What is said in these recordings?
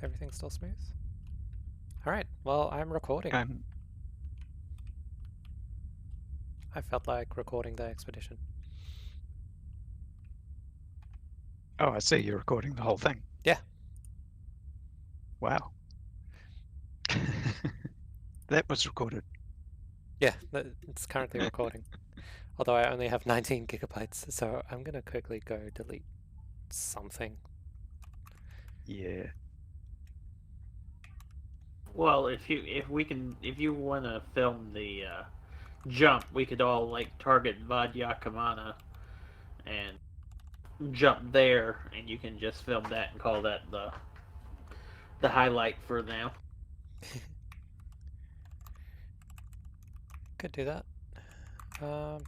Is everything still smooth? Alright, well, I'm recording. I felt like recording the expedition. Oh, I see. You're recording the whole thing. Yeah. Wow. That was recorded. Yeah, it's currently recording. Although I only have 19 gigabytes, so I'm gonna quickly go delete something. Yeah. Well, if you want to film the jump, we could all like target Vadyakamana and jump there, and you can just film that and call that the highlight for now. Could do that. How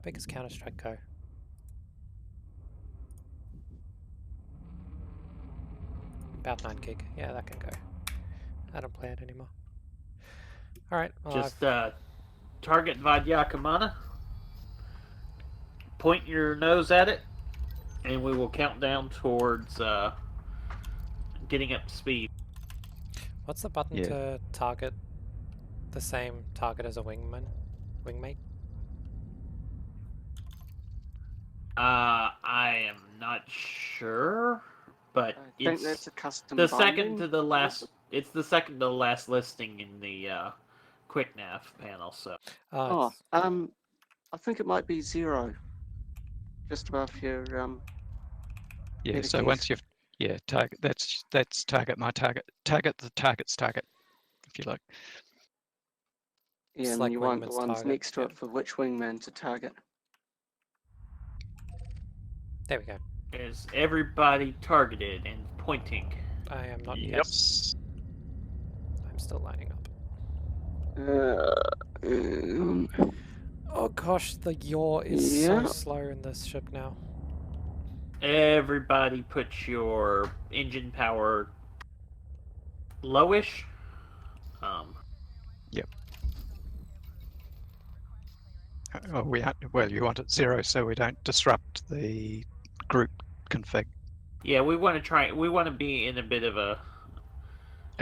big is Counter-Strike Go? About 9 gig. Yeah, that can go. I don't play it anymore. Alright, well, Just target Vadyakamana, point your nose at it, and we will count down towards getting up to speed. what's the button to target the same target as a wingmate? I am not sure, but I think that's a custom the binding. second to the last. It's the second to the last listing in the quick nav panel. So. I think it might be 0. Just above your Yeah. So once you've target, that's target my target. Target the target's target, if you like. Yeah, and like you want the wingman's ones target, next to it for which wingman to target. There we go. Is everybody targeted and pointing? I am not Yep. yet. I'm still lining up. Oh gosh, the yaw is so slow in this ship now. Everybody put your engine power lowish. Yep. Well, you want it 0 so we don't disrupt the group config. Yeah, we want to try. We want to be in a bit of a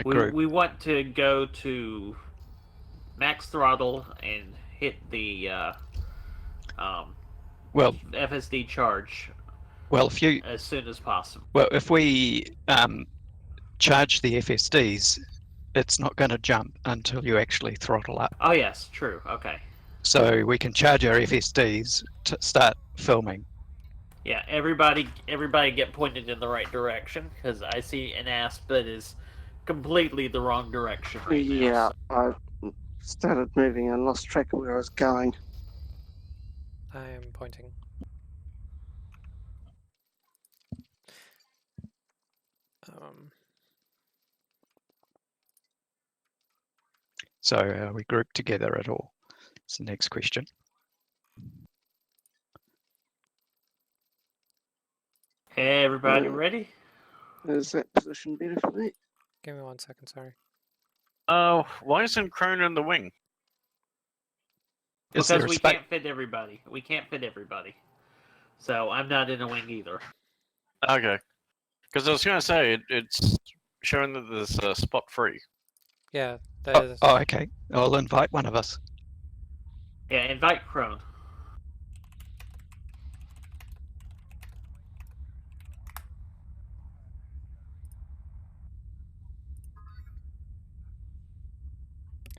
group. We want to go to max throttle and hit the FSD charge. Well, if you as soon as possible. Well, if we charge the FSDs, it's not going to jump until you actually throttle up. Oh yes, true. Okay. So we can charge our FSDs to start filming. Yeah, everybody get pointed in the right direction, because I see an asp that is completely the wrong direction right now. Yeah, I started moving and lost track of where I was going. I am pointing. So are we grouped together at all? It's the next question. Hey, everybody ready? Is that position better for me? Give me 1 second, sorry. Why isn't Crone in the wing? Because we can't fit everybody. We can't fit everybody. So I'm not in a wing either. Okay. Because I was going to say, it's showing that there's a spot free. Yeah, there's... Oh, okay. I'll invite one of us. Yeah, invite Crone.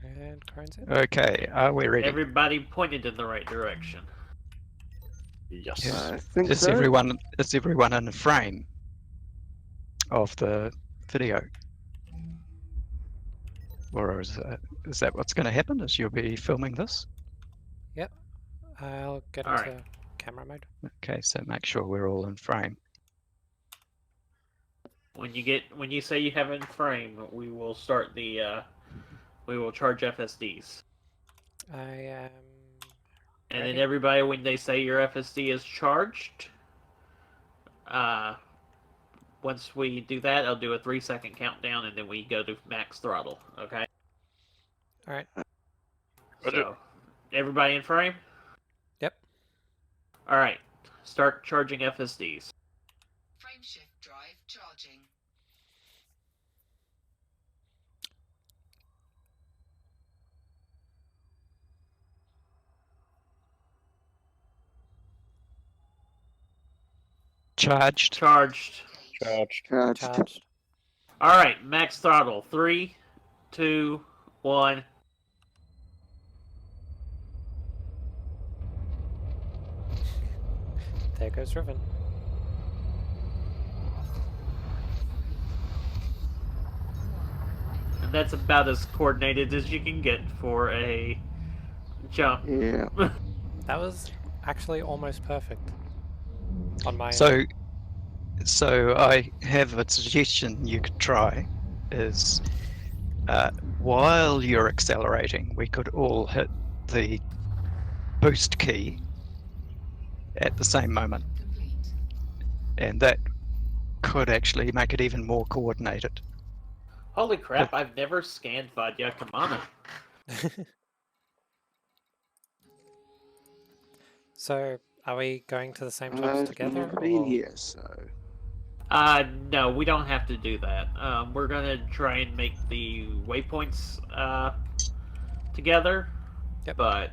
And Crone's in. Okay, are we ready? Everybody pointed in the right direction. Yes. I think is so. everyone in the frame of the video? Or is that what's going to happen? Is you'll be filming this? Yep. I'll get into camera mode. Okay, so make sure we're all in frame. When you say you have in frame, we will start the we will charge FSDs. I am and then everybody, when they say your FSD is charged, once we do that, I'll do a 3-second countdown, and then we go to max throttle. Okay. All right. So, everybody in frame? Yep. All right. Start charging FSDs. Frameshift drive charging. Charged. Charged. Charged. Charged. Charged. All right, max throttle. 3, 2, 1. There goes Riven. And that's about as coordinated as you can get for a jump. Yeah. That was actually almost perfect. On my So I have a suggestion you could try is while you're accelerating, we could all hit the boost key at the same moment, Complete. and that could actually make it even more coordinated. Holy crap, I've never scanned Vadyakamana. So, are we going to the same jobs I've together? never been Or... here, so No, we don't have to do that. We're gonna try and make the waypoints together, Yep. but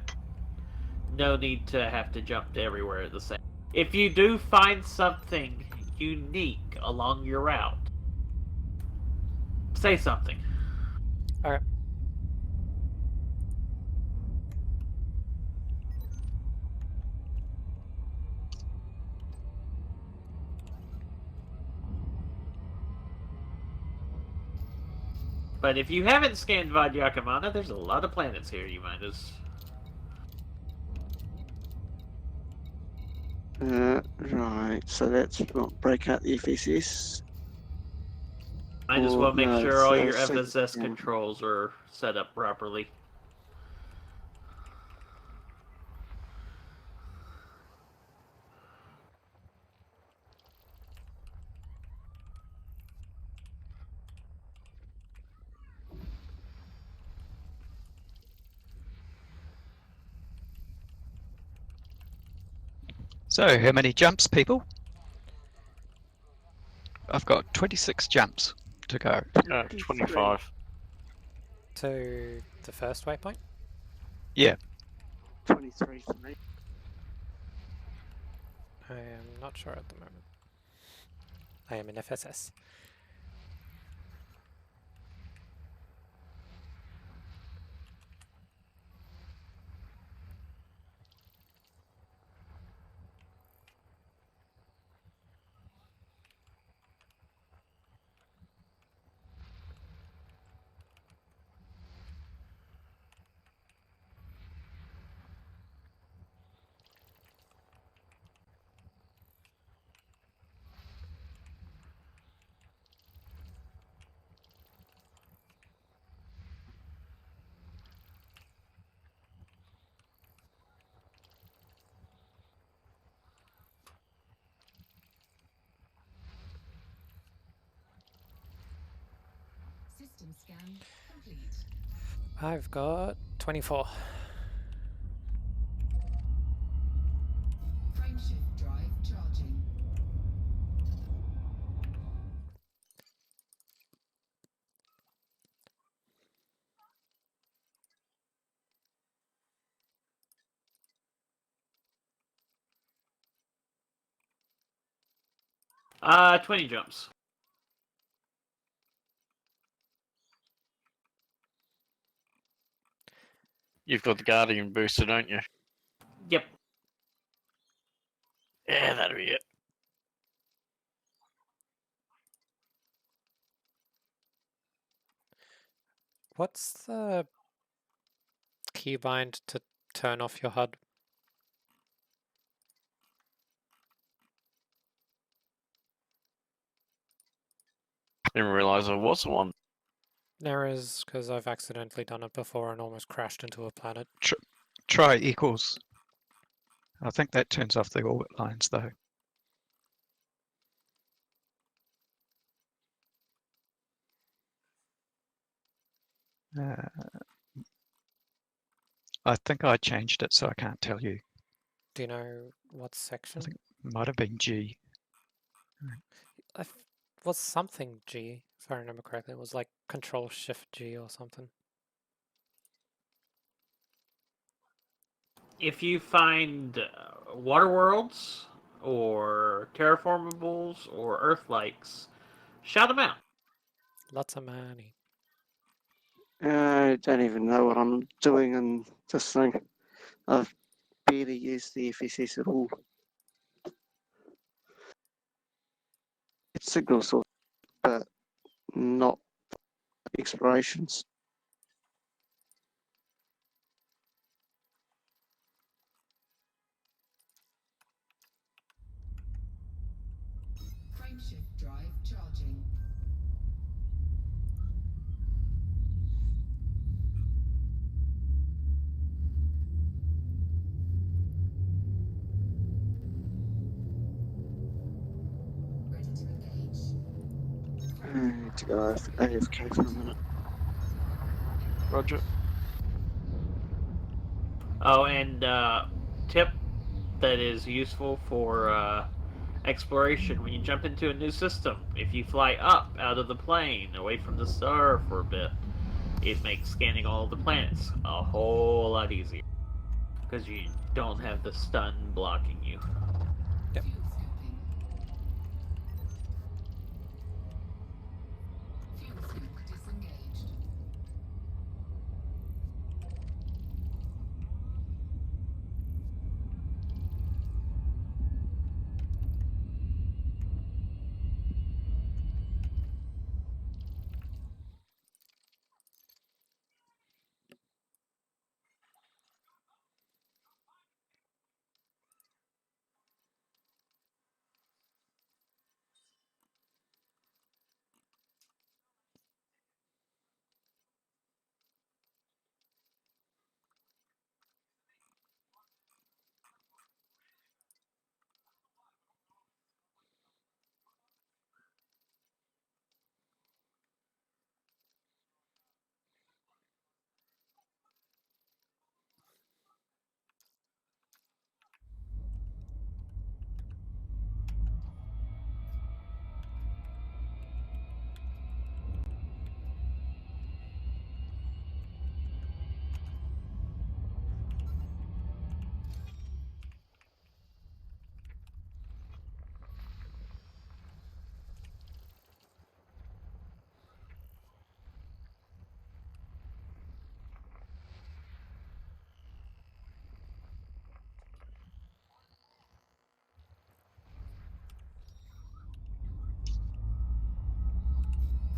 no need to have to jump to everywhere at the same. If you do find something unique along your route, say something. Alright. But if you haven't scanned Vadyakamana, there's a lot of planets here you might as... right. So that's what, break out the FSS. Might as Or, well make no, sure all so- your so- FSS yeah. controls are set up properly. So how many jumps, people? I've got 26 jumps to go. 25. To the first waypoint? Yeah. 23 for me. I am not sure at the moment. I am in FSS. System scan complete. I've got 24. Frameshift drive charging. Uh, 20 jumps. You've got the Guardian booster, don't you? Yep. Yeah, that'll be it. What's the keybind to turn off your HUD? Didn't realise there was one. There is, because I've accidentally done it before and almost crashed into a planet. Try equals. I think that turns off the orbit lines though. I think I changed it, so I can't tell you. Do you know what section? think Might have been G. Was something G, if I remember correctly. It was like Control Shift G or something. If you find water worlds or terraformables or Earth-likes, shout them out. Lots of money. I don't even know what I'm doing in this thing. I've barely used the FSS at all. It's signal source, but not explorations. Frameshift drive charging. Ready to engage. I need to go AFK for a minute. Roger. Oh, and tip that is useful for exploration when you jump into a new system. If you fly up out of the plane, away from the star for a bit, it makes scanning all the planets a whole lot easier. Because you don't have the stun blocking you. Fuel scooping. Fuel scoop disengaged.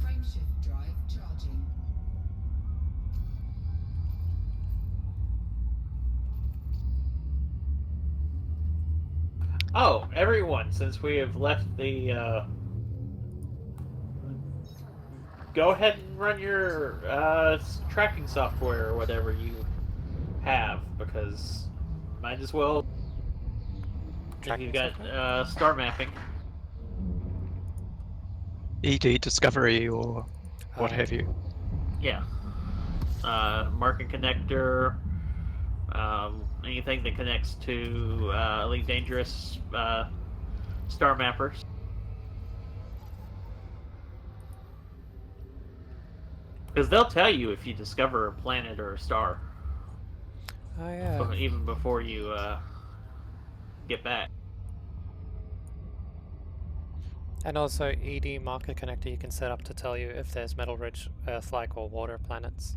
Frameshift drive charging. Oh, everyone, since we have left the go ahead and run your tracking software or whatever you have, because might as well. If Tracking you've got software? star mapping. ED discovery or what have you. Yeah. Market connector, anything that connects to Elite Dangerous star mappers. Because they'll tell you if you discover a planet or a star. Oh yeah. Even before you get back. And also ED marker connector you can set up to tell you if there's metal-rich, Earth-like, or water planets.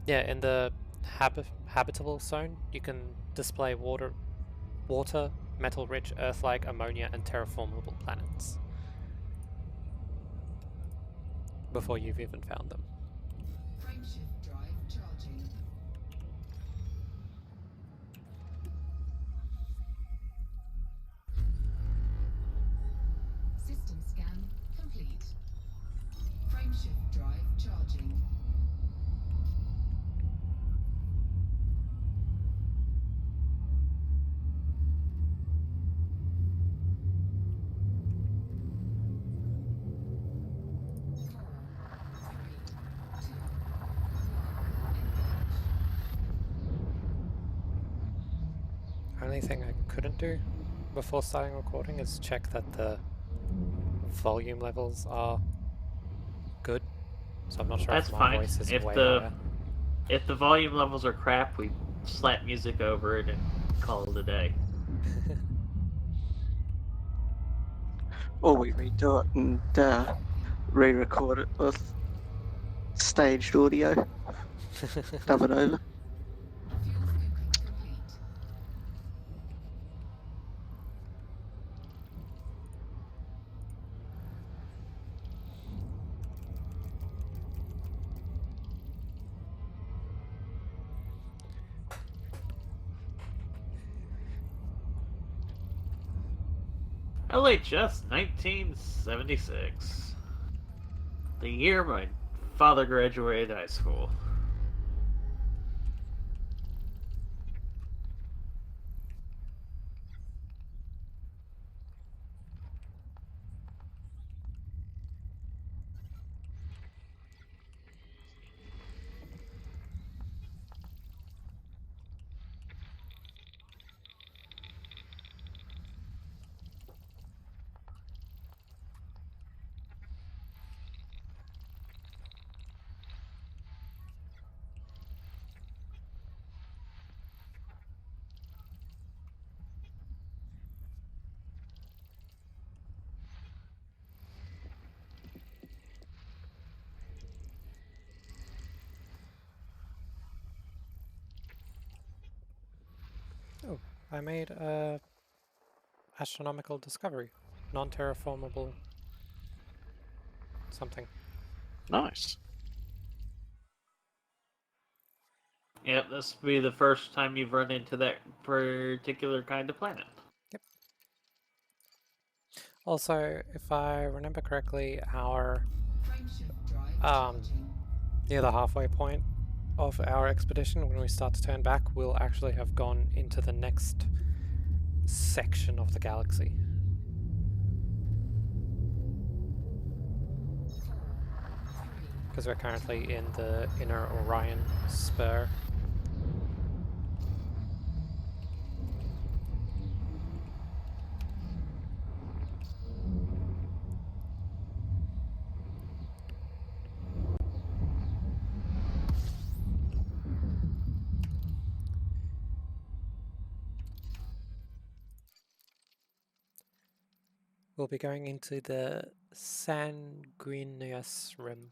Yeah, in the habitable zone, you can display water, metal-rich, Earth-like, ammonia, and terraformable planets before you've even found them. Frameshift drive charging. System scan complete. Frameshift drive charging. Four, three, only thing I couldn't do before starting recording is check that the volume levels are good. So I'm not sure That's if my fine. voice is If way the higher. if the volume levels are crap, we slap music over it and call it a day. Or we redo it and re-record it with staged audio, dub it over. Fuel scooping complete. LHS 1976. The year my father graduated high school. Oh, I made a astronomical discovery. Non-terraformable something. Nice. Yep, this will be the first time you've run into that particular kind of planet. Also, if I remember correctly, our Frameshift drive Um, charging. near the halfway point of our expedition, when we start to turn back, we'll actually have gone into the next section of the galaxy. 4, 3, Because we're currently in the inner Orion spur. We'll be going into the Sanguineous Rim.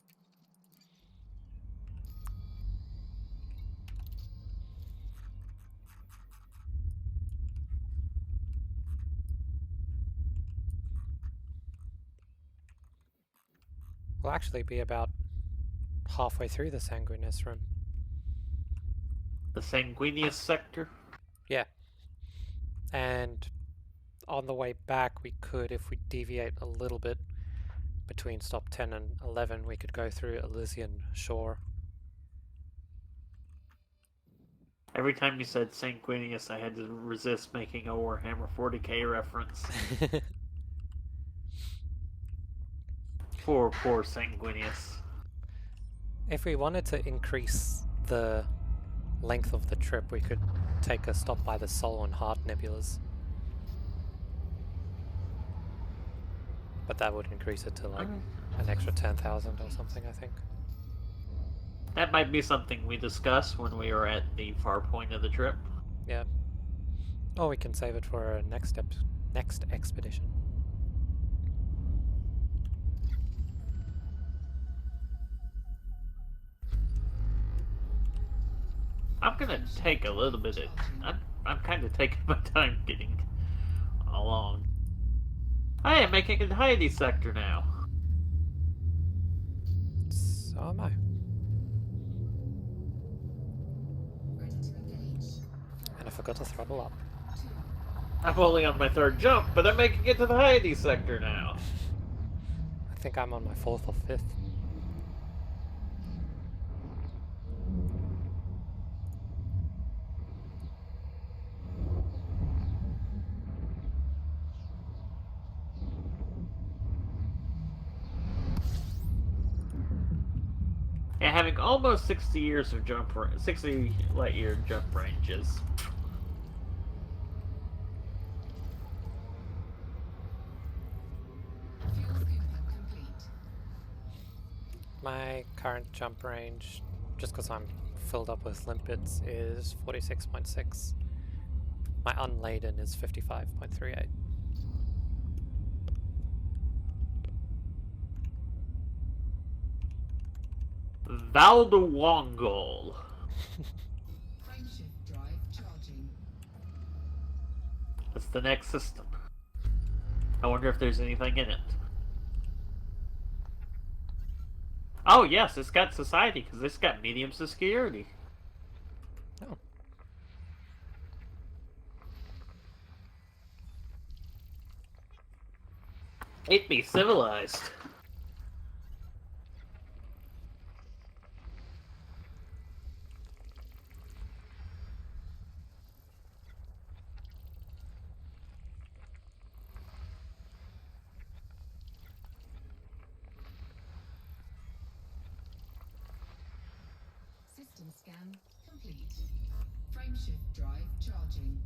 We'll actually be about halfway through the Sanguineous Rim. The Sanguineous sector. Yeah. And on the way back, we could, if we deviate a little bit between stop 10 and 11, we could go through Elysian Shore. Every time you said Sanguineous, I had to resist making a Warhammer 40k reference. Poor Sanguineous. If we wanted to increase the length of the trip, we could take a stop by the Sol and Heart nebulas. But that would increase it to like an extra 10,000 or something, I think. That might be something we discuss when we are at the far point of the trip. Yeah. Or we can save it for a next expedition. I'm gonna take a little bit of. I'm kind of taking my time getting along. I am making a Heidi sector now. So am I. ready to engage. And I forgot to throttle up. 2, I'm only on my third jump, but I'm making it to the Heidi sector now. I think I'm on my 4th or 5th. Yeah, having almost 60 years of 60 light year jump ranges. current jump range, just because I'm filled up with limpets, is 46.6. My unladen is 55.38. Valdewongle. Frameshift drive charging. That's the next system. I wonder if there's anything in it. Oh yes, it's got society because it's got medium security. Oh. It be civilized. System scan complete. Frameshift drive charging.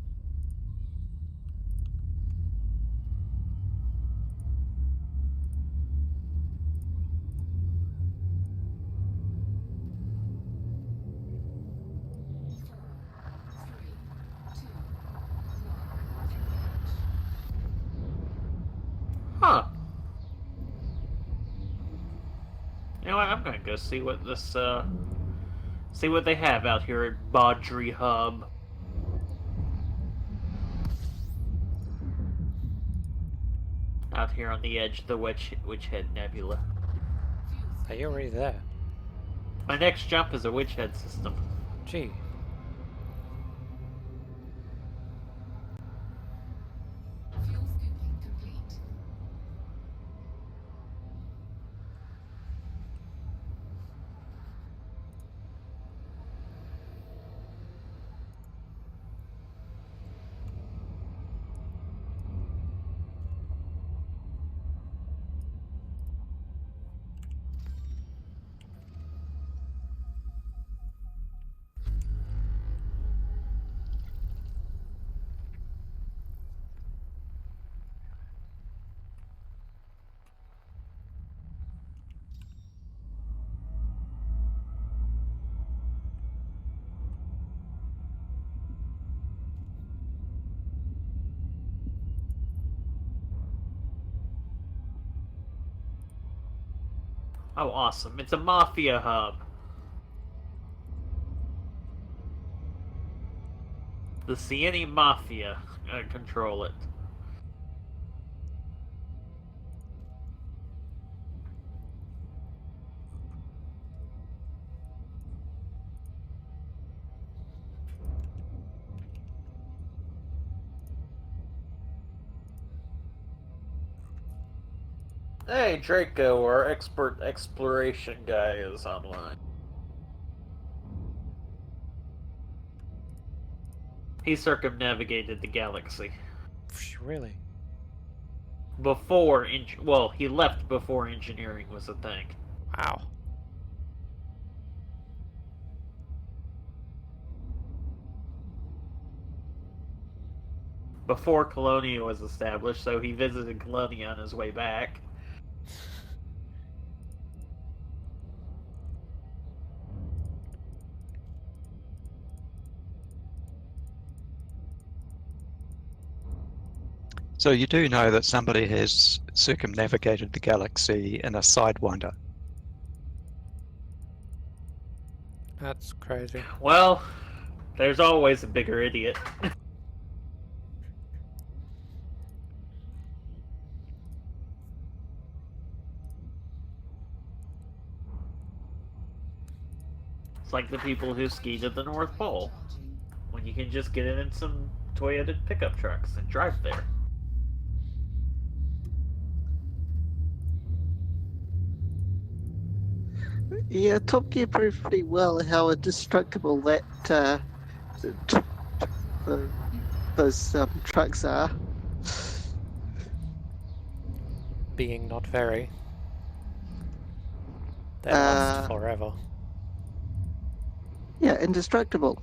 Four, three, two, one, engage. Huh. You know what? I'm gonna go see what this see what they have out here at Baudry Hub. Out here on the edge of the Witchhead Nebula. Are you already there? My next jump is a Witchhead system. Gee. Fuel scooping complete. Oh, awesome. It's a Mafia hub. The Sieni Mafia control it. Hey, Draco, our expert exploration guy, is online. He circumnavigated the galaxy. Really? Before, well, he left before engineering was a thing. Wow. Before Colonia was established, so he visited Colonia on his way back. So you do know that somebody has circumnavigated the galaxy in a Sidewinder. That's crazy. Well, there's always a bigger idiot. It's like the people who ski to the North Pole, Charging. when you can just get in some Toyota pickup trucks and drive there. Yeah, Top Gear proved pretty well how indestructible that t- those trucks are. Being not very. They last Uh, forever. Yeah, indestructible.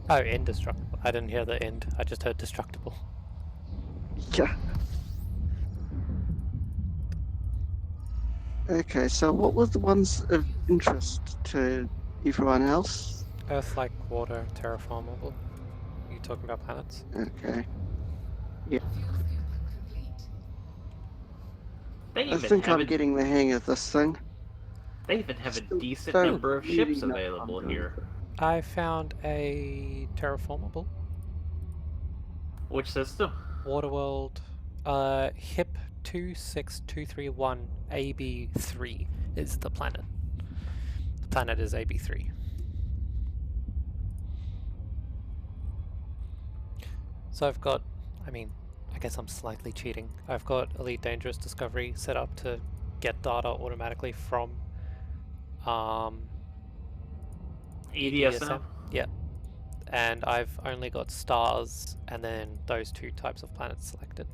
Oh, indestructible. I didn't hear the end. I just heard destructible. Yeah. Okay, so what was the ones of interest to everyone else? Earth like water, terraformable. You talking about planets? Okay. Fuel scooping complete. They I even think have I'm a getting the hang of this thing. they even have a Still decent don't number of really ships know what I'm available doing. here. I found a terraformable Which system? Waterworld HIP 26231 AB3 is the planet. The planet is AB3. So I've got, I mean, I guess I'm slightly cheating. I've got Elite Dangerous Discovery set up to get data automatically from EDSM? Yeah. And I've only got stars and then those two types of planets selected.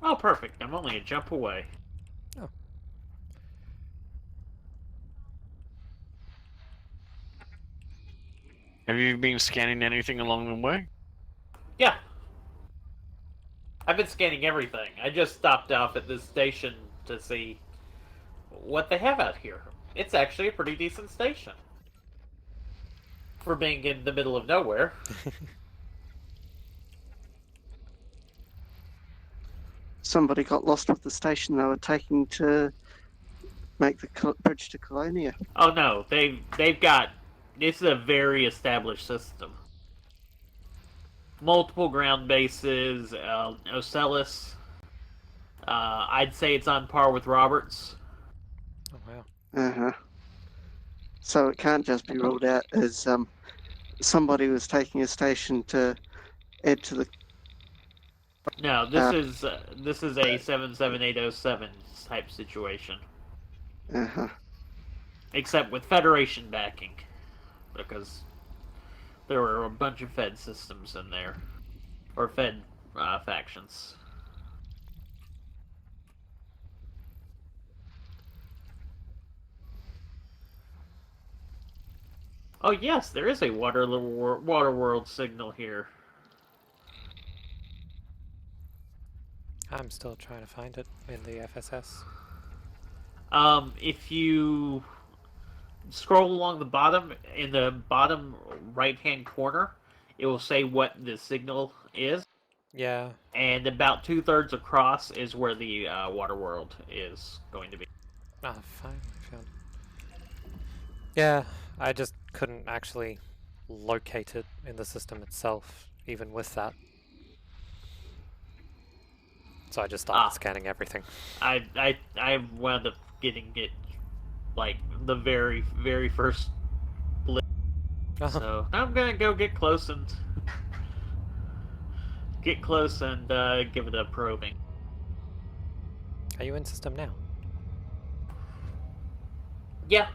Oh, perfect. I'm only a jump away. Oh. Have you been scanning anything along the way? Yeah. I've been scanning everything. I just stopped off at this station to see what they have out here. It's actually a pretty decent station. For being in the middle of nowhere. Somebody got lost with the station they were taking to make the bridge to Colonia. Oh no, they've got this is a very established system. Multiple ground bases, Ocellus. I'd say it's on par with Roberts. Oh wow. Uh-huh. So it can't just be ruled out as somebody was taking a station to add to the. No, this is a 77807 type situation, Uh-huh. except with Federation backing, because there were a bunch of Fed systems in there, or Fed factions. Oh yes, there is a water world signal here. I'm still trying to find it in the FSS. If you scroll along the bottom, in the bottom right-hand corner, it will say what the signal is, Yeah. and about 2/3 across is where the water world is going to be. Ah, finally found it. Yeah, I just couldn't actually locate it in the system itself, even with that. So I just started scanning everything. I wound up getting it like the very first blip. So I'm gonna go get close and give it a probing. Are you in system now? Yeah.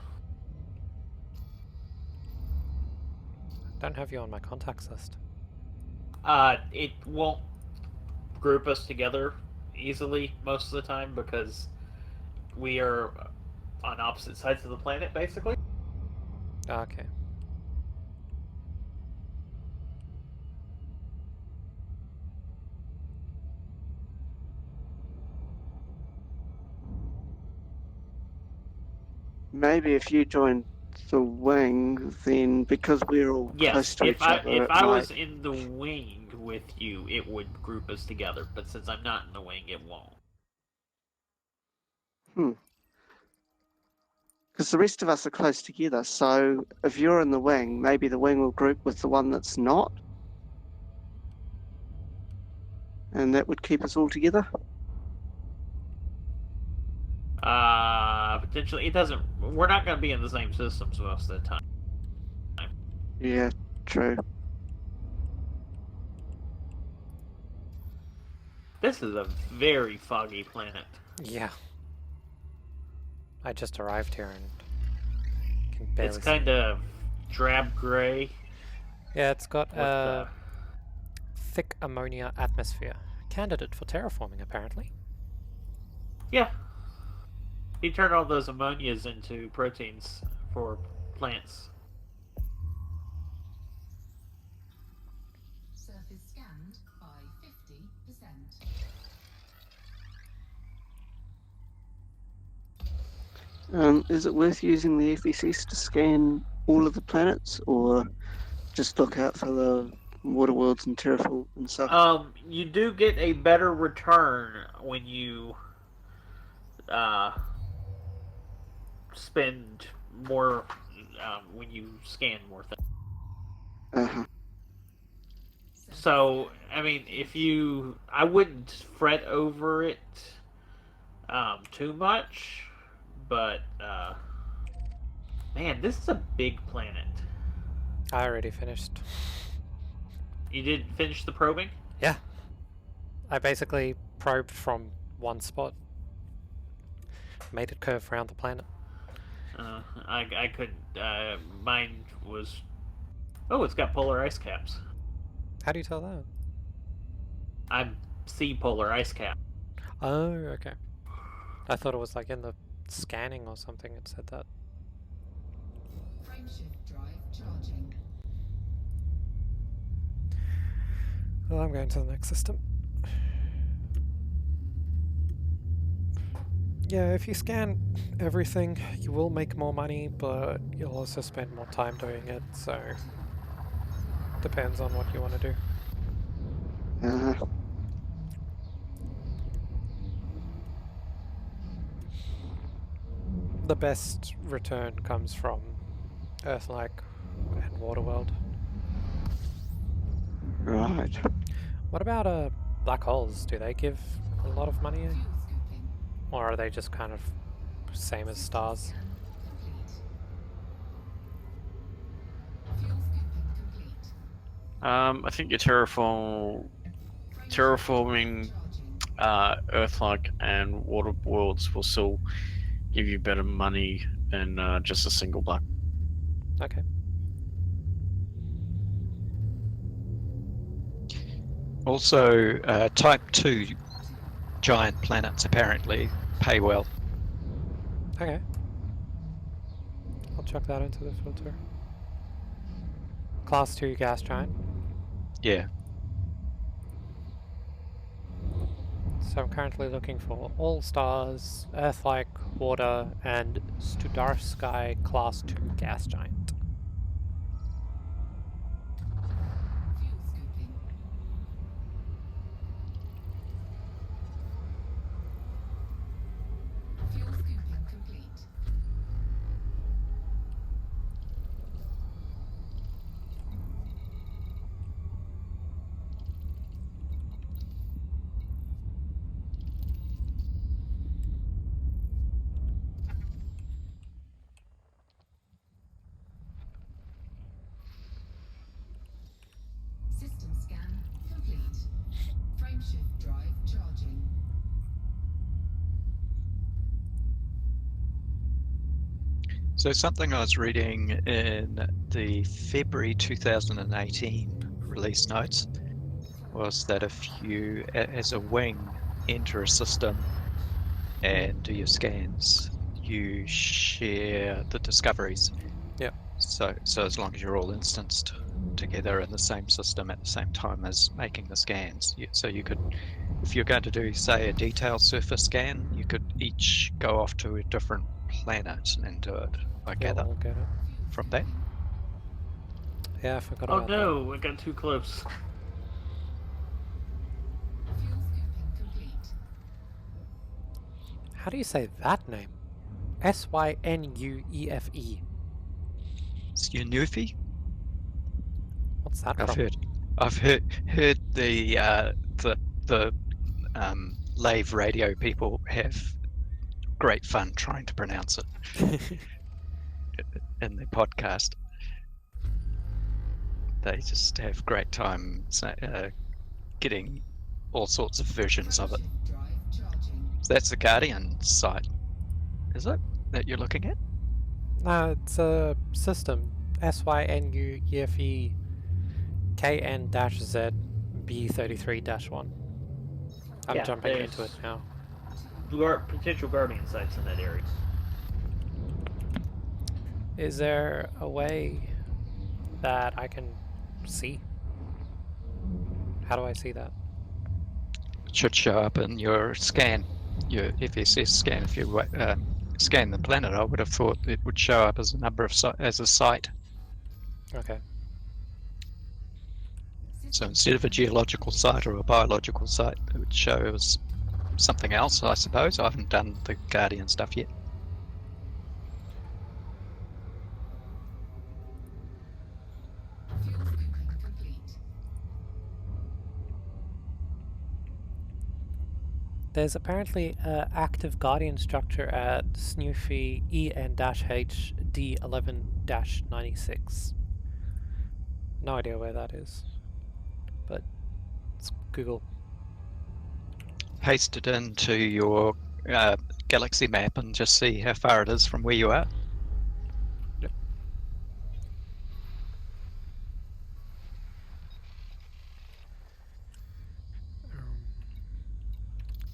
Don't have you on my contacts list. It won't group us together easily most of the time because we are on opposite sides of the planet, basically. Ah, okay. Maybe if you joined the wing, then because we're all close Yes, to each other, if it I might. was in the wing with you, it would group us together. But since I'm not in the wing, it won't. Because the rest of us are close together, so if you're in the wing, maybe the wing will group with the one that's not. And that would keep us all together. Potentially, it doesn't. We're not going to be in the same systems most of the time. Yeah, true. This is a very foggy planet. Yeah. I just arrived here and can barely It's kind of drab gray. Yeah, it's got a thick ammonia atmosphere candidate for terraforming, apparently. Yeah. He turned all those ammonias into proteins for plants. Surface scanned by 50%. Is it worth using the FECs to scan all of the planets, or just look out for the water worlds and terraform and stuff? You do get a better return when you uh, spend more when you scan more things. Uh-huh. So, I mean, I wouldn't fret over it too much, but man, this is a big planet. I already finished. You did finish the probing? Yeah. I basically probed from one spot, made it curve around the planet. I couldn't. Mine was. Oh, it's got polar ice caps. How do you tell that? I see polar ice cap. Oh, okay. I thought it was like in the scanning or something it said that. Frameshift drive charging. Well, I'm going to the next system. Yeah, if you scan everything, you will make more money, but you'll also spend more time doing it, so depends on what you want to do. Uh-huh. The best return comes from Earth-like and Waterworld. Right. What about black holes? Do they give a lot of money, Fuel scooping. or are they just kind of same as stars? Scan complete. Fuel scooping complete. I think your terraforming Earth-like and water worlds will still give you better money than just a single black. Okay. Also, Type 2 giant planets apparently pay well. Okay. I'll chuck that into the filter. Class 2 gas giant. Yeah. So I'm currently looking for all stars, Earth-like, water, and Studarsky Class 2 gas giant. Fuel scooping. Fuel scooping complete. System scan complete. Frameshift drive charging. So something I was reading in the February 2018 release notes was that if you, as a wing, enter a system and do your scans, you share the discoveries. Yep. So as long as you're all instanced together in the same system at the same time as making the scans, so you could, if you're going to do, say, a detailed surface scan, you could each go off to a different planet and do it. I Yeah, gather we'll get it. from that. Yeah, I forgot Oh about no, I got too close. Fuel scooping complete. that. How do you say that name? Synuefe. Synuefe? What's that I've from? heard the Lave radio people have great fun trying to pronounce it in their podcast. They just have great time getting all sorts of versions of it. Frameshift drive charging. So that's the Guardian site, is it, that you're looking at? No, it's a system. Synuefe KN-Z B33-1. I'm Yeah, jumping there's- into it now. Potential guardian sites in that area. Is there a way that I can see? How do I see that? It should show up in your scan, your FSS scan. If you scan the planet, I would have thought it would show up as a number of as a site. Okay. So instead of a geological site or a biological site, it would show as something else, I suppose. I haven't done the Guardian stuff yet. Fuel scooping complete. There's apparently an active Guardian structure at Snoofy EN-H D11-96. No idea where that is, but it's Google. Paste it into your galaxy map and just see how far it is from where you are. Yep.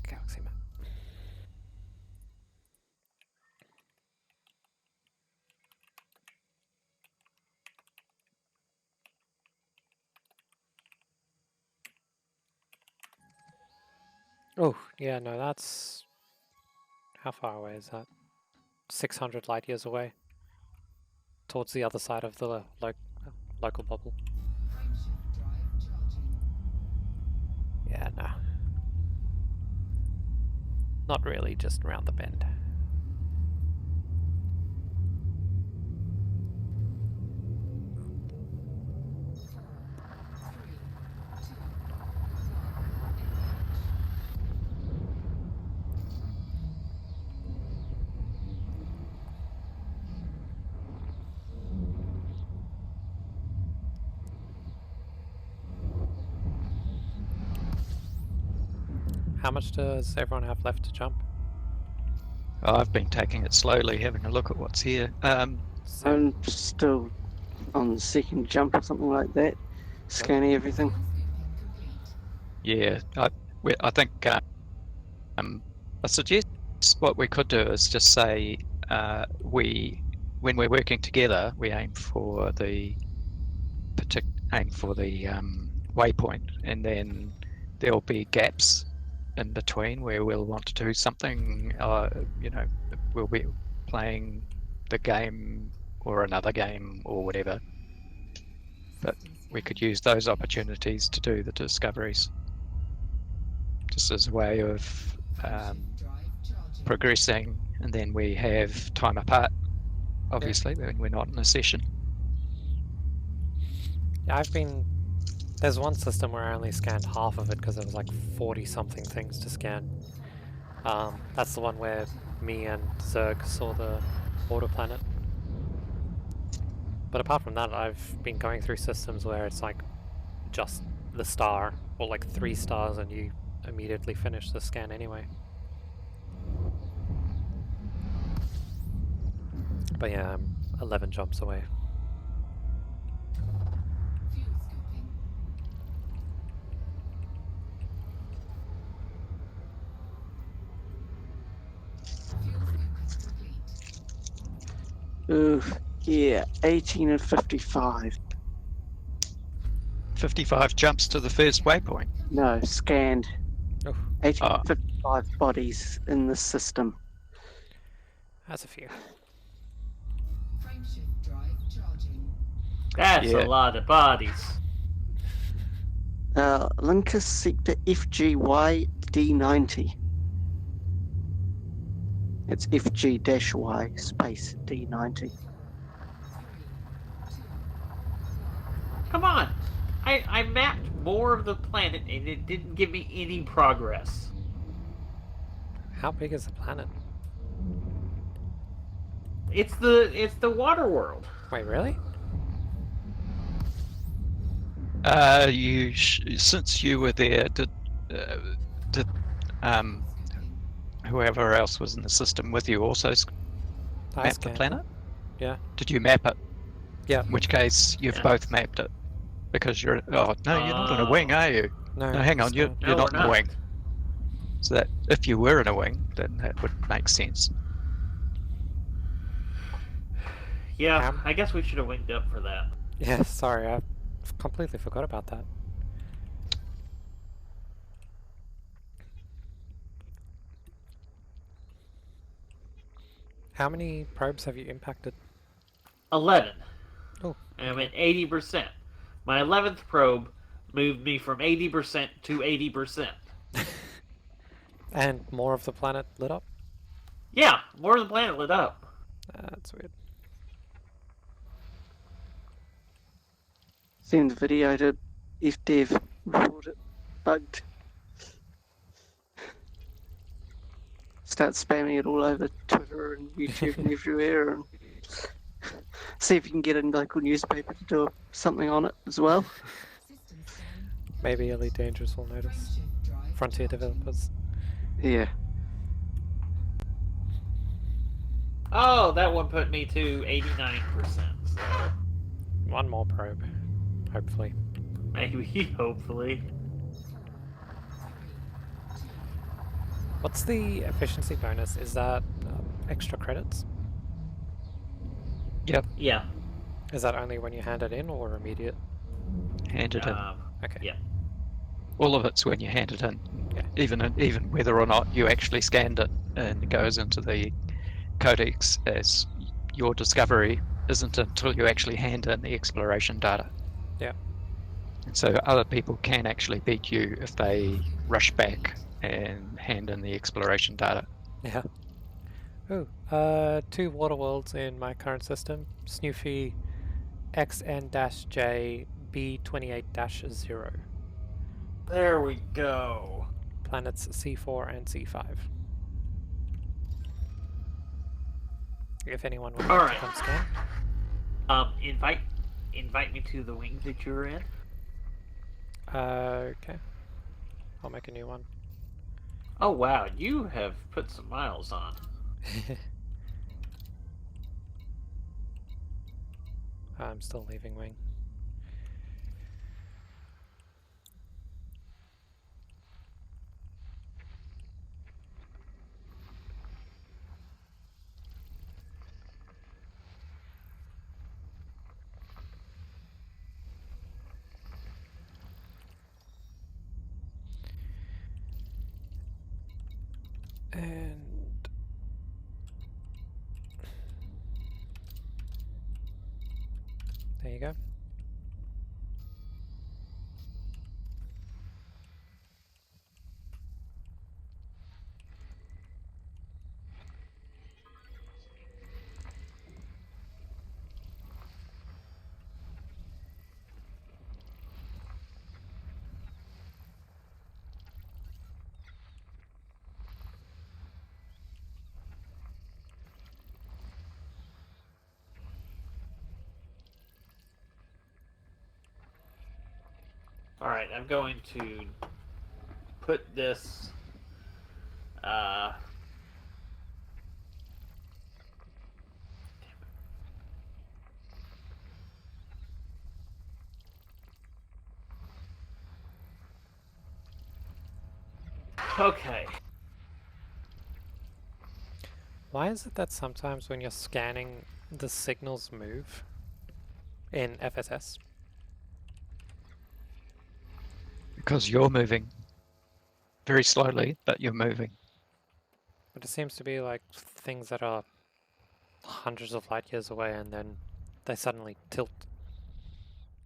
Galaxy map. Oh, yeah, no, that's... How far away is that? 600 light years away. Towards the other side of the local bubble. Frameshift drive charging. Yeah, no. Not really, just around the bend. How much does everyone have left to jump? I've been taking it slowly, having a look at what's here. So, I'm still on the second jump or something like that, scanning everything. Fuel scooping complete. Yeah, I think I suggest what we could do is just say when we're working together, we aim for the waypoint, and then there'll be gaps in between where we'll want to do something. We'll be playing the game or another game or whatever. But we could use those opportunities to do the discoveries, just as a way of Frameshift drive charging. progressing, and then we have time apart, obviously, when we're not in a session. yeah, there's one system where I only scanned half of it because there was like 40 something things to scan. That's the one where me and Zerg saw the water planet. But apart from that, I've been going through systems where it's like just the star, or like 3 stars, and you immediately finish the scan anyway. But yeah, I'm 11 jumps away. Fuel scooping. Fuel scooping complete. Oof, yeah, 18 and 55. 55 jumps to the first waypoint. No, scanned. Oh, 18 and 55 bodies in the system. that's a few. Frameshift drive charging. That's Yeah. a lot of bodies. Linkus Sector FGY D90. It's FG-Y space D90. Come on! I mapped more of the planet and it didn't give me any progress. How big is the planet? It's the water world. Wait, really? Since you were there, did whoever else was in the system with you also I map the scanned. planet? Yeah. Did you map it? Yeah. In which case, you've Yeah. both mapped it. Because you're... Oh, no, you're not on a wing, are you? No, No, hang on, you're No, not we're on a wing. So that if you were in a wing, then that would make sense. Yeah, Ham? I guess we should have winged up for that. Yeah, sorry, I completely forgot about that. How many probes have you impacted? 11. Oh, And I'm okay. at 80%. My 11th probe moved me from 80% to 80%. And more of the planet lit up? Yeah, more of the planet lit up. That's weird. Seen the video to FDev report it bugged. Start spamming it all over Twitter and YouTube and everywhere, and see if you can get a local newspaper to do something on it as well. System scan. Maybe Elite Dangerous will notice. Frameshift drive Frontier charging. developers. Yeah. Oh, that one put me to 89%. So One more probe, hopefully. maybe, hopefully. What's the efficiency bonus? Is that extra credits? Yep, Yeah. Is that only when you hand it in or immediate? hand it in. Okay. Yeah. All of it's when you hand it in. Yeah. Even whether or not you actually scanned it and it goes into the codex as your discovery isn't until you actually hand in the exploration data. Yeah. And so other people can actually beat you if they rush back and hand in the exploration data. Yeah. Oh, 2 water worlds in my current system. Snoofy XN-J B28-0. There we go. Planets C4 and C5. If anyone would like to come scan. Invite me to the wings that you're in. Okay. I'll make a new one. Oh wow, you have put some miles on. I'm still leaving wing. And there you go. Alright, I'm going to put this okay. Why is it that sometimes when you're scanning, the signals move in FSS? Because you're moving very slowly, but you're moving. But it seems to be like things that are hundreds of light years away and then they suddenly tilt.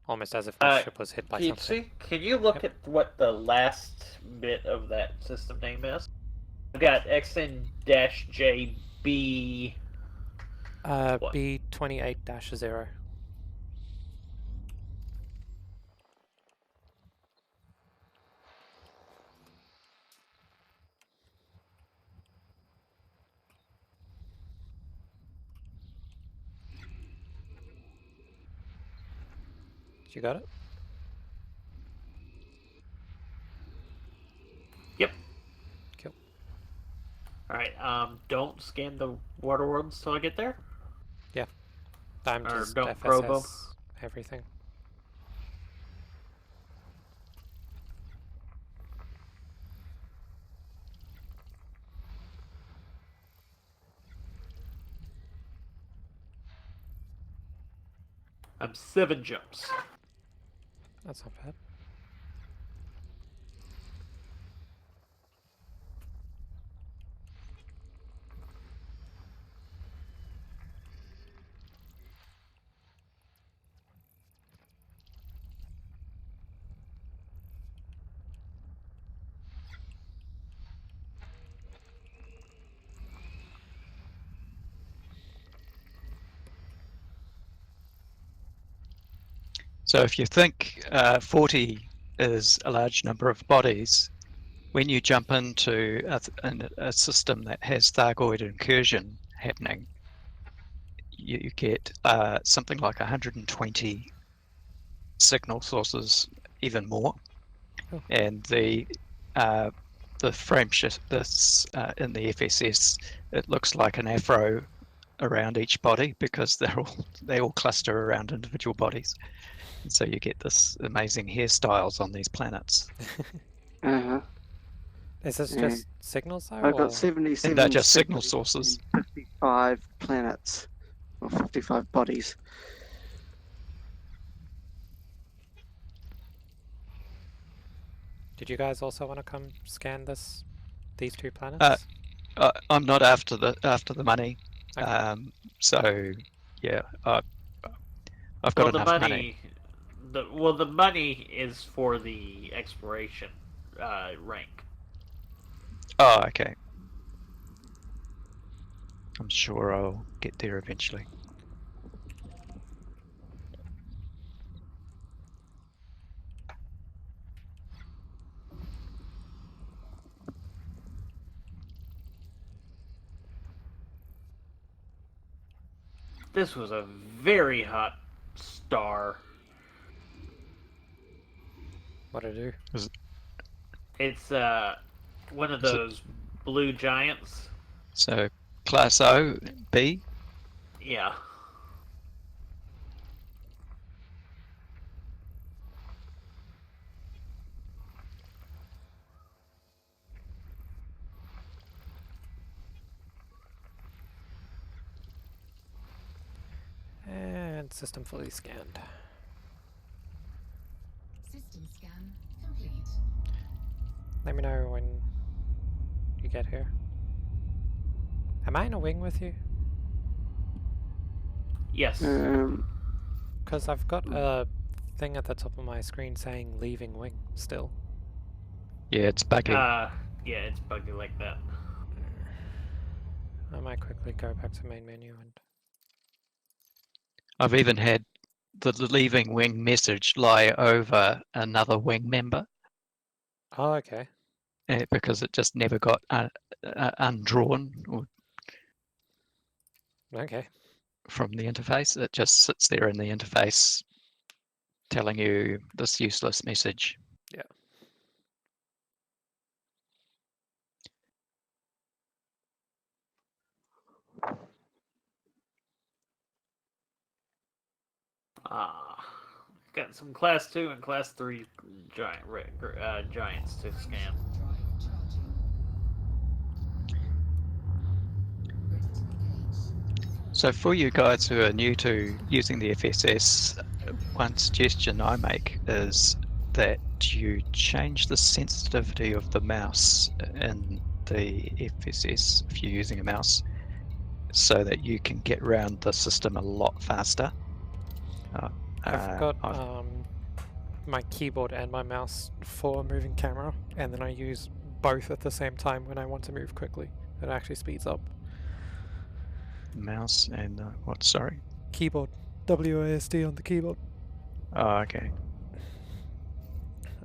Almost as if the ship was hit by something. Can you look Yep. at what the last bit of that system name is? I've got XN-JB. What? B28-0. You got it? Yep. Cool. Alright, don't scan the water worlds till I get there. I'm Or just don't probe 'em. FSS everything. 7 jumps. That's not bad. So if you think 40 is a large number of bodies, when you jump into a system that has Thargoid incursion happening, you get something like 120 signal sources, even more. Oh. And the frame shift this in the FSS, it looks like an afro around each body because they all cluster around individual bodies. And so you get this amazing hairstyles on these planets. Uh-huh. Is this Yeah. just signals though? I've got or- 77 And they're just signal signals sources. and 55 planets, or 55 bodies. Did you guys also want to come scan these 2 planets? I'm not after the money. Okay. So yeah, I've got Well, the enough money. the money is for the exploration rank. Oh, okay. I'm sure I'll get there eventually. This was a very hot star. What to do? It's one of Is it- those blue giants. So class O, B. Yeah. And system fully scanned. System scan complete. Let me know when you get here. Am I in a wing with you? Yes. Because I've got a thing at the top of my screen saying leaving wing still. Yeah, it's buggy. Yeah, it's buggy like that. I might quickly go back to main menu and... I've even had the leaving wing message lie over another wing member Oh, okay. because it just never got undrawn Okay. from the interface. It just sits there in the interface telling you this useless message. Yeah. Got some class 2 and class 3 giants to scan. Drive charging. Ready to engage. So for you guys who are new to using the FSS, one suggestion I make is that you change the sensitivity of the mouse in the FSS if you're using a mouse so that you can get around the system a lot faster. I've got my keyboard and my mouse for moving camera, and then I use both at the same time when I want to move quickly. It actually speeds up. Mouse and what? Sorry. Keyboard. WASD on the keyboard. Oh, okay.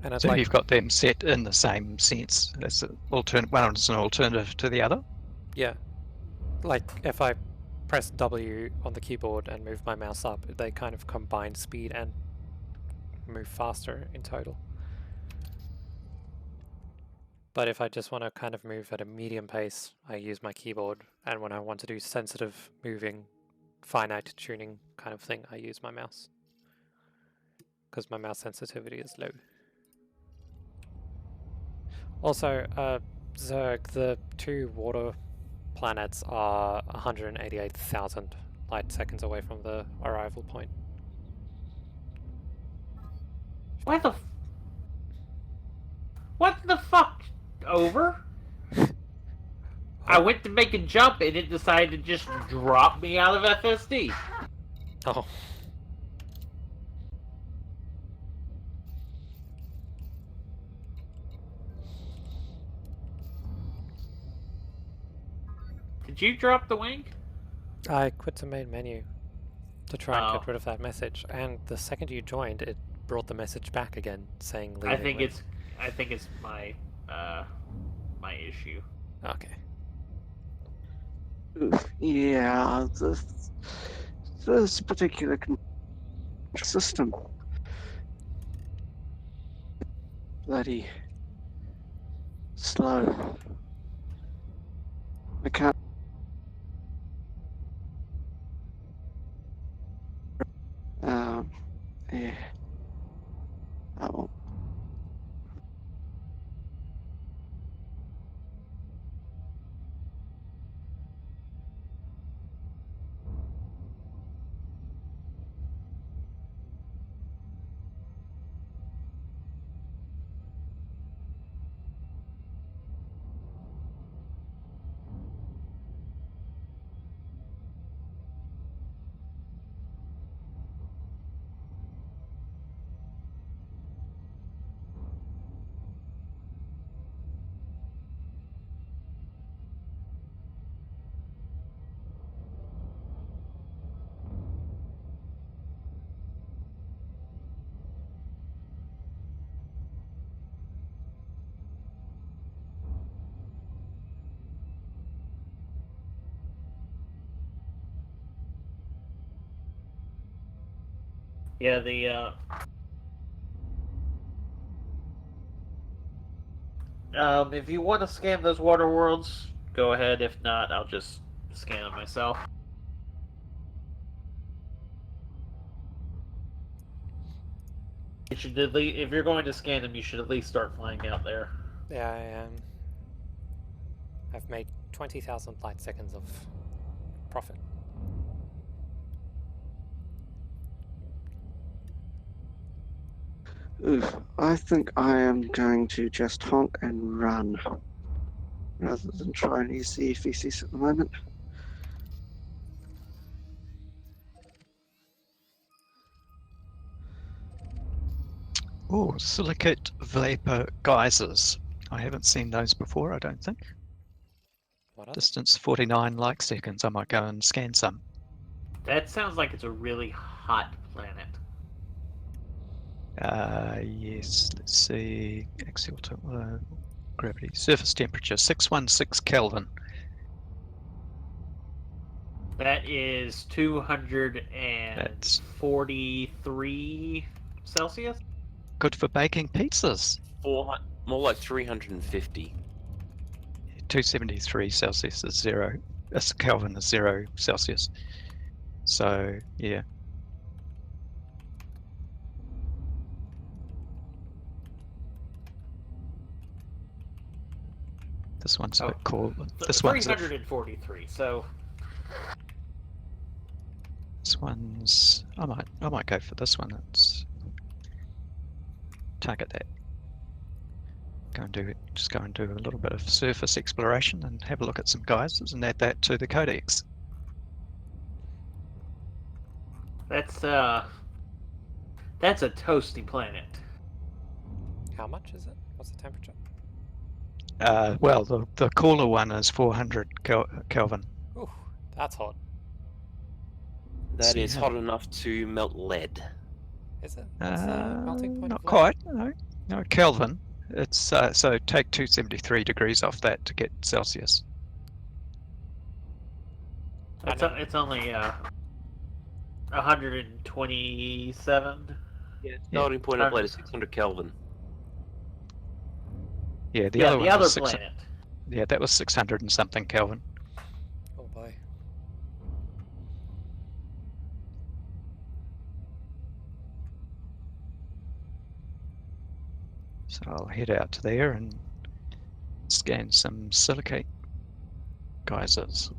And it's So like... you've got them set in the same sense. That's an one is an alternative to the other. Yeah. Like, if I press W on the keyboard and move my mouse up, they kind of combine speed and move faster in total. But if I just want to kind of move at a medium pace, I use my keyboard, and when I want to do sensitive moving, finite tuning kind of thing, I use my mouse. Because my mouse sensitivity is low. Also, Zerg, the 2 water planets are 188,000 light seconds away from the arrival point. Why the? What the fuck? Over? I went to make a jump and it decided to just drop me out of FSD. Oh. Did you drop the wing? I quit the main menu to try and Oh. get rid of that message, and the second you joined, it brought the message back again, saying leaving. I think it's my my issue. Okay. Oof, yeah, this particular system. Bloody slow. I can't. Yeah. Oh. Yeah, the if you want to scan those water worlds, go ahead. If not, I'll just scan them myself. You should at least, if you're going to scan them, you should at least start flying out there. Yeah, I am. I've made 20,000 light seconds of profit. Oof. I think I am going to just honk and run rather than try and use the FECs at the moment. Oh, silicate vapor geysers. I haven't seen those before, I don't think. What are Distance 49 light seconds. I might go and scan some. That sounds like it's a really hot planet. Yes, let's see. Axial gravity. Surface temperature 616 Kelvin. That is 243 Celsius. Good for baking pizzas. More like 350. 273 Celsius is zero. Kelvin is 0 Celsius. So, yeah. This one's a bit cool. This one's 343. So this one's. I might go for this one. It's target that. Just go and do a little bit of surface exploration and have a look at some geysers and add that to the codex. that's a toasty planet. How much is it? What's the temperature? Well, the cooler one is 400 Kelvin. Ooh, that's hot. That is hot enough to melt lead. Is it? What's the melting point Not of lead? quite. No, Kelvin. It's so take 273 degrees off that to get Celsius. It's only 127. Melting point of lead is 600 Kelvin. Yeah, the other one other was planet. Yeah, that was 600 and something Kelvin. Oh boy. So I'll head out to there and scan some silicate geysers.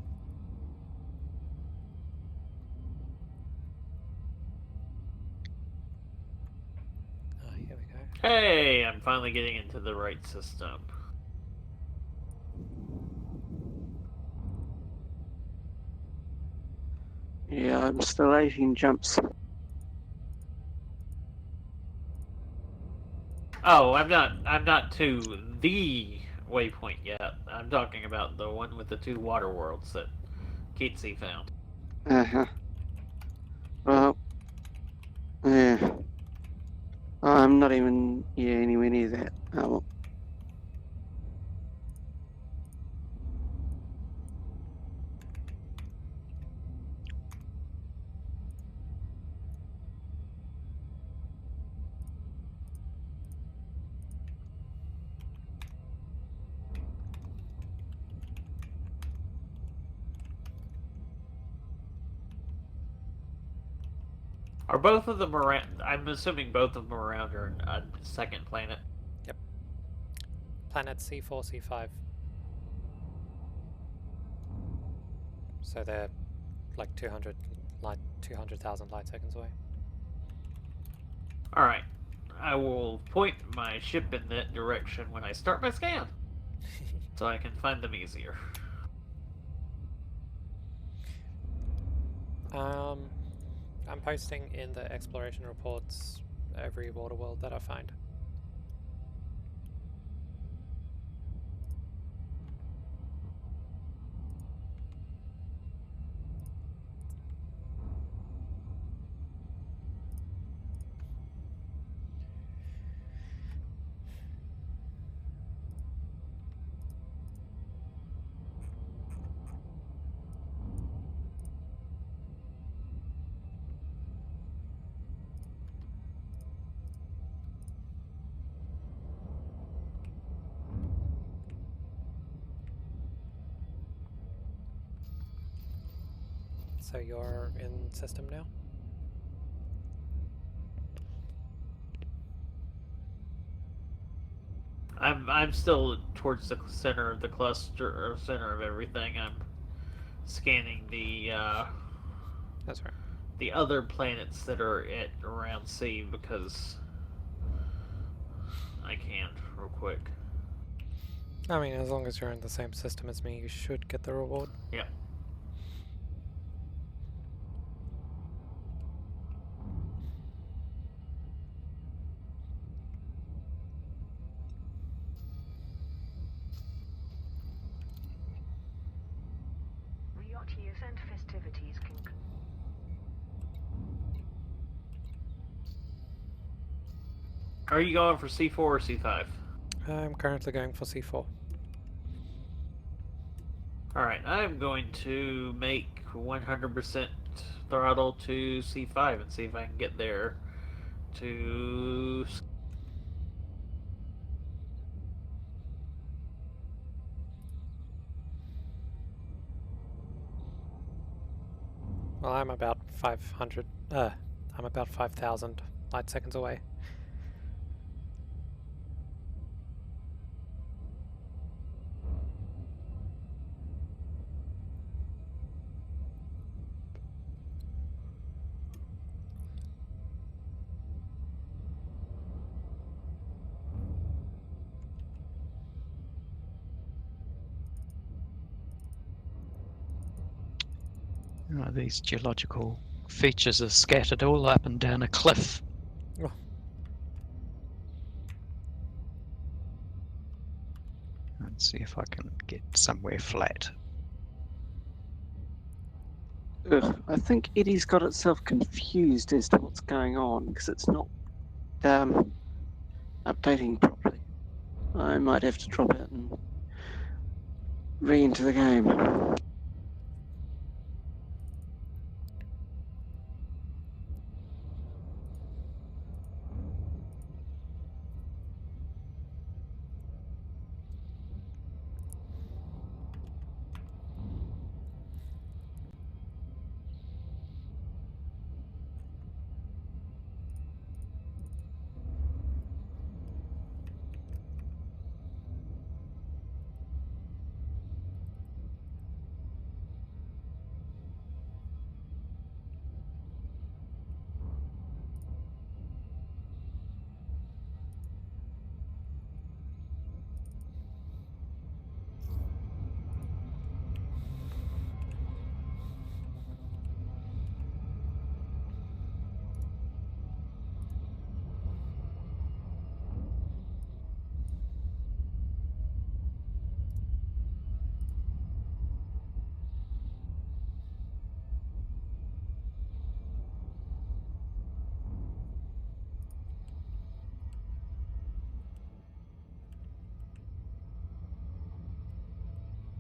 Ah, here we Hey, I'm finally getting into the right system. Yeah, I'm still 18 jumps. Oh, I'm not to the waypoint yet. I'm talking about the one with the 2 water worlds that Keatsy found. Uh-huh. Well, yeah. I'm not even anywhere near that. Oh, well. Are both of them around? I'm assuming both of them around are a second planet. Yep. Planet C4, C5. So they're like 200,000 light seconds away. Alright. I will point my ship in that direction when I start my scan, so I can find them easier. I'm posting in the exploration reports every water world that I find. So you're in system now? I'm still towards the center of the cluster, or center of everything. I'm scanning That's right. the other planets that are at around C because I can real quick. I mean, as long as you're in the same system as me, you should get the reward. Yeah. Yacht years and festivities can. Are you going for C4 or C5? I'm currently going for C4. Alright, I'm going to make 100% throttle to C5 and see if I can get there to. Well, I'm about 500. I'm about 5,000 light seconds away. These geological features are scattered all up and down a cliff. Oh. Let's see if I can get somewhere flat. Ugh, I think Eddie's got itself confused as to what's going on because it's not updating properly. I might have to drop out and re-enter the game.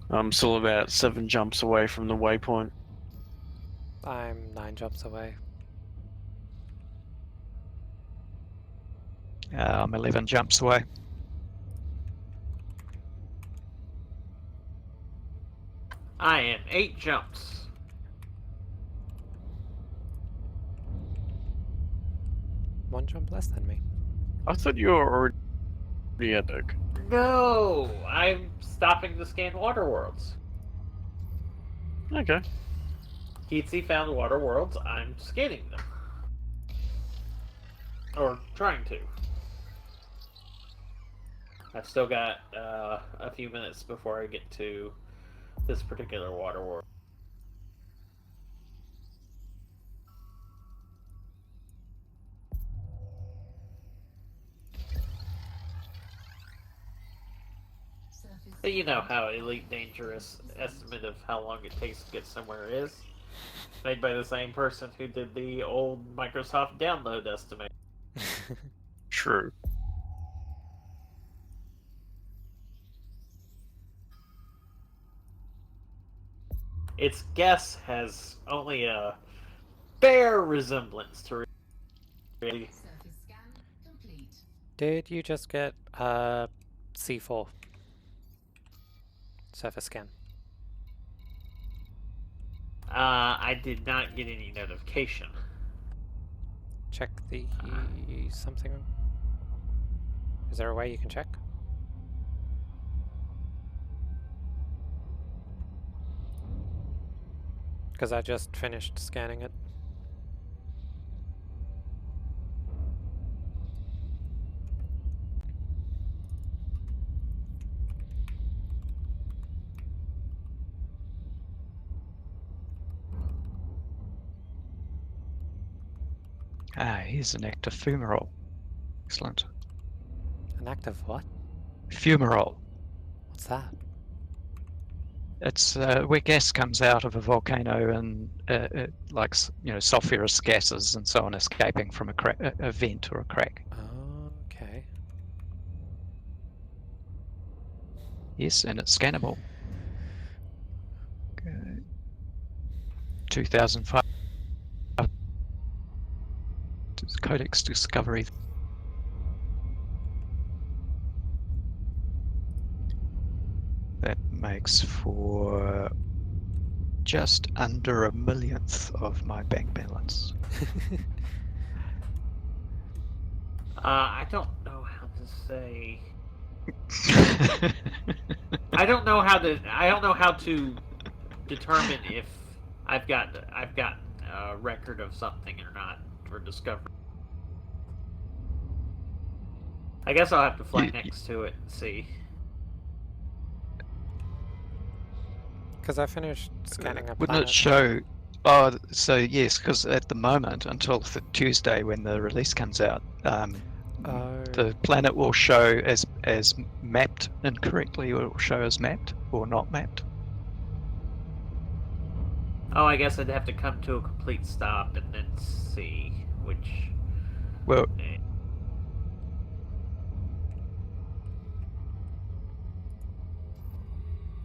I'm still about 7 jumps away from the waypoint. I'm 9 jumps away. I'm 11 jumps away. I am 8 jumps. One jump less than me. I thought you were already at Oak. No, I'm stopping to scan water worlds. Okay. Keatsy found water worlds. I'm scanning them. Or trying to. I've still got a few minutes before I get to this particular water world. Surface But you know how Elite Dangerous estimate of how long it takes to get somewhere is. Made by the same person who did the old Microsoft download estimate. True. Its guess has only a fair resemblance to reality. surface scan complete. Did you just get C4 surface scan? I did not get any notification. Check the something. Is there a way you can check? Because I just finished scanning it. Here's an active fumarole. Excellent. An active what? Fumarole. What's that? It's where gas comes out of a volcano and like sulfurous gases and so on escaping from a vent or a crack. Okay. Yes, and it's scannable. Okay. 2005 Codex Discovery. That makes for just under 1/1,000,000th of my bank balance. I don't know how to say. I don't know how to determine if I've got a record of something or not for discovery. I guess I'll have to fly next to it and see. Because I finished scanning a Wouldn't planet. it show? Oh, so yes, because at the moment, until the Tuesday when the release comes out, the planet will show as mapped incorrectly, or it will show as mapped or not mapped. Oh, I guess I'd have to come to a complete stop and then see which. Well,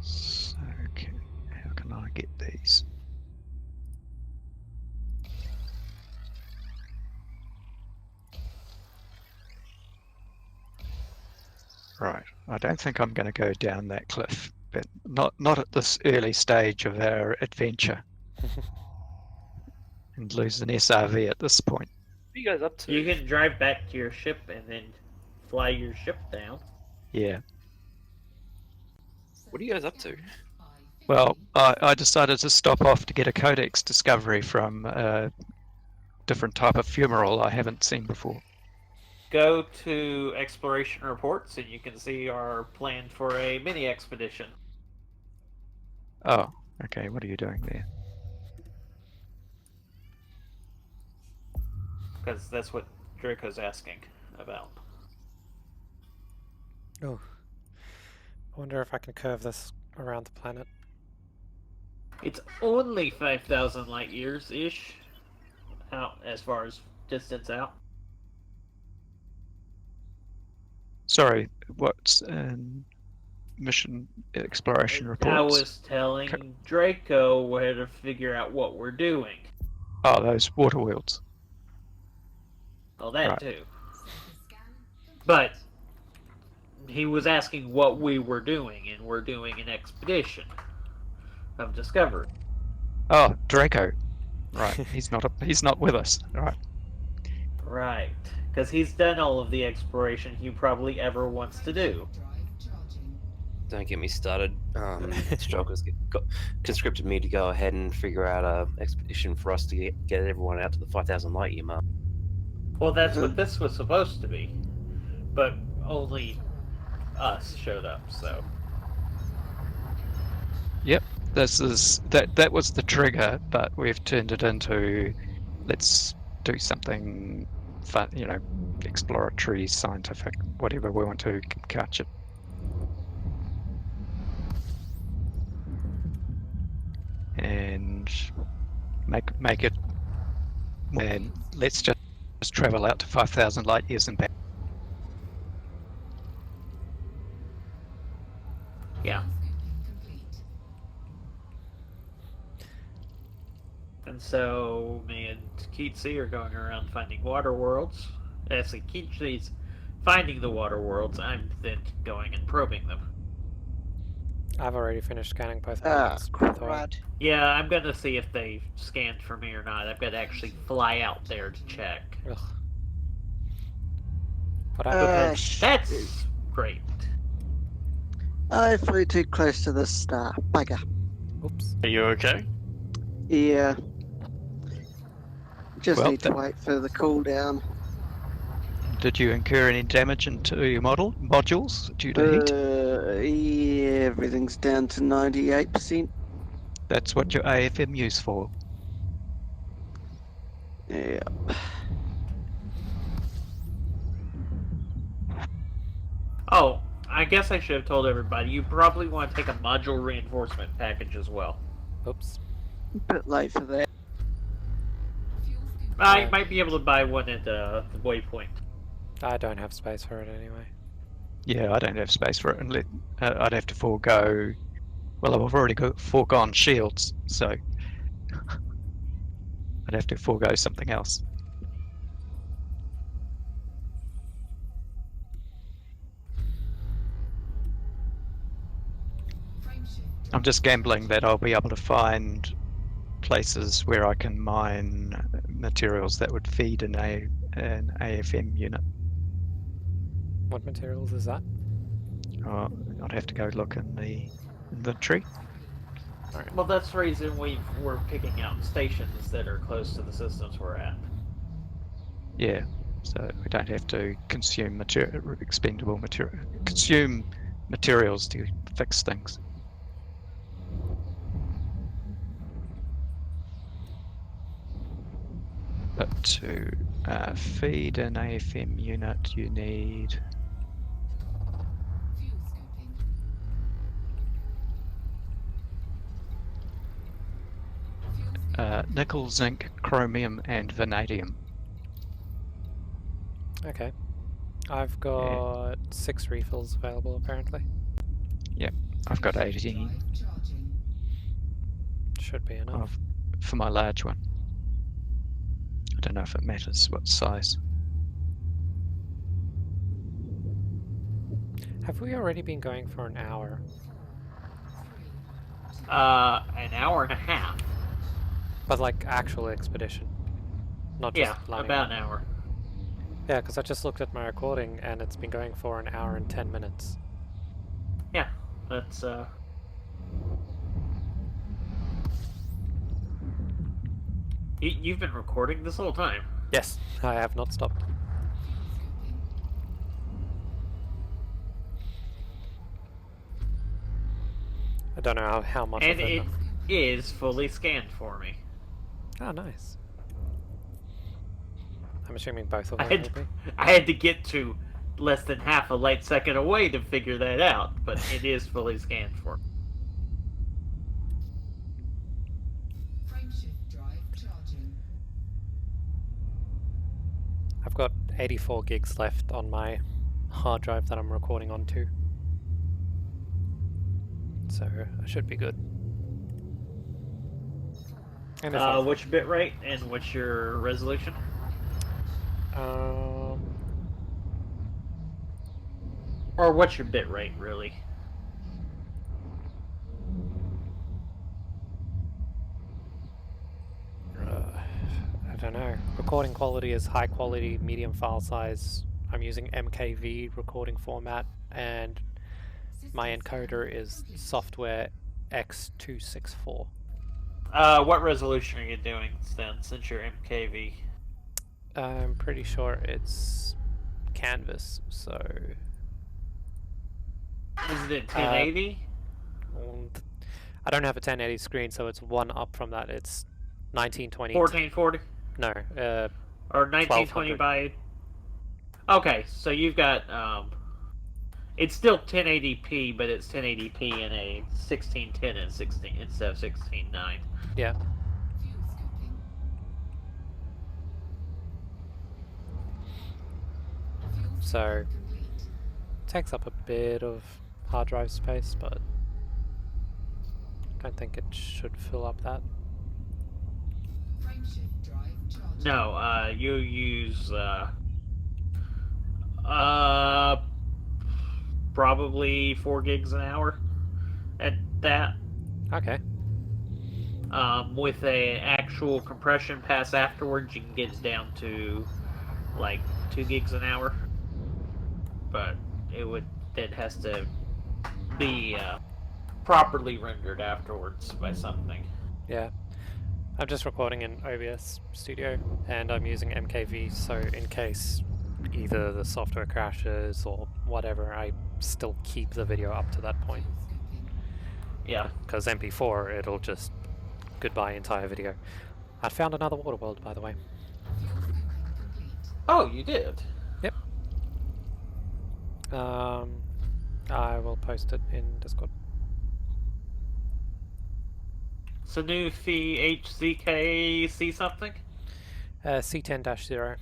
so, okay, how can I get these? Right, I don't think I'm going to go down that cliff, but not at this early stage of our adventure, and lose an SRV at this point. What are you guys up to? You can drive back to your ship and then fly your ship down. Yeah. What are you guys up to? Well, I decided to stop off to get a Codex Discovery from a different type of fumarole I haven't seen before. Go to exploration reports and you can see our plan for a mini expedition. Oh, okay. What are you doing there? Because that's what Draco's asking about. Oh. I wonder if I can curve this around the planet. It's only 5,000 light years ish out as far as distance out. Sorry, what's mission exploration I reports? was telling Draco where to figure out what we're doing. Oh, those water worlds. Well, that Right. too. But he was asking what we were doing, and we're doing an expedition of discovery. Oh, Draco. Right. He's not with us. Right. Right. Because he's done all of the exploration he probably ever wants to do. Don't get me started. Stroker's conscripted me to go ahead and figure out a expedition for us to get everyone out to the 5,000 light year mark. Well, that's what this was supposed to be. But only us showed up, so. Yep. That was the trigger, but we've turned it into let's do something fun, exploratory, scientific, whatever we want to catch it. And make it, and let's just travel out to 5,000 light years and back. Yeah. And so, me and Keatsy are going around finding water worlds. Actually, Keatsy's finding the water worlds. I'm then going and probing them. I've already finished scanning both planets, by the way. Crud. Yeah, I'm gonna see if they scanned for me or not. I've got to actually fly out there to check. Ugh. But I That's great. I flew too close to the star. Bugger. oops. Are you okay? Yeah. Just Well, need to wait for the cooldown. Did you incur any damage into your modules due to heat? Yeah, everything's down to 98%. That's what your AFMU's for. Yeah. Oh, I guess I should have told everybody. You probably want to take a module reinforcement package as well. Oops. Bit late for that. I might be able to buy one at the waypoint. I don't have space for it anyway. Yeah, I don't have space for it, and I'd have to forego. Well, I've already foregone shields, so I'd have to forego something else. I'm just gambling that I'll be able to find places where I can mine materials that would feed an AFM unit. What materials is that? I'd have to go look in the inventory. Well, that's the reason we're picking out stations that are close to the systems we're at. Yeah, so we don't have to consume expendable material, consume materials to fix things. But to feed an AFM unit, you need nickel, zinc, chromium, and vanadium. Okay. I've got 6 refills available apparently. Yep, I've got 18 Should be enough. for my large one. I don't know if it matters what size. Have we already been going for an hour? An hour and a half. But like actual expedition, not just Yeah, landing. about an hour. Yeah, because I just looked at my recording and it's been going for an hour and 10 minutes. Yeah, that's You've been recording this whole time. Yes, I have not stopped. I don't know how much And of it. it is fully scanned for me. Oh, nice. I'm assuming both of I them had, will be. I had to get to less than half a light second away to figure that out, but it is fully scanned for me. Frameshift drive charging. I've got 84 gigs left on my hard drive that I'm recording onto. so I should be good. And if I'm What's your bit rate and what's your resolution? Or what's your bit rate, really? I don't know. Recording quality is high quality, medium file size. I'm using MKV recording format, and my encoder is software X264. What resolution are you doing then, since you're MKV? I'm pretty sure it's canvas, so Is it 1080? I don't have a 1080 screen, so it's one up from that. It's 1920. 1440? No, Or 1920 1200. by... Okay, so you've got, it's still 1080p, but it's 1080p in a 1610 and 16 instead of 16:9. Yeah. Fuel scoping. Fuel So scoping complete. takes up a bit of hard drive space, but I don't think it should fill up that. Frameshift drive charging. No, you use, probably 4 gigs an hour at that. Okay. With a actual compression pass afterwards, you can get it down to like 2 gigs an hour. But it has to be properly rendered afterwards by something. Yeah. I'm just recording in OBS Studio, and I'm using MKV, so in case either the software crashes or whatever, I still keep the video up to that point. Yeah. Because MP4, it'll just goodbye entire video. I found another water world, by the way. Fuel scoping complete. Oh, you did? Yep. I will post it in Discord. Sanufi HZKC something? C10-0.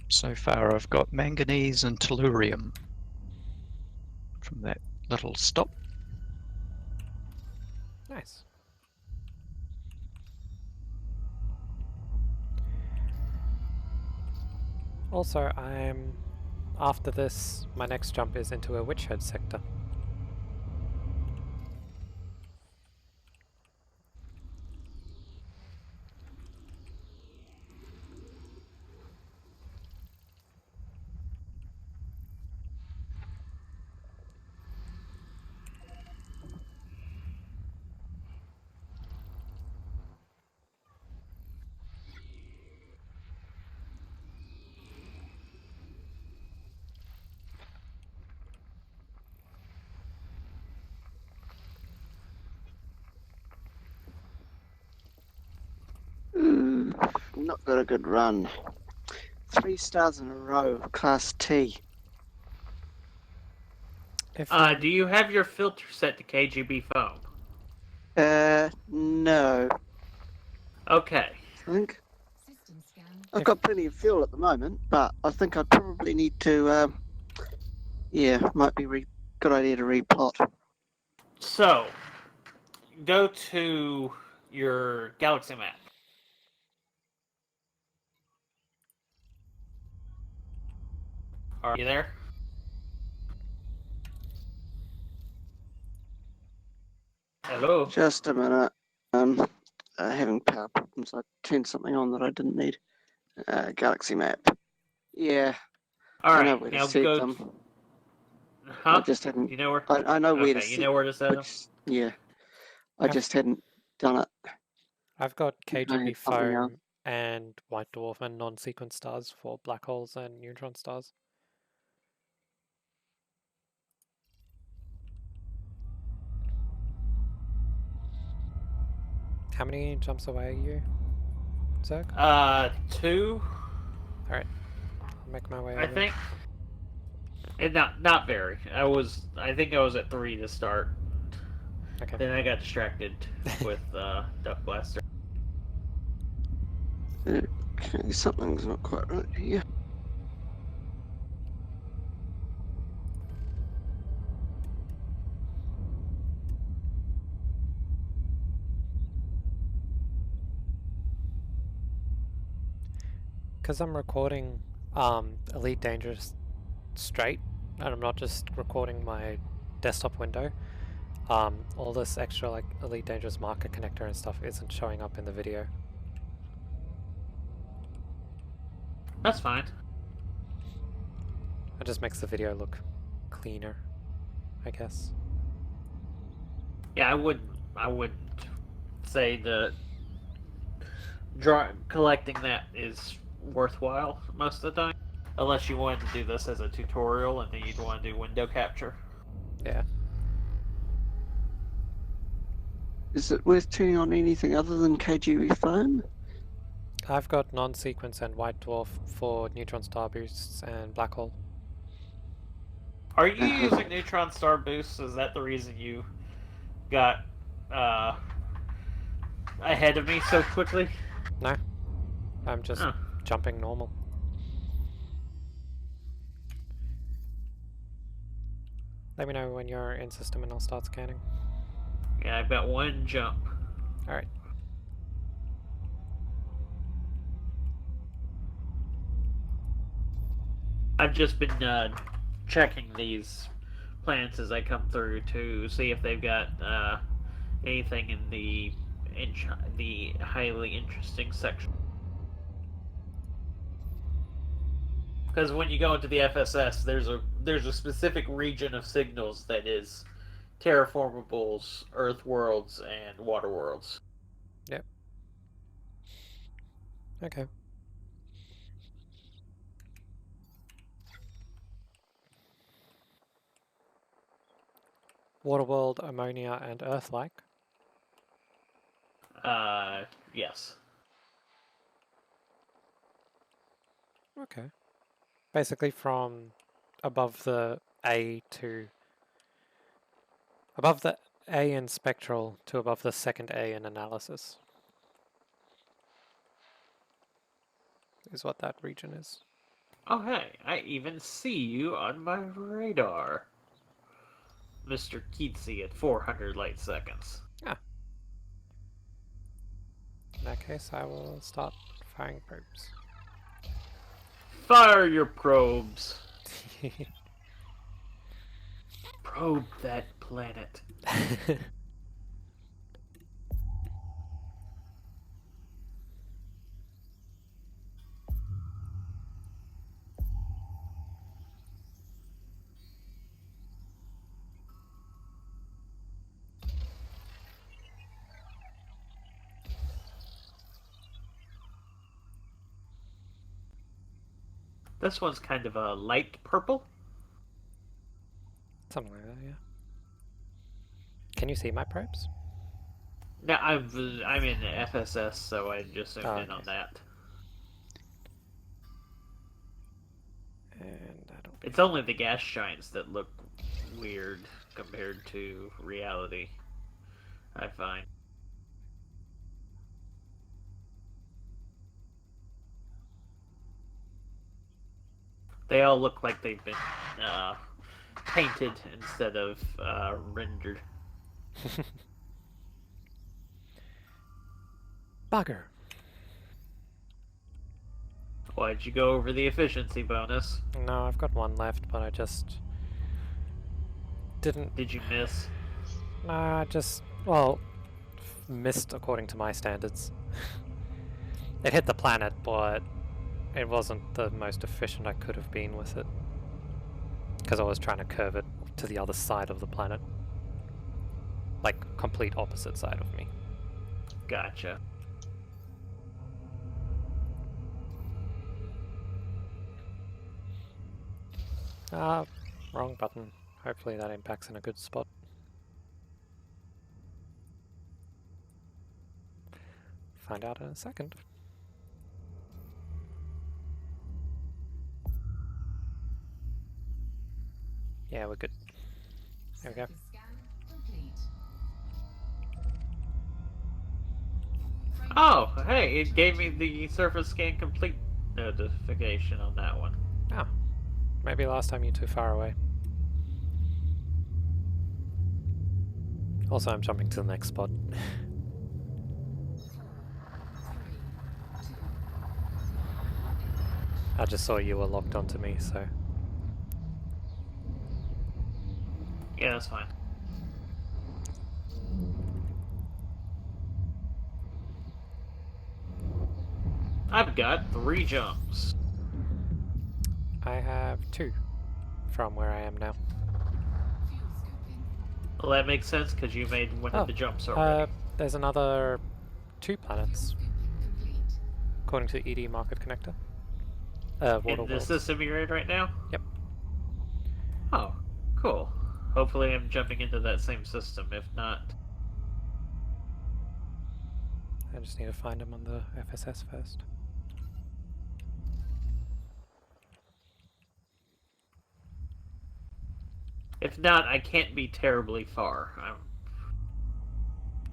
So far, I've got manganese and tellurium from that little stop. Nice. Also, after this, my next jump is into a witchhead sector. Not got a good run. 3 stars in a row, Class T. If Do you have your filter set to KGB foam? No. Okay. I think System scan. I've got plenty of fuel at the moment, but I think I probably need to, might be good idea to replot. So, go to your galaxy map. Are you there? Hello? Just a minute. Having power problems. I turned something on that I didn't need. Galaxy map. Yeah, I know Alright, where to now set go... them. Huh? I just hadn't. You know where? I know where to Okay, you set. know where to set them? Yeah, I just hadn't done it. I've got I had KGB something else. foam and white dwarf and non-sequence stars for black holes and neutron stars. How many jumps away are you, Zerg? 2, Alright, I'll make my way I over. think. And not very. I think I was at 3 to start. Okay. Then I got distracted with Duck Blaster. Okay, something's not quite right here. Because I'm recording Elite Dangerous straight, and I'm not just recording my desktop window, all this extra like Elite Dangerous marker connector and stuff isn't showing up in the video. That's fine. It just makes the video look cleaner, I guess. Yeah, I wouldn't say that collecting that is worthwhile most of the time, unless you wanted to do this as a tutorial and then you'd want to do window capture. Yeah. Is it worth turning on anything other than KGB phone? I've got non-sequence and white dwarf for neutron star boosts and black hole. Are you using neutron star boosts? Is that the reason you got ahead of me so quickly? No, I'm just Huh. jumping normal. Let me know when you're in system and I'll start scanning. Yeah, I've got one jump. Alright. I've just been checking these planets as I come through to see if they've got anything in the highly interesting section. Because when you go into the FSS, there's a specific region of signals that is terraformables, Earth worlds, and water worlds. Yep. Okay. Waterworld, ammonia, and Earth-like. Yes. Okay. Basically from above the A to... above the A in spectral to above the second A in analysis. Is what that region is. Oh, hey, I even see you on my radar. Mr. Keatsy at 400 light seconds. Ah. In that case, I will start firing probes. Fire your probes. Probe that planet. This one's kind of a light purple. Something like that, yeah. Can you see my probes? No, I'm in FSS, so I just zoomed in on okay. that. And I don't... It's only the gas giants that look weird compared to reality, I find. They all look like they've been painted instead of rendered. Bugger. Why'd you go over the efficiency bonus? No, I've got one left, but I just... didn't... Did you miss? Nah, I just... well... missed according to my standards. It hit the planet, but... it wasn't the most efficient I could have been with it. Because I was trying to curve it to the other side of the planet. Like, complete opposite side of me. Gotcha. Wrong button. Hopefully that impacts in a good spot. Find out in a second. Yeah, we're good. There we go. Scan complete. Oh, hey, it gave me the surface scan complete notification on that one. Ah, maybe last time you're too far away. Also, I'm jumping to the next spot. I just saw you were locked onto me, so... Yeah, that's fine. I've got 3 jumps. I have 2 from where I am now. Fuel scoping. Well, that makes sense because you made one Oh, of the jumps already. There's another 2 planets, Fuel scoping complete. according to ED Market Connector. Water In the Worlds. system you're in right now? Yep. Oh, cool. Hopefully I'm jumping into that same system. If not... I just need to find them on the FSS first. If not, I can't be terribly far.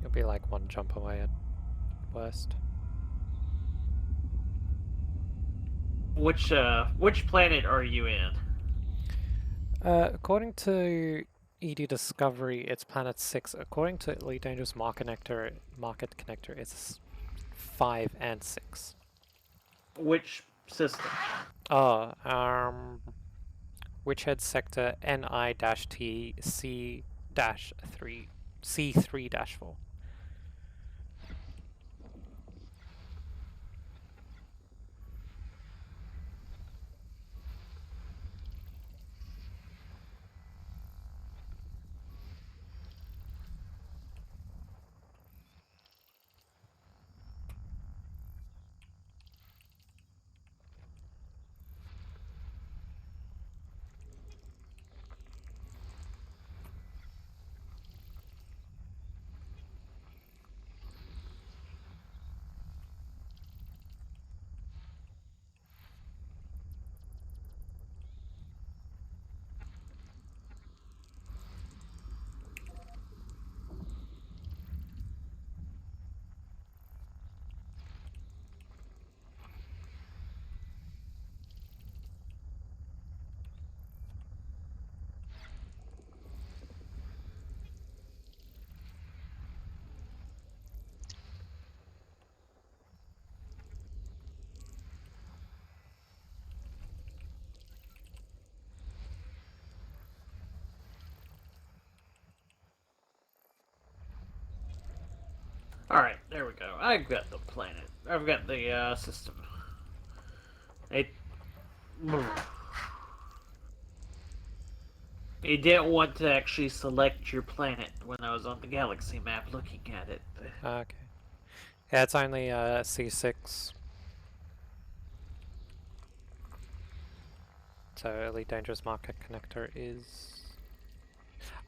You'll be like 1 jump away at worst. Which planet are you in? According to ED Discovery, it's planet 6. According to Elite Dangerous Market Connector, it's 5 and 6. Which system? Oh, Witchhead Sector NI-T C-3 C3-4. Alright, there we go. I've got the planet. I've got the system. It... You didn't want to actually select your planet when I was on the galaxy map looking at it. Okay. Yeah, it's only C6. So Elite Dangerous Market Connector is...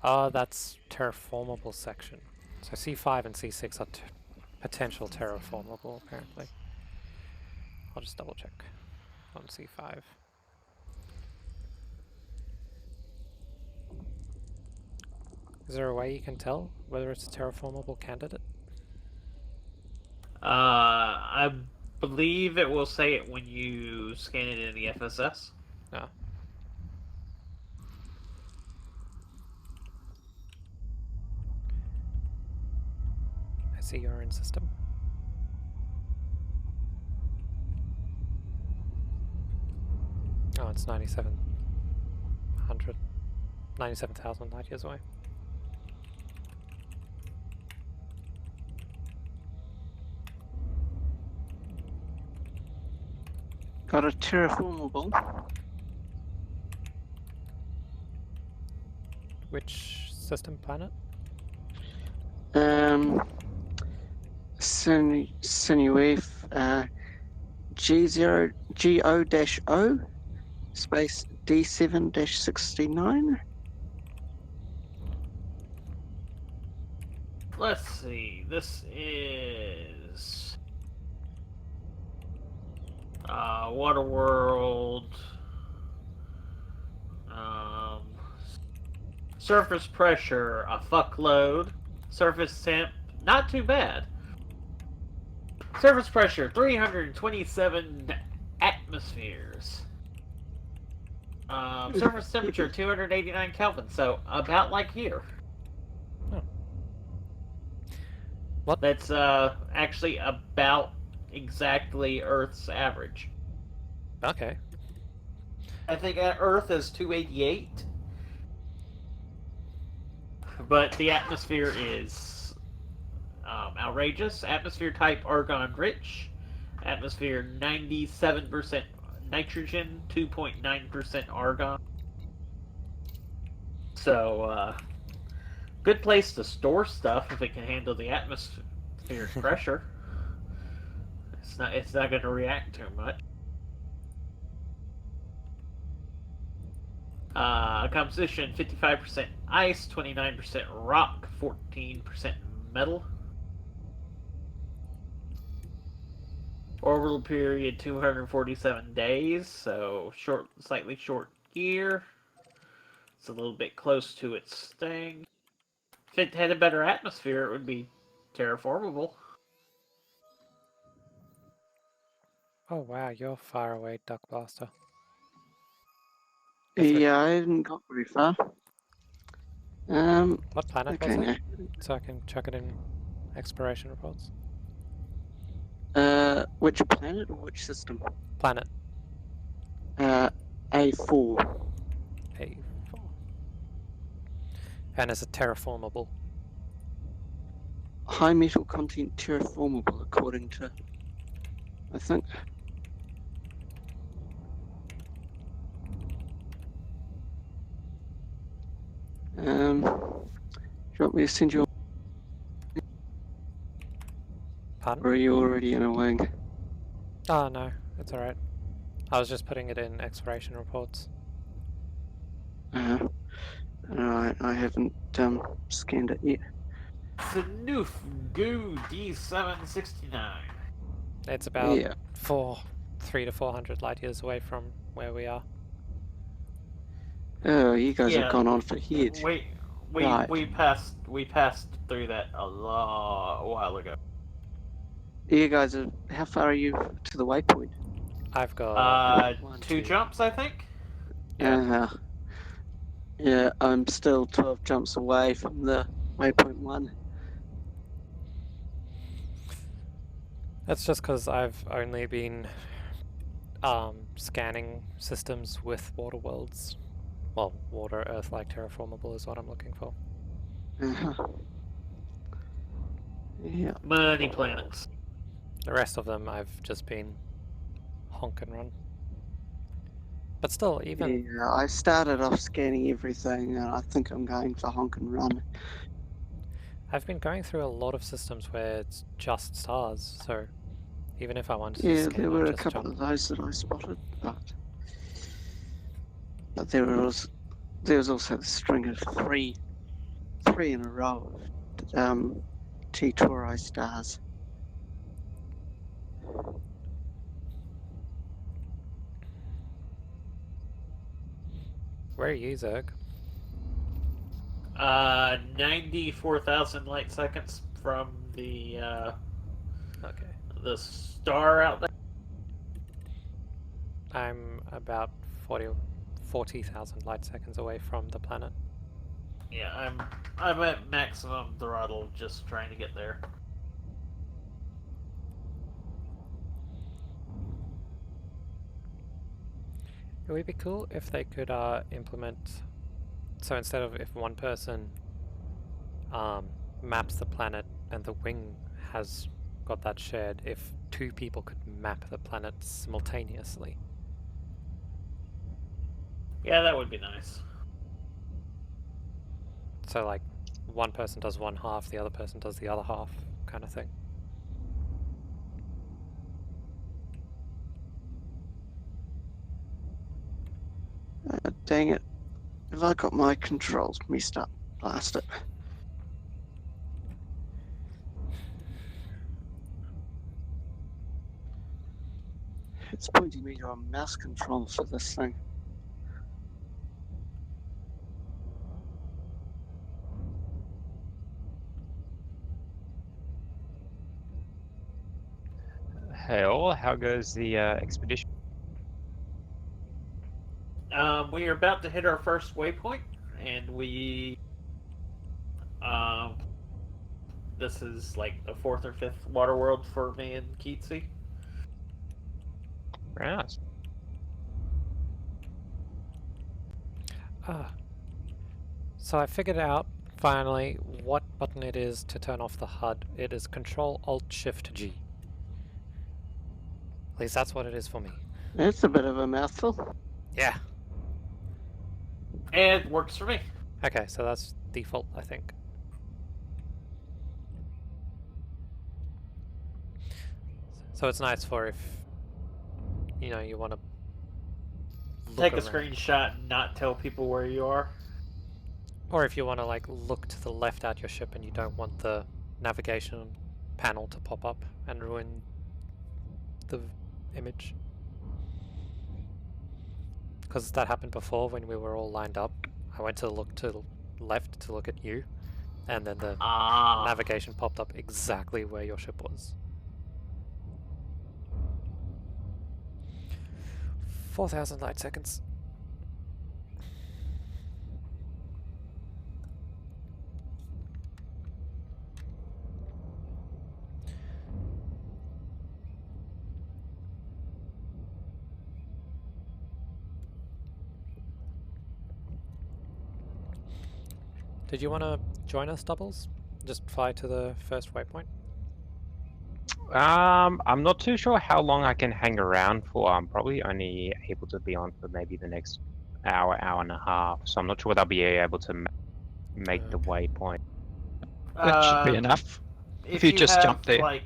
Oh, that's terraformable section. So C5 and C6 are potential terraformable, apparently. I'll just double check on C5. Is there a way you can tell whether it's a terraformable candidate? I believe it will say it when you scan it in the FSS. No. I see you're in system. Oh, it's 97,000 light years away. Got a terraformable. Which system planet? Sinuef G0 space D7-69. Let's see. This is Waterworld. Surface pressure, a fuckload. Surface temp, not too bad. Surface pressure 327 atmospheres. Surface temperature 289 Kelvin, so about like here. Oh. What? That's actually about exactly Earth's average. Okay. I think Earth is 288, but the atmosphere is outrageous. Atmosphere type argon rich. Atmosphere 97% nitrogen, 2.9% argon. So, good place to store stuff if it can handle the atmospheric pressure. It's not going to react too much. Composition 55% ice, 29% rock, 14% metal. Orbital period 247 days, so slightly short year. It's a little bit close to its thing. If it had a better atmosphere, it would be terraformable. Oh wow, you're far away, Duck Blaster. Yeah, I haven't got very far. What planet Okay, was now. it? So I can chuck it in exploration reports. Which planet or which system? Planet A4. A4. And is it terraformable? High metal content terraformable, according to, I think. Do you want me to send you, Pardon? or are you already in a wing? Oh no, it's alright. I was just putting it in exploration reports. Alright, I haven't scanned it yet. Sanoof Goo D769. It's about Yeah. 300 to 400 light years away from where we are. Oh, you guys have Yeah, gone on for head. Right. we passed through that a while ago. You guys are, how far are you to the waypoint? I've got One, Two two. jumps, I think. yeah. Yeah, I'm still 12 jumps away from the waypoint 1. That's just because I've only been scanning systems with water worlds. Well, water, Earth-like terraformable is what I'm looking for. Yeah. Many planets. The rest of them I've just been honk and run. But still, even Yeah, I started off scanning everything, and I think I'm going for honk and run. I've been going through a lot of systems where it's just stars, so even if I wanted to Yeah, scan there or were a just couple jump. of those that I spotted, but there was also the string of three in a row of T Tauri stars. Where are you, Zerg? 94,000 light seconds from Okay. the star out there. I'm about 40,000 light seconds away from the planet. Yeah, I'm at maximum throttle, just trying to get there. It would be cool if they could implement, so instead of if one person maps the planet and the wing has got that shared, if two people could map the planet simultaneously. Yeah, that would be nice. So like one person does one half, the other person does the other half, kind of thing. Dang it. Have I got my controls messed up? Blast it. It's pointing me to a mouse control for this thing. Hey all, how goes the expedition? We are about to hit our first waypoint, and um, this is like the fourth or fifth water world for me and Keatsy. Very nice. Ah. So I figured out finally what button it is to turn off the HUD. It is Control Alt Shift G. At least that's what it is for me. That's a bit of a mouthful. Yeah. And it works for me. Okay, so that's default, I think. So it's nice for if you want to Take a around. screenshot and not tell people where you are. Or if you want to like look to the left at your ship and you don't want the navigation panel to pop up and ruin the image. Because that happened before when we were all lined up. I went to look to the left to look at you, and then the navigation popped up exactly where your ship was. 4,000 light seconds. Did you want to join us, Doubles? Just fly to the first waypoint? I'm not too sure how long I can hang around for. I'm probably only able to be on for maybe the next hour, hour and a half. So I'm not sure whether I'll be able to make the waypoint. That should be enough. If you just have, jump there.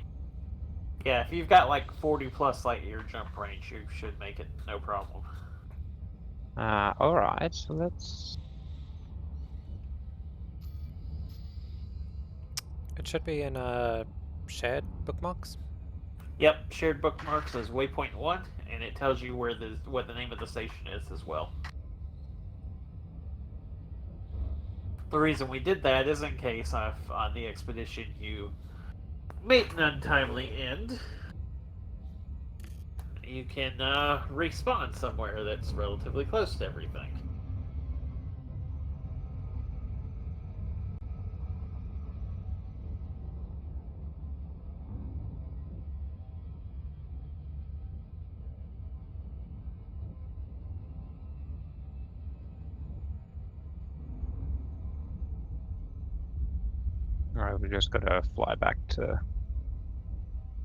If you've got like 40 plus light year jump range, you should make it no problem. Alright, so let's... It should be in shared bookmarks. Yep, shared bookmarks is waypoint 1, and it tells you what the name of the station is as well. The reason we did that is in case on the expedition you meet an untimely end, you can respawn somewhere that's relatively close to everything. Alright, we just gotta fly back to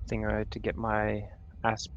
Thingo to get my ass.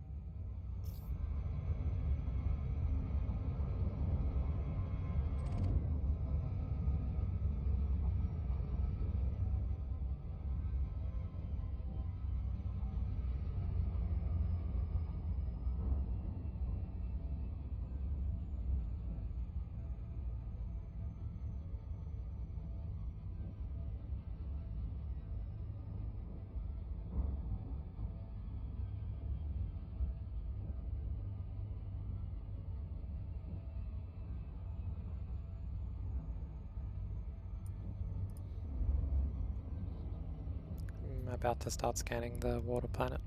I'm about to start scanning the water planet.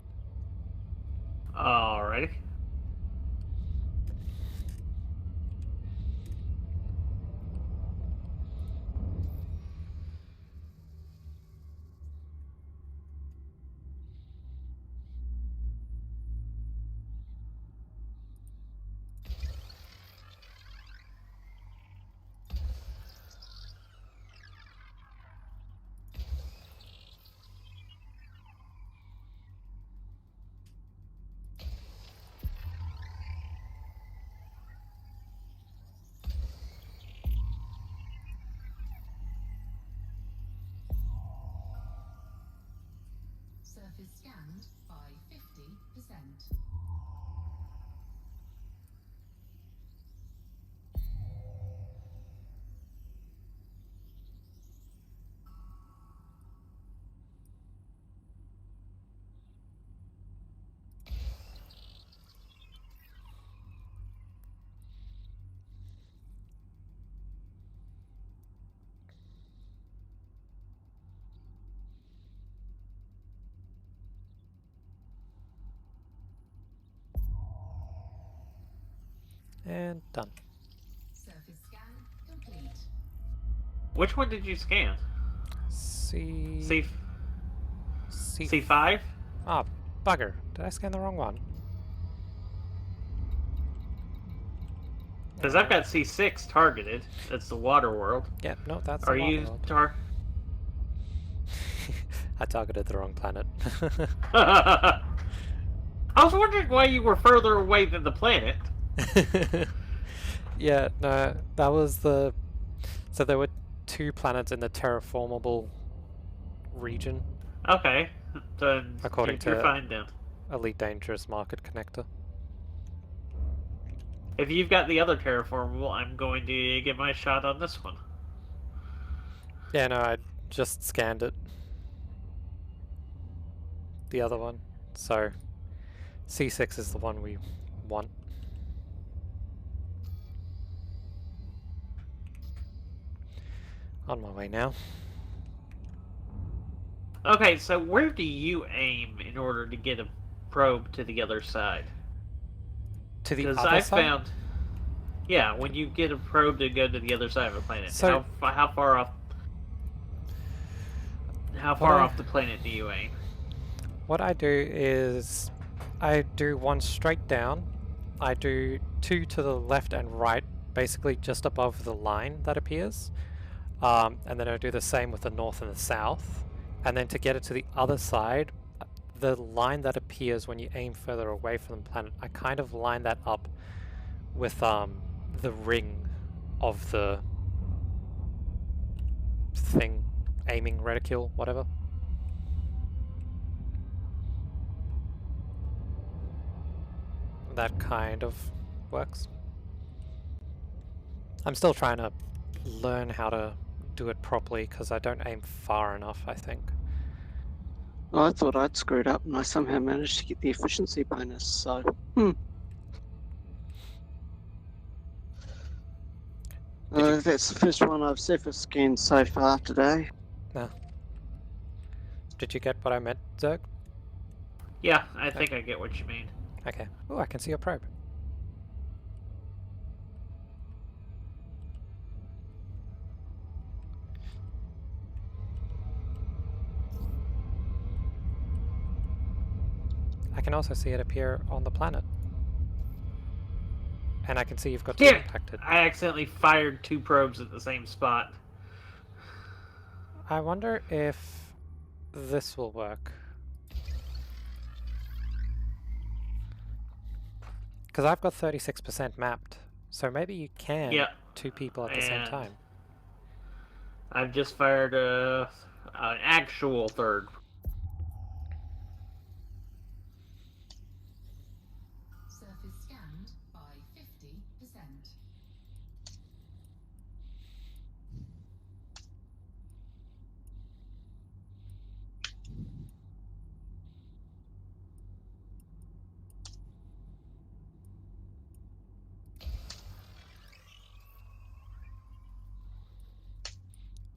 Alrighty. Surface scanned by 50%. And done. Surface scan complete. Which one did you scan? C... C5? Ah, bugger. Did I scan the wrong one? Because I've got C6 targeted. That's the water world. Yeah, no, that's Are the water you world. I targeted the wrong planet. I was wondering why you were further away than the planet. Yeah, no, that was the... So there were 2 planets in the terraformable region. Okay, then According you're to fine then. Elite Dangerous Market Connector. If you've got the other terraformable, I'm going to get my shot on this one. Yeah, no, I just scanned it. The other one. So, C6 is the one we want. On my way now. Okay, so where do you aim in order to get a probe to the other side? To the Because other I side? found... Yeah, when you get a probe to go to the other side of a planet, So- how far off... How far off the planet do you aim? What I do is I do 1 straight down, I do 2 to the left and right, basically just above the line that appears, and then I do the same with the north and the south, and then to get it to the other side, the line that appears when you aim further away from the planet, I kind of line that up with the ring of the thing, aiming reticule, whatever. That kind of works. I'm still trying to learn how to do it properly because I don't aim far enough, I think. Oh, I thought I'd screwed up and I somehow managed to get the efficiency bonus, so... That's the first one I've surface scanned so far today. Did you get what I meant, Zerg? Yeah, I think I get what you mean. Okay. Oh, I can see your probe. I can also see it appear on the planet. And I can see you've got 2 Damn! impacted. I accidentally fired 2 probes at the same spot. I wonder if this will work. Because I've got 36% mapped, so maybe you can Yeah. 2 people at the same And time. I've just fired an actual third. Surface scanned by 50%.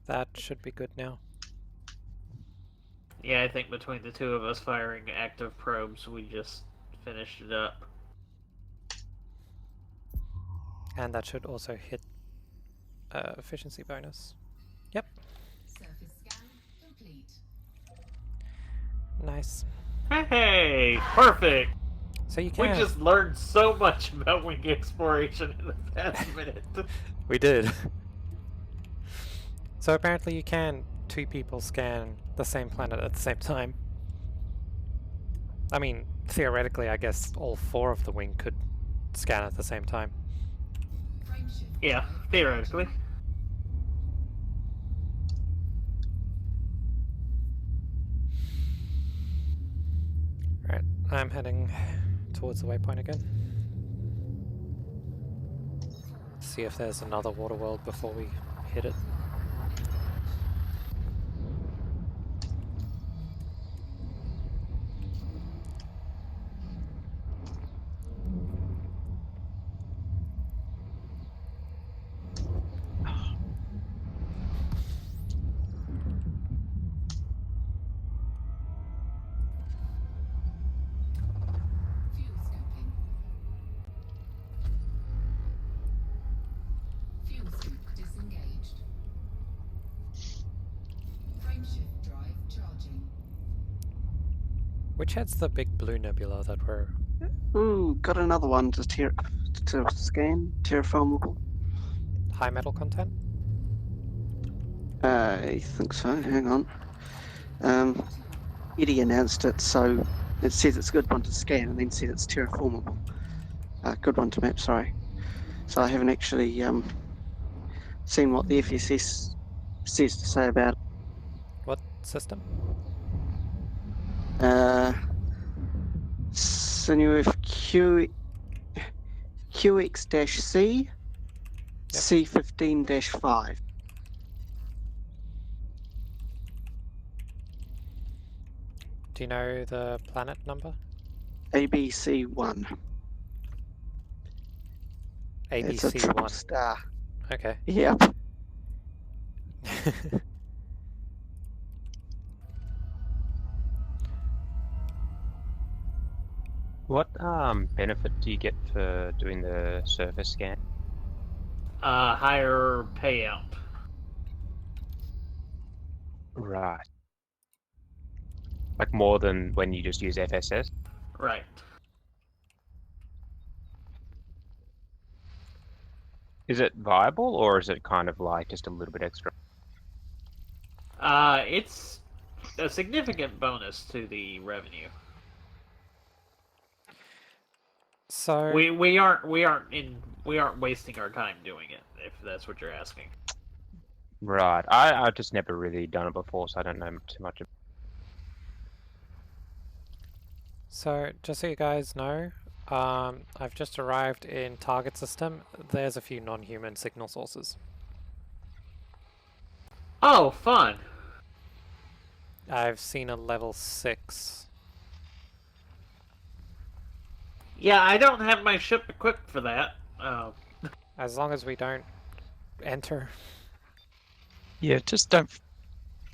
That should be good now. Yeah, I think between the 2 of us firing active probes, we just finished it up. And that should also hit efficiency bonus. Yep, Surface scan complete. nice. Hey, perfect! So you We can... just learned so much about wing exploration in the past minute. We did. So apparently you can 2 people scan the same planet at the same time. I mean, theoretically, I guess all 4 of the wing could scan at the same time. Frameshift Yeah, drive theoretically. Right, I'm heading towards the waypoint again. See if there's another water world before we hit it. fuel scoping. Which head's the big blue nebula that we're... Ooh, got another one to scan. Terraformable. high metal content? I think so. Hang on. Eddie announced it, so it says it's a good one to scan, and then said it's terraformable. Good one to map. Sorry. So I haven't actually seen what the FSS says to say about it. What system? Sinuif QX-C C15-5. Do you know the planet number? ABC1. It's a triple ABC1. star. Okay. Yep. What benefit do you get for doing the surface scan? Higher payout. Right. Like more than when you just use FSS? Right. Is it viable, or is it kind of like just a little bit extra? It's a significant bonus to the revenue. So We aren't wasting our time doing it, if that's what you're asking. Right. I've just never really done it before, so I don't know too much. So, just so you guys know, I've just arrived in target system. There's a few non-human signal sources. Oh, fun! I've seen a level 6. Yeah, I don't have my ship equipped for that. As long as we don't enter. Yeah, just don't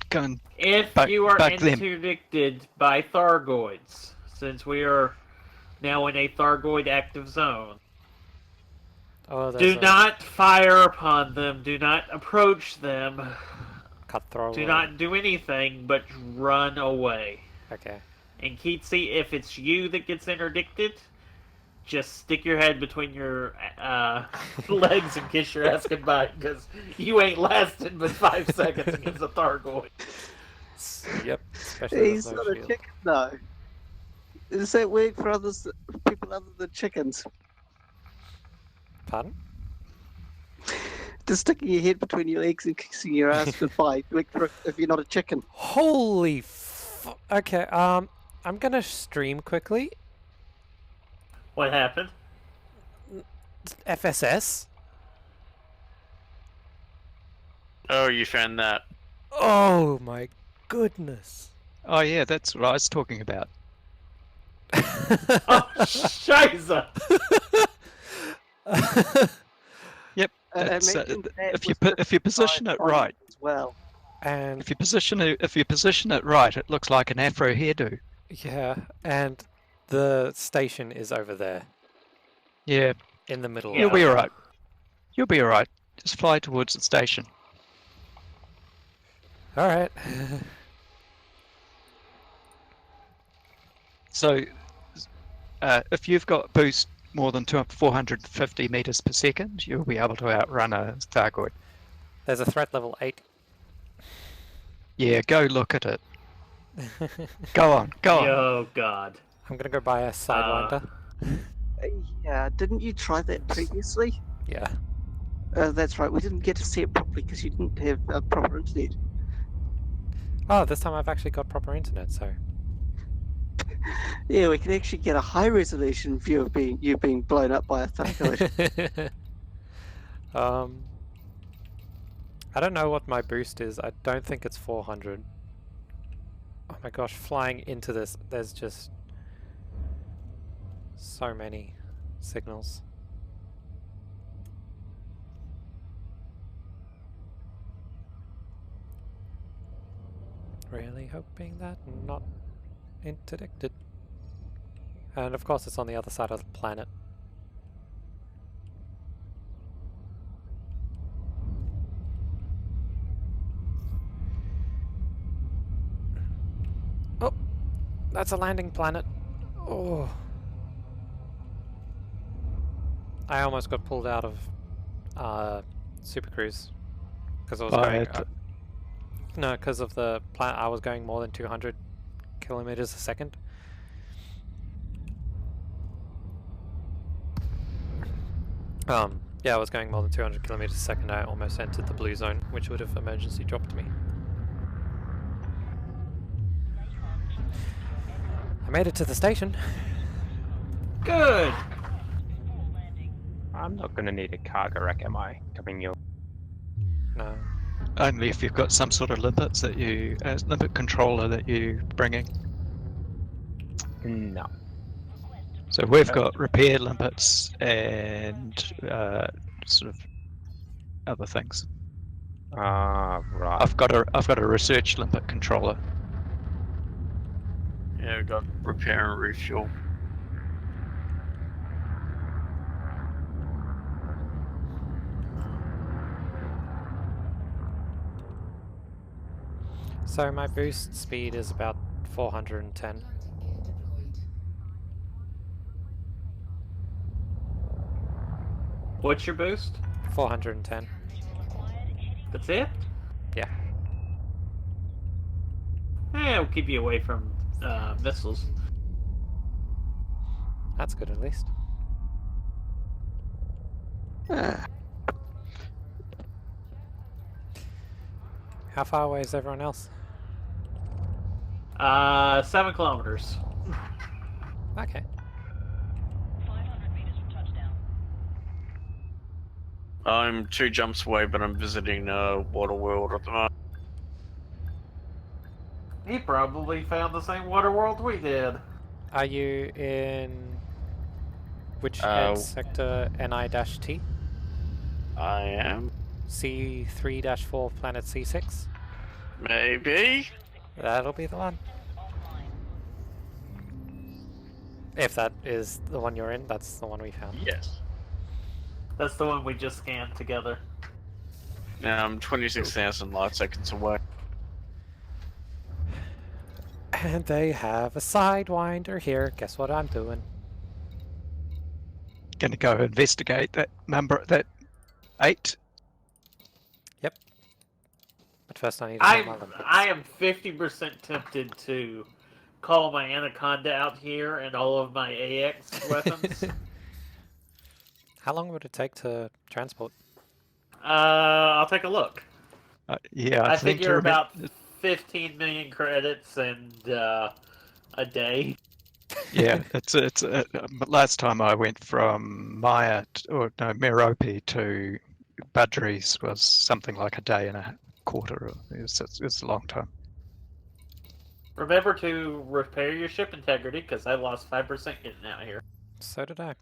go and If you are interdicted by Thargoids, since we are now in a Thargoid active zone, do not fire upon them, do not approach them, cutthroat. Do not do anything but run away. Okay. And Keatsy, if it's you that gets interdicted, just stick your head between your legs and kiss your ass goodbye, because you ain't lasting but 5 seconds against a Thargoid. Yep. Especially He's not a chicken, though. Does that work for people other than chickens? Pardon? Just sticking your head between your legs and kissing your ass goodbye. Work for if you're not a chicken. Holy okay, I'm gonna stream quickly. What happened? FSS? Oh, you found that. Oh my goodness. Oh yeah, that's what I was talking about. Oh, Scheiße! Yep. That's, if you position it right, as well. And if you position it right, it looks like an afro hairdo. yeah, and the station is over there. Yeah. In the middle. You'll be alright. You'll be alright. Just fly towards the station. Alright. So, if you've got boost more than 450 meters per second, you'll be able to outrun a Thargoid. There's a threat level 8. Yeah, go look at it. Go on, go on. Oh god. I'm gonna go buy a Sidewinder. Yeah, didn't you try that previously? Yeah. That's right. We didn't get to see it properly because you didn't have proper internet. Oh, this time I've actually got proper internet, so. Yeah, we can actually get a high resolution view of you being blown up by a Thargoid. I don't know what my boost is. I don't think it's 400. Oh my gosh, flying into this, there's just so many signals. Really hoping that not interdicted. And of course it's on the other side of the planet. Oh! That's a landing planet. Oh. I almost got pulled out of Super Cruise because I was By going. it. No, because of the planet. I was going more than 200 kilometers a second. Yeah, I was going more than 200 kilometers a second. I almost entered the blue zone, which would have emergency dropped me. I made it to the station. Good. I'm not gonna need a cargo rack, am I? Coming your No. Only if you've got some sort of limpets that you, limpet controller that you bringing. no. So we've got repair limpets and sort of other things. Ah, right. I've got a research limpet controller. Yeah, we got repair and refuel. So my boost speed is about 410. Landing gear deployed. What's your boost? 410. That's it? Yeah. It'll keep you away from missiles. That's good at least. Ah, How far away is everyone else? 7 kilometers. Okay. I'm 2 jumps away, but I'm visiting Water World at the moment. He probably found the same water world we did. Are you in which Uh, sector NI-T? I am. C3-4 planet C6? Maybe. That'll be the one. If that is the one you're in, that's the one we found. Yes. That's the one we just scanned together. Now I'm 26,000 light seconds away. And they have a sidewinder here. Guess what I'm doing? Going to go investigate that number, that 8. But first I need to find my limpets. I am 50% tempted to call my Anaconda out here and all of my AX weapons. How long would it take to transport? I'll take a look. Yeah, I think figure about 15 million credits and a day. Yeah, it's last time I went from Merope to Budries was something like a day and a quarter. It's a long time. Remember to repair your ship integrity, because I lost 5% getting out here. So did I.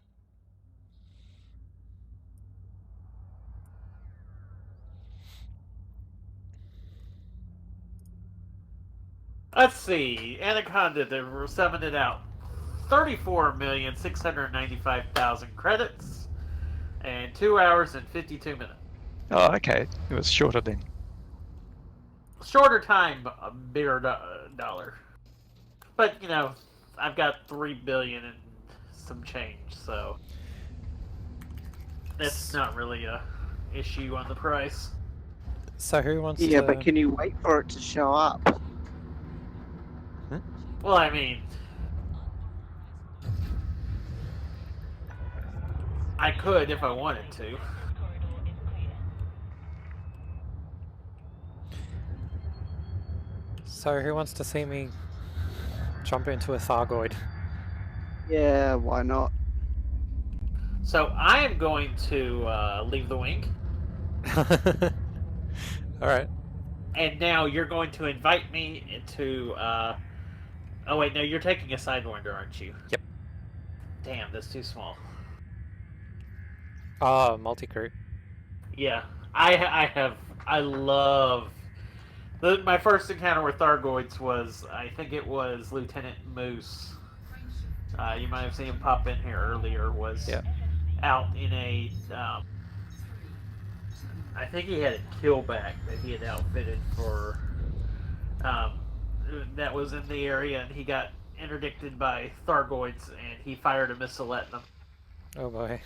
Let's see. Anaconda, they summoned it out. 34,695,000 credits. And 2 hours and 52 minutes. Oh, okay. It was shorter then. Shorter time, a bigger dollar. But, you know, I've got 3 billion and some change, so that's not really a issue on the price. So who wants yeah, to... but can you wait for it to show up? Well, I mean, I could if I wanted to. So who wants to see me jump into a Thargoid? Yeah, why not? So I am going to leave the wing, Alright. and now you're going to invite me into. Oh wait, no, you're taking a sidewinder, aren't you? Yep. Damn, that's too small. Oh, multi-crew. Yeah, I love. My first encounter with Thargoids was, I think it was Lieutenant Moose. You might have seen him pop in here earlier. Was out in a. I think he had a killback that he had outfitted for. That was in the area, and he got interdicted by Thargoids, and he fired a missile at them. Oh boy.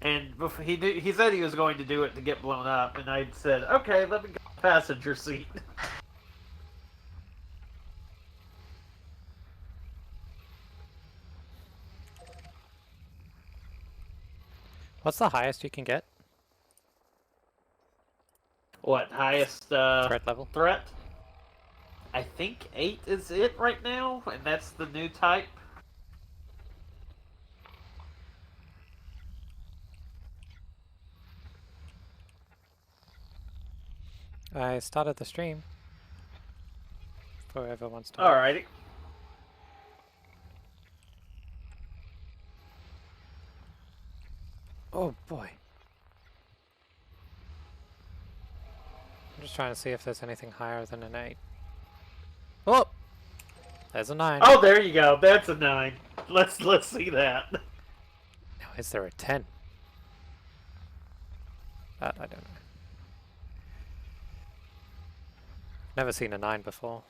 And he said he was going to do it to get blown up, and I said, okay, let me go to the passenger seat. What's the highest you can get? What, highest Threat level? threat? I think 8 is it right now, and that's the new type. I started the stream. For whoever wants to. Alrighty. Oh boy. I'm just trying to see if there's anything higher than an 8. Oh! There's a 9. Oh, there you go. That's a 9. Let's see that. Now, is there a 10? That I don't know. Never seen a 9 before.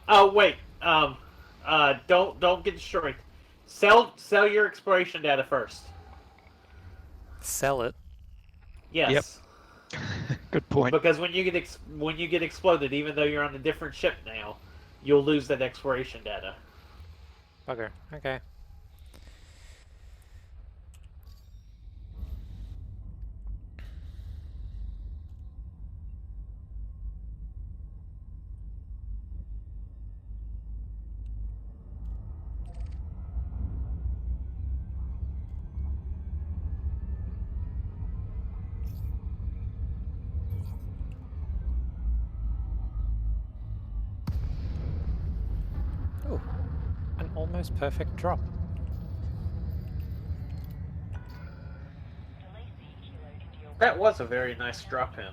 Oh wait. Don't get destroyed. Sell your exploration data first. Sell it. Yes. Yep. Good point. Because when you get exploded, even though you're on a different ship now, you'll lose that exploration data. Bugger. Okay. Oh, an almost perfect drop. That was a very nice drop in.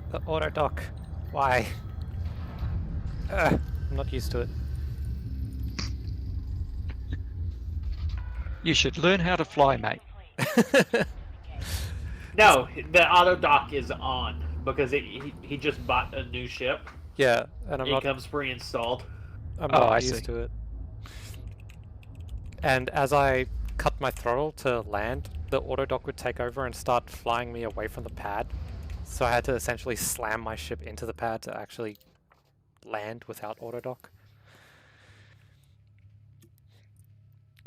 The auto dock. Why? I'm not used to it. You should learn how to fly, mate. No, the auto dock is on because he just bought a new ship. Yeah, and It comes pre-installed. I'm Oh, not I used see. to it. And as I cut my throttle to land, the auto dock would take over and start flying me away from the pad. So I had to essentially slam my ship into the pad to actually land without auto dock.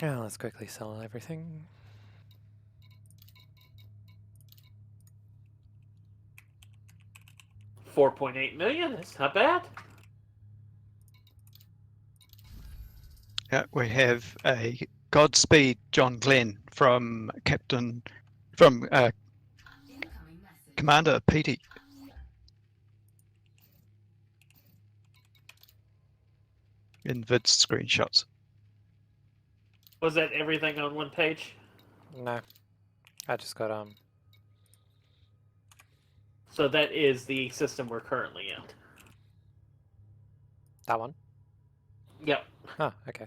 Oh, let's quickly sell everything. $4.8 million. That's not bad. We have a Godspeed, John Glenn from Incoming message. Commander Petey. In vid screenshots. Was that everything on one page? No. I just got, So that is the system we're currently in. that one? Yep. Oh, okay.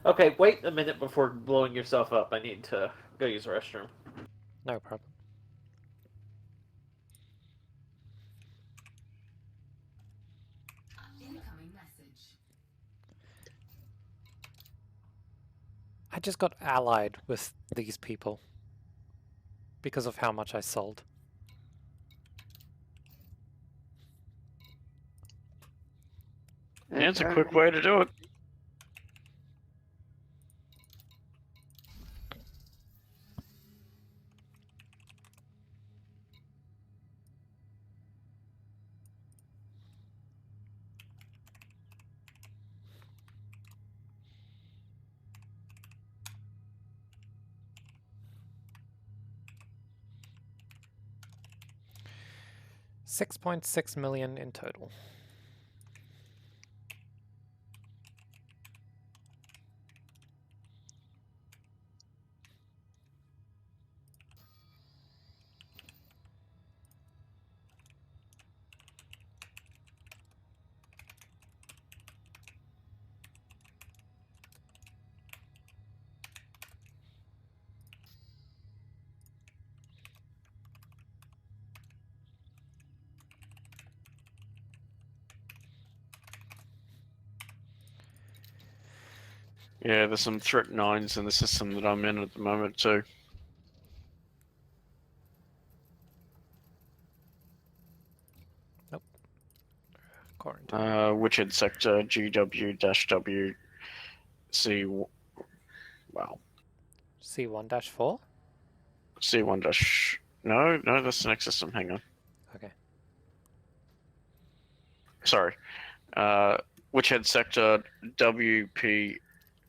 Okay, wait a minute before blowing yourself up. I need to go use the restroom. No problem. Incoming message. I just got allied with these people because of how much I sold. Yeah, it's a quick way to do it. $6.6 million in total. Yeah, there's some threat 9s in the system that I'm in at the moment too. Quarantine. Witchhead sector GW-W C. Wow. C1-4? C1 dash. No, that's the next system. Hang on. Okay. Sorry. Witchhead sector WP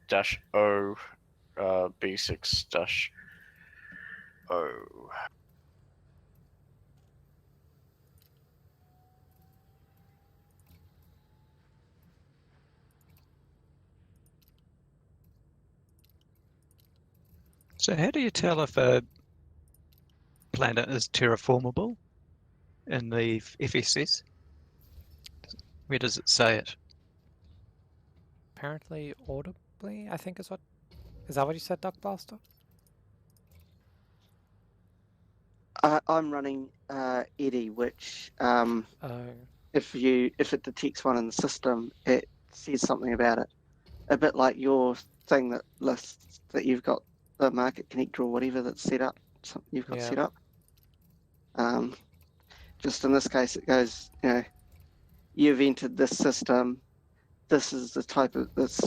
dash O B6 dash O. So how do you tell if a planet is terraformable in the FSS? Where does it say it? Apparently audibly, I think is what... Is that what you said, Duck Blaster? I'm running Eddie, which Oh. if it detects one in the system, it says something about it. A bit like your thing that lists that you've got the market connector or whatever that's set up. Something you've got Yeah. set up. Just in this case, it goes, you've entered this system. This is the type of this.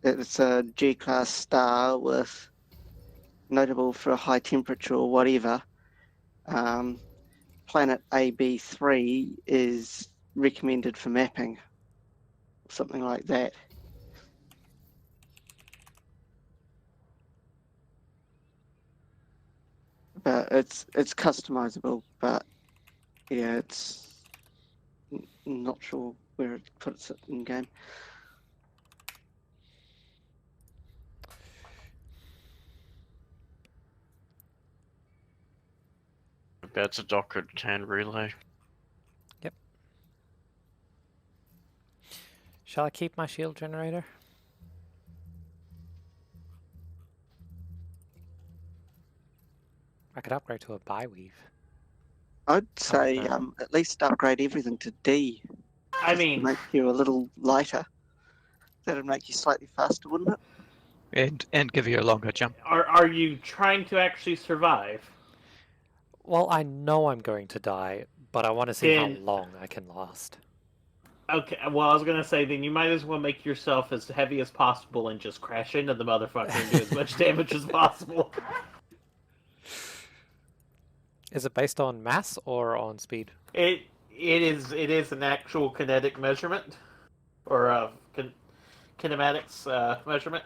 It's a G-class star with notable for a high temperature or whatever. Planet AB3 is recommended for mapping, something like that. But it's customizable, but yeah, it's not sure where it puts it in game. That's a Docker hand relay. Yep. Shall I keep my shield generator? I could upgrade to a bi-weave. I'd say no. at least upgrade everything to D. I mean, Make you a little lighter. That'd make you slightly faster, wouldn't it? And give you a longer jump. are you trying to actually survive? Well, I know I'm going to die, but I want to see how Then- long I can last. Okay, well, I was gonna say, then you might as well make yourself as heavy as possible and just crash into the motherfucker and do as much damage as possible. Is it based on mass or on speed? It is an actual kinetic measurement, or kinematics measurement.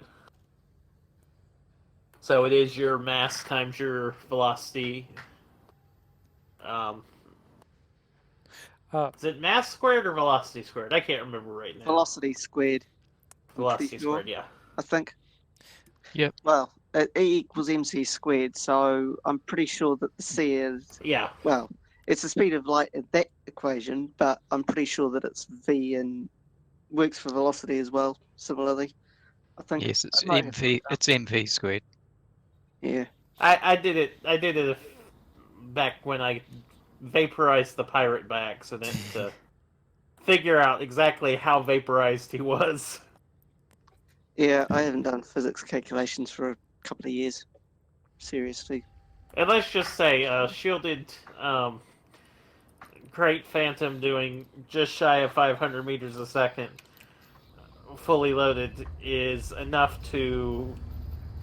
So it is your mass times your velocity. Is it mass squared or velocity squared? I can't remember right now. Velocity squared. Velocity sure. squared, yeah. I think. Yep. Well, E equals mc squared, so I'm pretty sure that the c is... Yeah. Well, it's the speed of light in that equation, but I'm pretty sure that it's v and works for velocity as well, similarly. I think. Yes, it's I might have mv. It's mv squared. Yeah. I did it back when I vaporized the pirate by accident to figure out exactly how vaporized he was. Yeah, I haven't done physics calculations for a couple of years. Seriously. And let's just say, shielded Great Phantom doing just shy of 500 meters a second fully loaded is enough to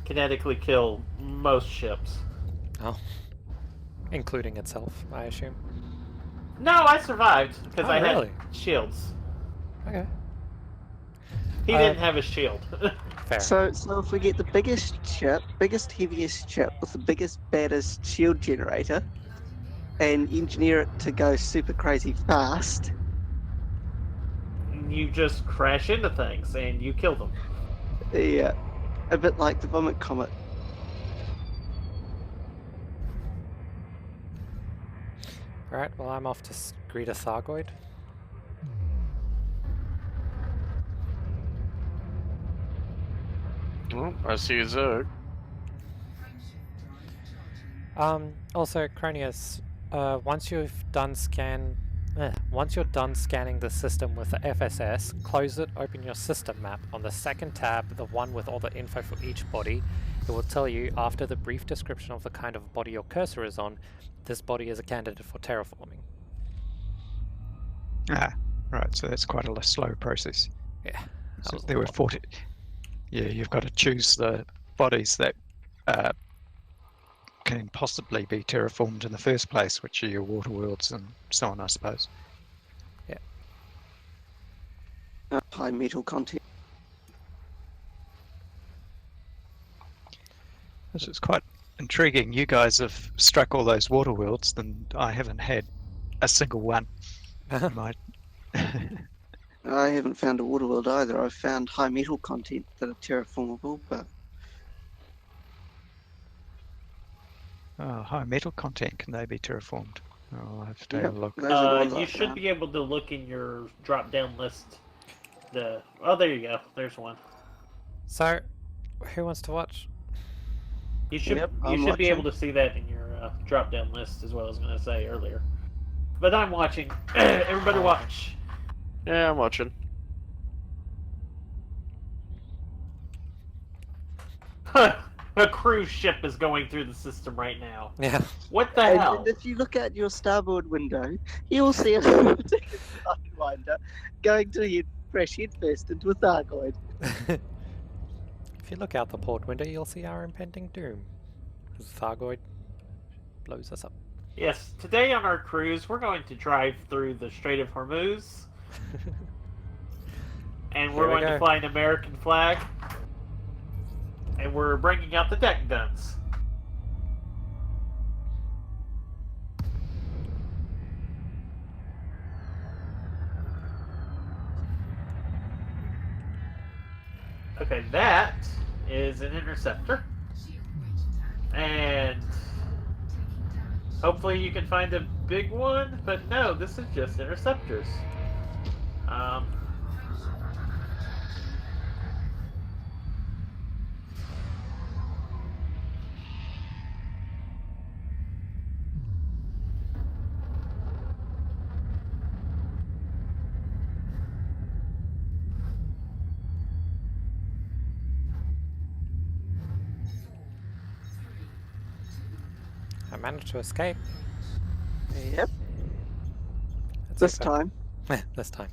kinetically kill most ships. Oh. Including itself, I assume. No, I survived because Oh, I really? had shields. Okay. He didn't have a shield. Fair. So if we get the biggest ship, heaviest ship with the biggest, baddest shield generator, and engineer it to go super crazy fast, You just crash into things and you kill them. yeah, a bit like the Vomit Comet. Alright, well I'm off to greet a Thargoid. Oh, I see a Zerg. Also, Cronius, once you're done scanning the system with the FSS, close it, open your system map. On the second tab, the one with all the info for each body, it will tell you, after the brief description of the kind of body your cursor is on, this body is a candidate for terraforming. Ah, right. So that's quite a slow process. Yeah. So there were 40. Yeah, you've got to choose the bodies that can possibly be terraformed in the first place, which are your water worlds and so on, I suppose. Yeah. High metal content. This is quite intriguing. You guys have struck all those water worlds, and I haven't had a single one. Might. I haven't found a water world either. I've found high metal content that are terraformable, but High metal content, can they be terraformed? Oh, I'll have to have a look. those are the ones You I've should found. be able to look in your drop-down list. Oh, there you go. There's one. So, who wants to watch? You should Yep, you I'm should be able watching. to see that in your drop-down list, is what I was going to say earlier. But I'm watching. Everybody watch. Yeah, I'm watching. A cruise ship is going through the system right now. Yeah. What the And, hell? and if you look out your starboard window, you will see a particular sidewinder going to crash head first into a Thargoid. If you look out the port window, you'll see our impending doom. As Thargoid blows us up. Yes, today on our cruise, we're going to drive through the Strait of Hormuz, and we're Here we going to go. fly an American flag, and we're bringing out the deck guns. Okay, that is an interceptor, and hopefully you can find a big one, but no, this is just interceptors. I managed to escape. Yep. Let's see This if I- time. this time.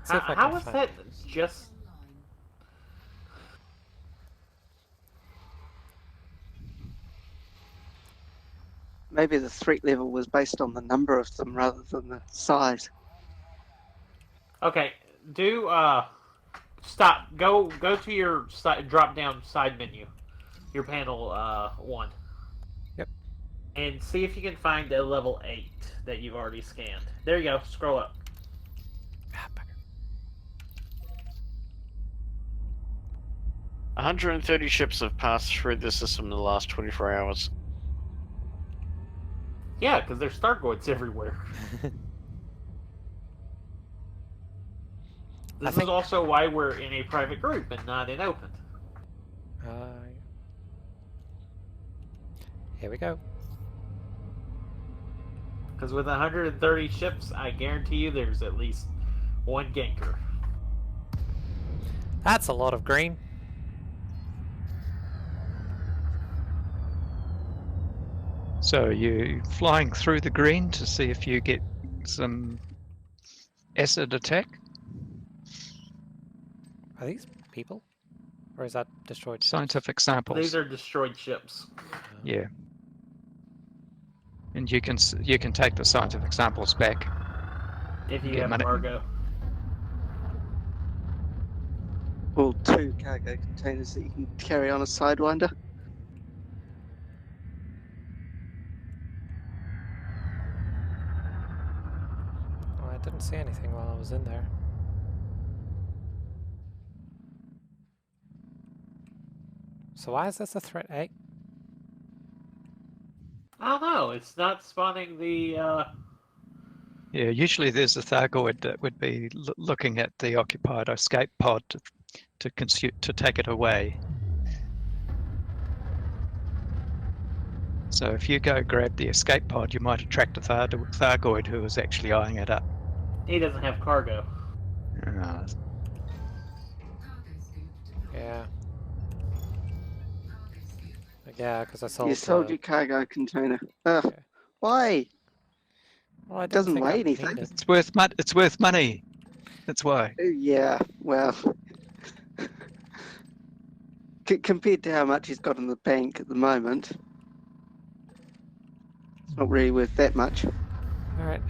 See if I How can is find- that just... Maybe the threat level was based on the number of them rather than the size. Okay, stop. Go to your drop-down side menu, your panel 1. Yep. And see if you can find a level 8 that you've already scanned. There you go. Scroll up. Ah, bugger. 130 ships have passed through the system in the last 24 hours. Yeah, because there's Thargoids everywhere. This is also why we're in a private group and not in open. Here we go. Because with 130 ships, I guarantee you there's at least one ganker. That's a lot of green. So are you flying through the green to see if you get some acid attack? Are these people? Or is that destroyed ships? Scientific samples. These are destroyed ships. Yeah. And you can take the scientific samples back. If you Get have money. cargo. Or 2 cargo containers that you can carry on a Sidewinder. Well, I didn't see anything while I was in there. So why is this a threat 8? I don't know. It's not spawning the. Yeah, usually there's a Thargoid that would be looking at the occupied escape pod to take it away. So if you go grab the escape pod, you might attract a Thargoid who is actually eyeing it up. He doesn't have cargo. Uh, Cargo scoop deployed. Yeah. Cargo scoop. Yeah, because I sold. You sold your cargo container. Ugh. Yeah. Why? Well, I It didn't doesn't think weigh I'd anything. need it. it's worth It's worth money. That's why. Yeah, well. Compared to how much he's got in the bank at the moment, it's not really worth that much. Alright.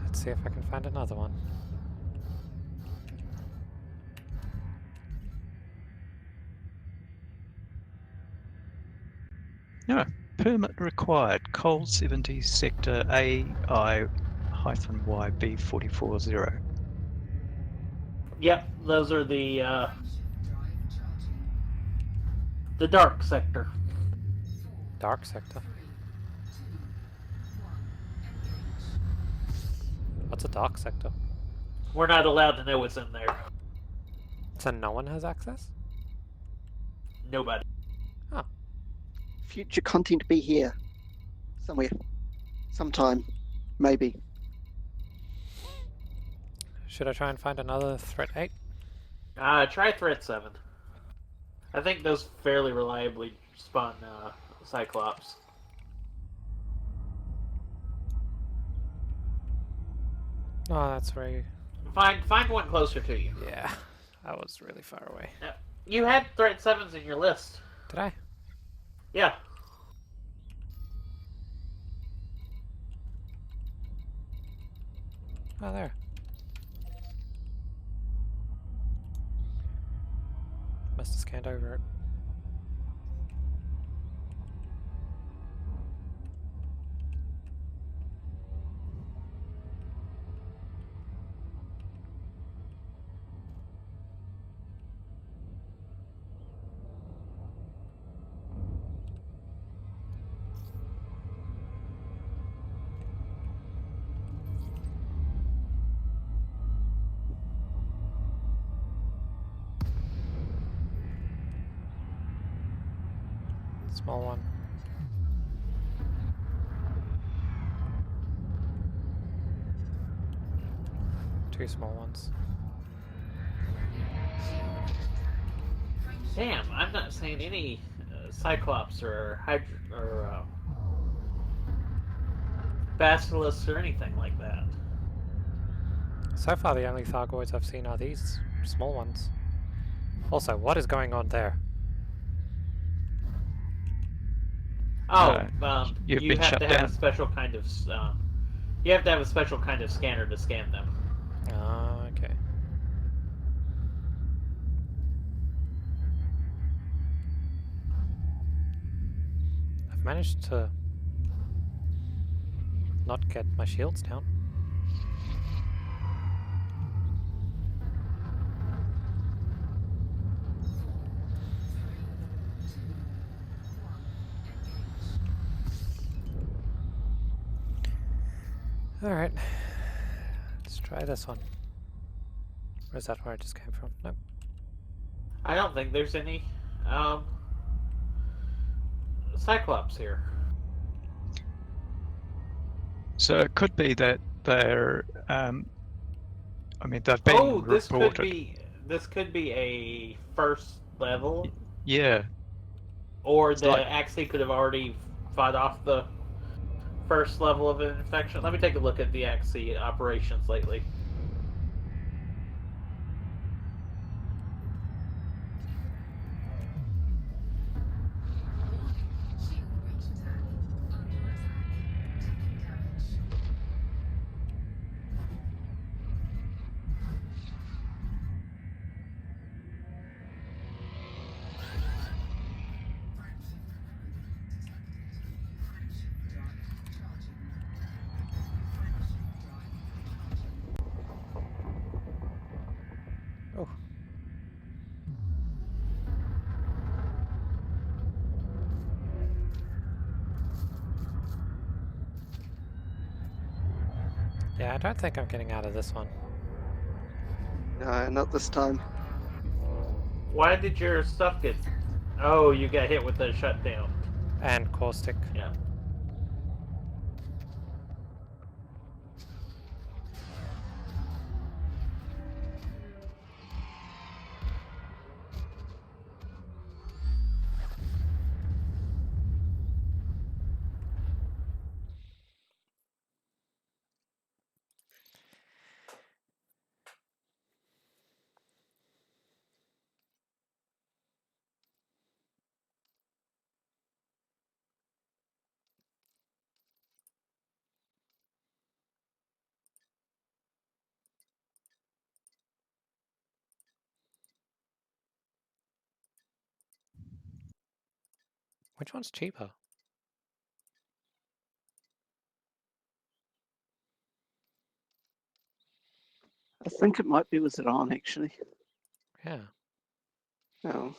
Let's see if I can find another one. No, permit required. Coal 70 sector AI-YB440. Yep, those are the Frameshift drive charging. dark sector. 4, Dark sector. 3, 2, 1. Engage. What's a dark sector? We're not allowed to know what's in there. So no one has access? Nobody. Future content be here. Somewhere. Sometime. Maybe. Should I try and find another threat 8? Try threat 7. I think those fairly reliably spawn Cyclops. Oh, that's where you... Find one closer to you. Yeah, that was really far away. You had threat 7s in your list. Did I? Yeah. Oh, there. Must have scanned over it. Small one. Two small ones. Damn, I'm not seeing any Cyclops or Basilisks or anything like that. So far, the only Thargoids I've seen are these small ones. Also, what is going on there? Oh, you've you been have shut to have down. a special kind of you have to have a special kind of scanner to scan them. Ah, okay. I've managed to not get my shields down. Alright, let's try this one. Or is that where I just came from? Nope. I don't think there's any Cyclops here. So it could be that they're, I mean, they've been Oh, this reported. could be a first level, Yeah, or It's the like- Axie could have already fought off the first level of an infection. Let me take a look at the Axie operations lately. Yeah, I don't think I'm getting out of this one. No, not this time. Why did your stuff get... Oh, you got hit with a shutdown. And caustic. Yeah. Which one's cheaper? I think it might be with it on, actually. Yeah. Oh.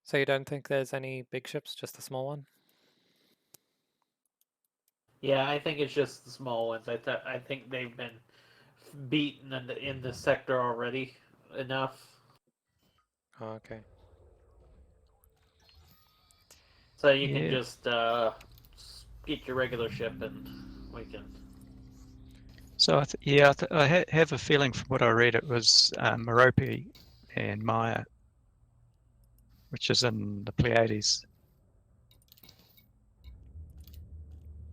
So you don't think there's any big ships, just the small one? Yeah, I think it's just the small ones. I think they've been beaten in the sector already enough. Oh, okay. So you can Yeah. just get your regular ship and we can... So I have a feeling from what I read it was Merope and Maya, which is in the Pleiades.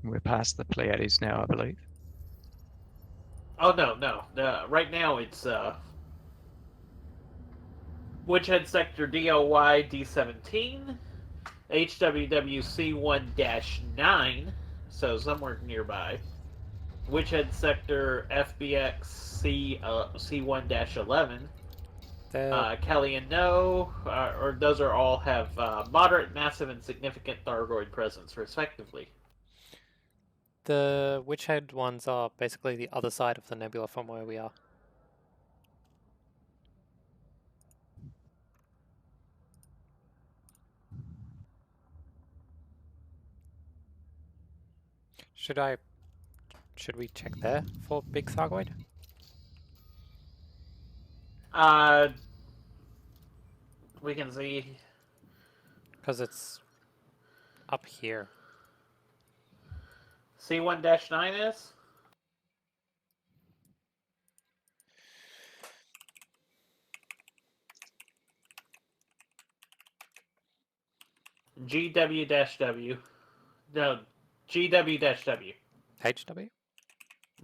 We're past the Pleiades now, I believe. Oh, no. Right now it's Witchhead Sector DOY D17, HWWC1-9, so somewhere nearby. Witchhead Sector FBX C1-11. Kelly and No, or those are all have moderate, massive, and significant Thargoid presence, respectively. The Witchhead ones are basically the other side of the nebula from where we are. Should we check there for big Thargoid? We can see Because it's up here. C1-9 is? GW-W. No, GW-W. HW?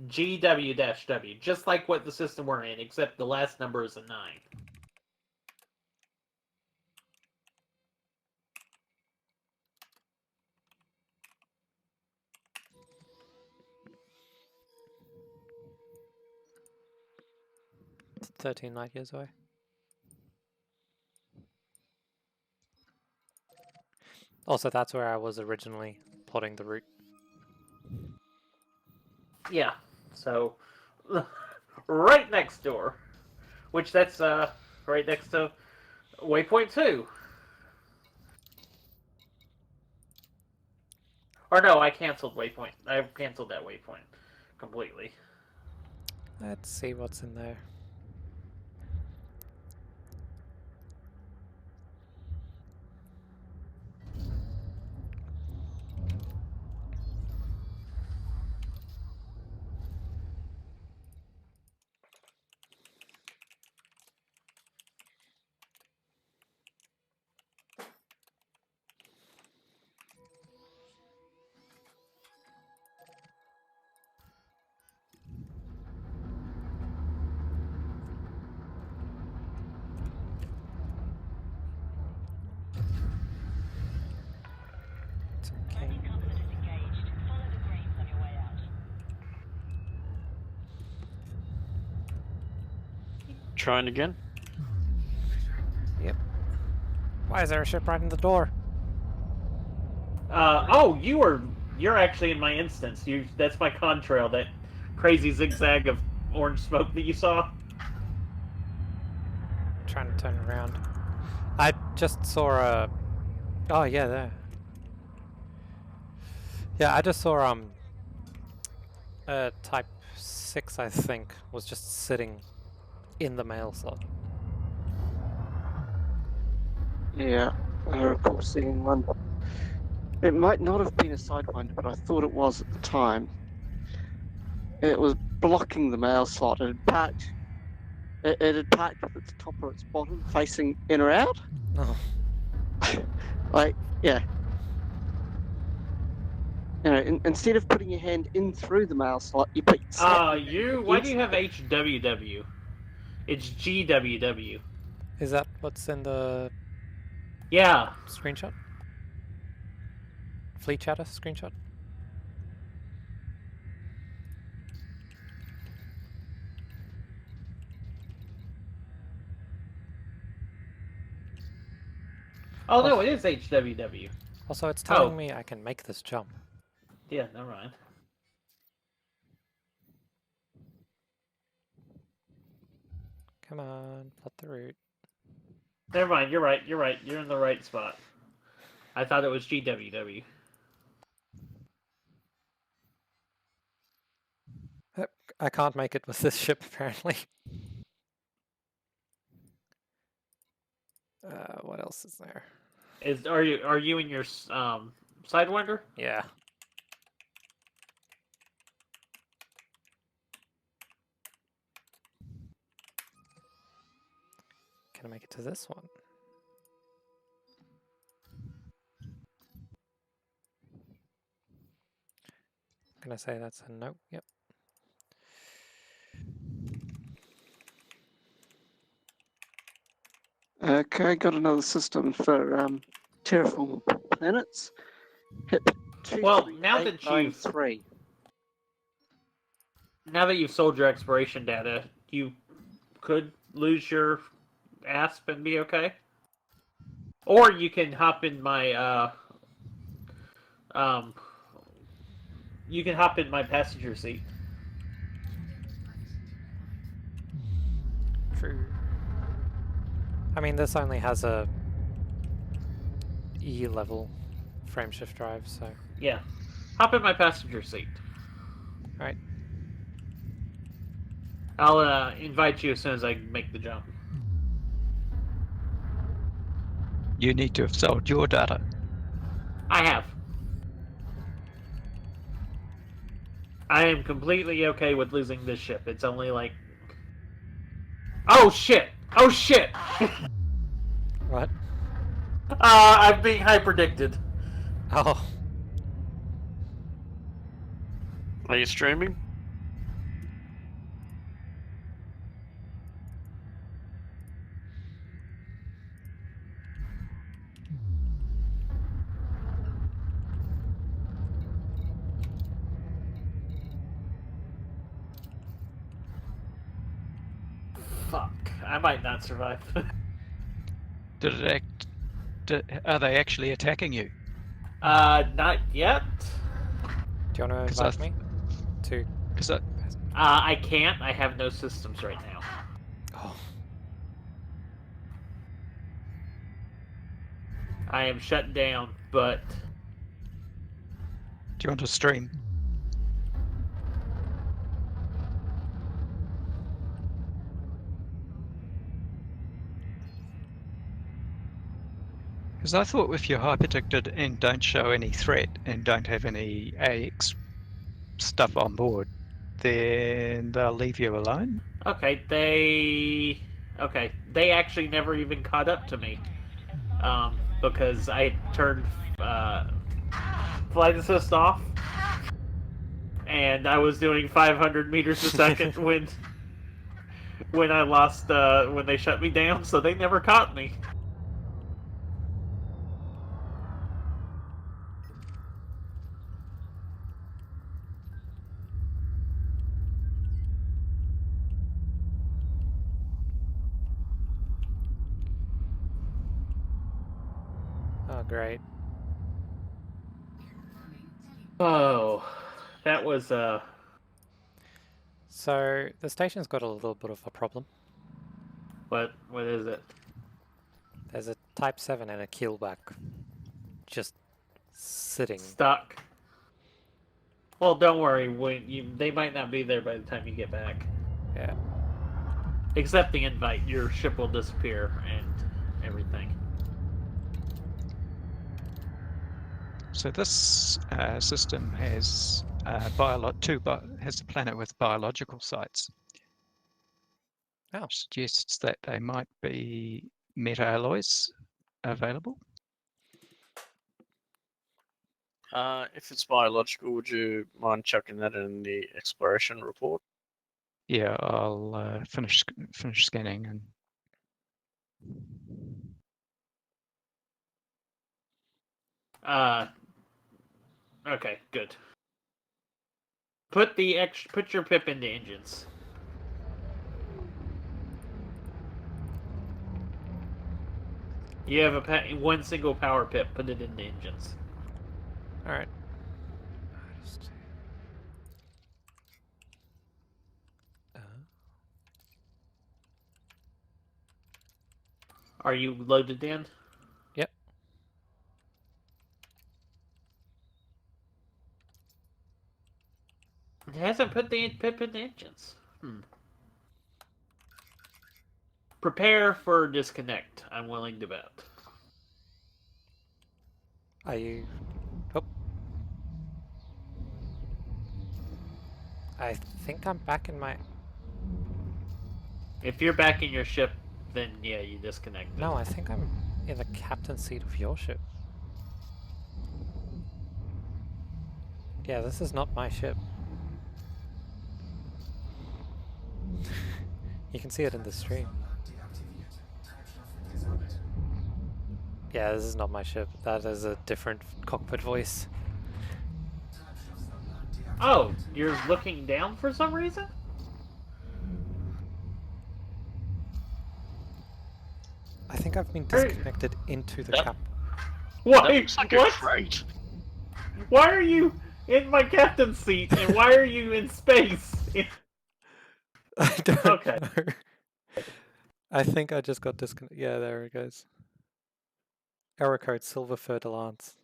GW-W. Just like what the system we're in, except the last number is a 9. It's 13 light years away. Also, that's where I was originally plotting the route. Yeah, so right next door, which that's right next to waypoint 2. Or no, I canceled waypoint. I canceled that waypoint completely. Let's see what's in there. It's okay. Trying again? Yep. Why is there a ship right in the door? Oh, you're actually in my instance. That's my contrail, that crazy zigzag of orange smoke that you saw. Trying to turn around. I just saw a... Oh, yeah, there. Yeah, I just saw Type 6, I think, was just sitting in the mail slot. Yeah, I recall seeing one. It might not have been a Sidewinder, but I thought it was at the time. It was blocking the mail slot. It had parked. It had parked with its top or its bottom facing in or out. Oh, Like, yeah. You know, instead of putting your hand in through the mail slot, you put Why do you have HWW? It's GWW. is that what's in the Yeah. screenshot? Fleet chatter screenshot? Oh no, it is HWW. Also, it's telling me I can make this jump. Yeah, never mind. Come on, plot the route. Never mind. You're right. You're right. You're in the right spot. I thought it was GWW. I can't make it with this ship, apparently. What else is there? Are you in your Sidewinder? Yeah. Can I make it to this one? I'm gonna say that's a no. Yep. Okay, got another system for terraformable planets. HIP Well, now that 2393. you've sold your exploration data, you could lose your ASP and be okay. Or you can hop in my you can hop in my passenger seat. True. I mean, this only has a E level frameshift drive, so. Yeah. Hop in my passenger seat. Alright. I'll invite you as soon as I make the jump. You need to have sold your data. I have. I am completely okay with losing this ship. It's only like... Oh shit! Oh shit! What? I'm being hyperdicted. Oh. Are you streaming? Fuck. I might not survive. Did it act? Are they actually attacking you? Not yet. Do you want to 'Cause I invite me? To... Because I can't. I have no systems right now. Oh. I am shut down, but... do you want to stream? Because I thought if you're hyperdicted and don't show any threat and don't have any AX stuff on board, then they'll leave you alone. Okay, they actually never even caught up to me. Because I turned flight assist off, and I was doing 500 meters a second when I lost when they shut me down, so they never caught me. Oh, great. Oh, that was So, the station's got a little bit of a problem. what is it? There's a Type 7 and a keelback. Just sitting. Stuck. Well, don't worry. They might not be there by the time you get back. Yeah. Accept the invite. Your ship will disappear and everything. So this system has has a planet with biological sites. Oh. Suggests that they might be meta alloys available. If it's biological, would you mind chucking that in the exploration report? Yeah, I'll finish scanning and. Okay, good. Put your pip into engines. You have one single power pip. Put it into engines. All right. Are you loaded in? Yep. It hasn't put the pip into engines. Prepare for disconnect. I'm willing to bet. Are you... Oh. I think I'm back in my... If you're back in your ship, then yeah, you disconnect. No, I think I'm in the captain's seat of your ship. Yeah, this is not my ship. You can see it in the stream. Yeah, this is not my ship. That is a different cockpit voice. Oh, you're looking down for some reason? I think I've been disconnected into the cap. Why? That looks like what? a crate. Why are you in my captain's seat and why are you in space? I don't Okay. know. I think I just got disconnected. Yeah, there it goes. Error code Silver Fer de Lance.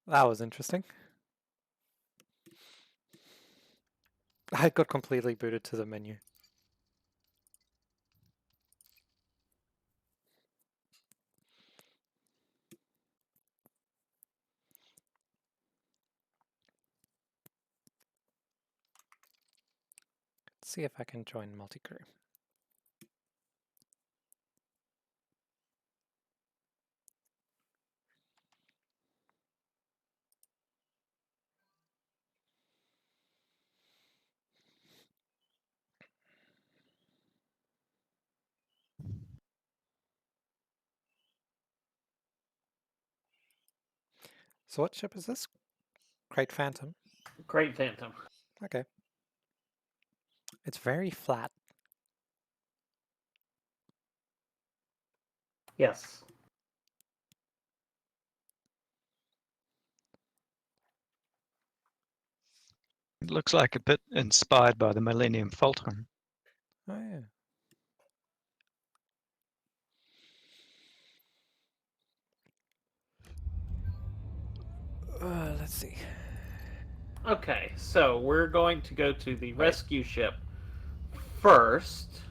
That was interesting. I got completely booted to the menu. Let's see if I can join multi-crew. So what ship is this? Great Phantom. Great Phantom. Okay. It's very flat. Yes. It looks like a bit inspired by the Millennium Falcon. Oh yeah. Let's see. Okay, so we're going to go to the rescue ship first.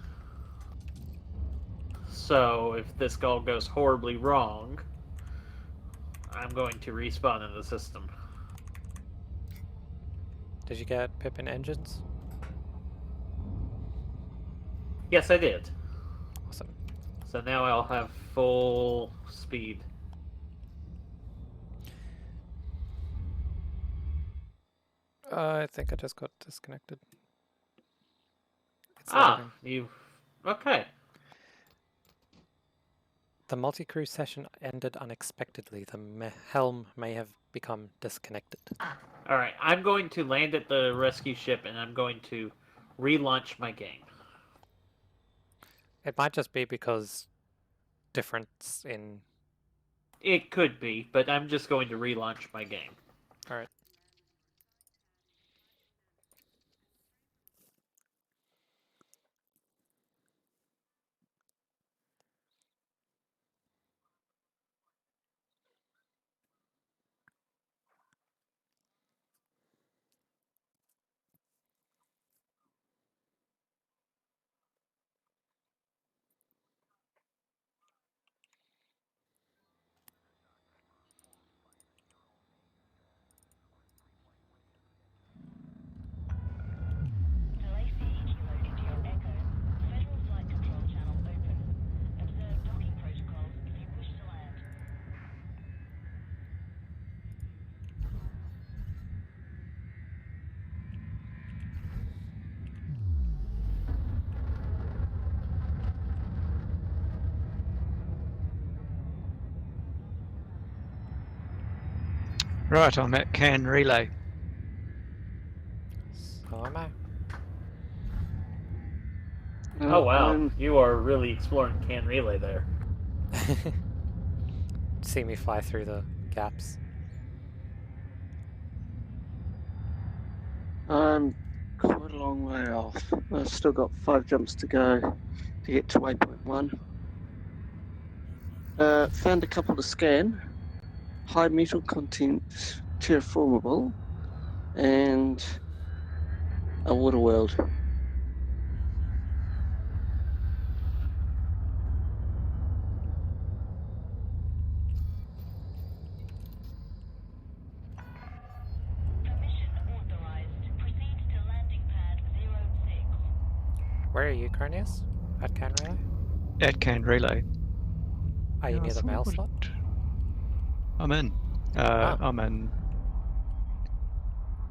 So if this all goes horribly wrong, I'm going to respawn in the system. Did you get Pippin engines? Yes, I did. Awesome. So now I'll have full speed. I think I just got disconnected. It's Ah, loading. Okay. The multi-crew session ended unexpectedly. The helm may have become disconnected. Alright, I'm going to land at the rescue ship and I'm going to relaunch my game. It might just be because difference in... It could be, but I'm just going to relaunch my game. Alright. Right, I'm at Can Relay. So am I. Oh wow, I'm you are really exploring Can Relay there. See me fly through the gaps. I'm quite a long way off. I've still got 5 jumps to go to get to waypoint 1. Found a couple to scan. High metal content terraformable and a water world. Permission authorized. Proceed to landing pad 06. Where are you, Carnius? At Can Relay? At Can Relay. Are you Yeah, I near the thought I mail would- slot? I'm in. Ah. I'm in.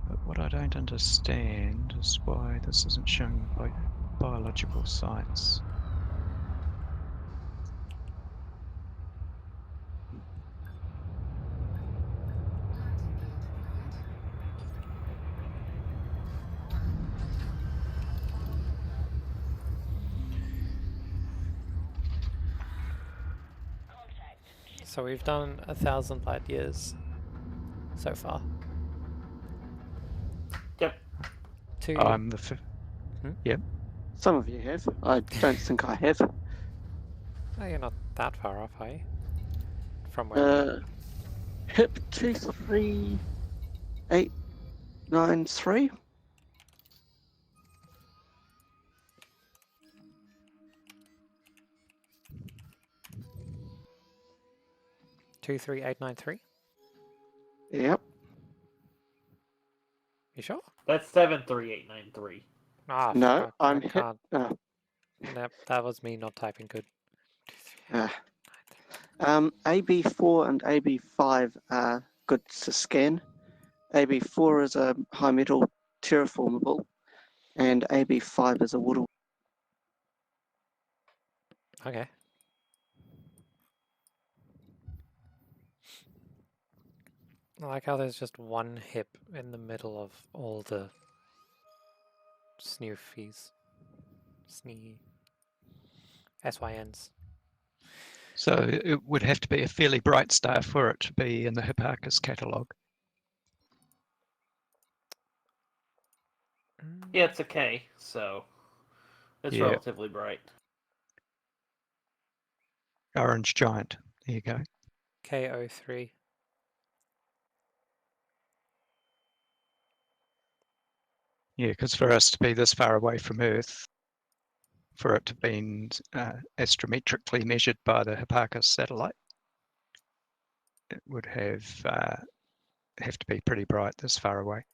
But what I don't understand is why this isn't showing biological sites. Landing gear deployed. So we've done 1,000 light years so far. Yep. I'm the Yep. Some of you have. I don't think I have. Oh, you're not that far off, are you? From where we are. HIP 23893. Two, 3, 8, 9, 3. Yep. You sure? That's 73893. Ah, No, fuck, I'm I HIP. can't. Nope, that was me not typing good. 2, 3, 8, 9, 3. AB4 and AB5 are good to scan. AB4 is a high metal terraformable, and AB5 is a water. Okay. I like how there's just one hip in the middle of all the snoofies. SYNs. So it would have to be a fairly bright star for it to be in the Hipparchus catalogue. Yeah, it's a K, so it's Yeah. relatively bright. Orange giant. There you go. KO3. Yeah, because for us to be this far away from Earth, for it to have been astrometrically measured by the Hipparchus satellite, it would have to be pretty bright this far away.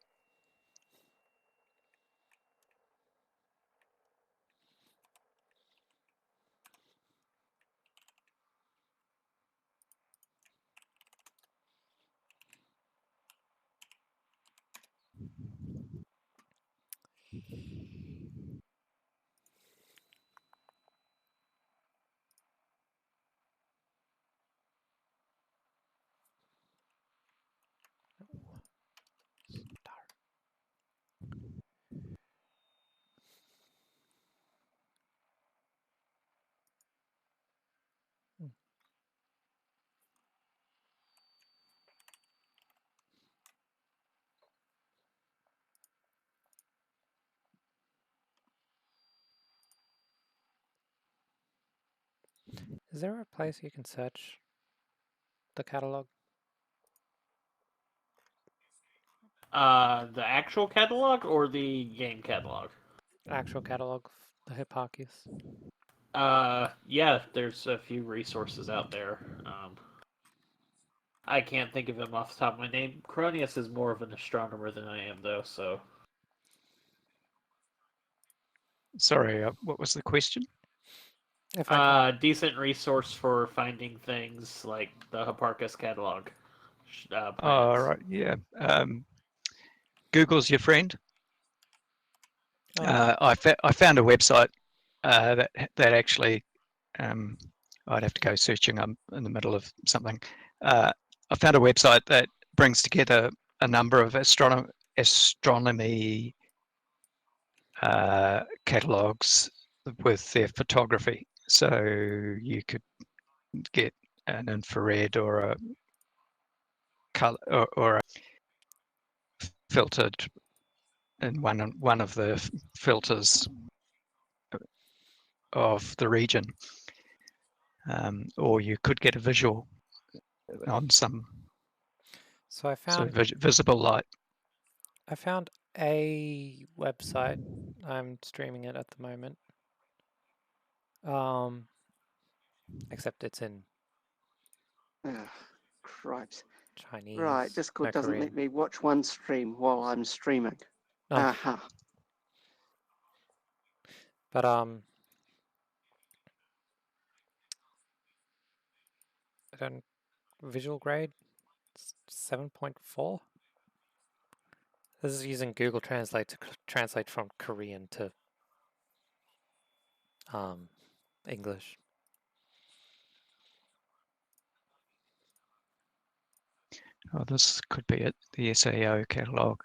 Is there a place you can search the catalog? The actual catalog or the game catalog? Actual catalog of the Hipparchus? Yeah, there's a few resources out there. I can't think of them off the top of my name. Cronius is more of an astronomer than I am, though, so. Sorry, what was the question? If I can... Decent resource for finding things like the Hipparchus catalog. Oh, Planets. right, yeah. Google's your friend. I found a website that actually, I'd have to go searching. I'm in the middle of something. I found a website that brings together a number of astronomy catalogs with their photography. So you could get an infrared or a color or a filtered in one of the filters of the region, or you could get a visual on some So I sort found of visible light. I found a website. I'm streaming it at the moment. Except it's in Cripes. Chinese, Right, Discord no doesn't Korean. let me watch one stream while I'm streaming. Oh. Aha. But I don't visual grade 7.4. This is using Google Translate to translate from Korean to English. Oh, this could be it, the SAO catalog.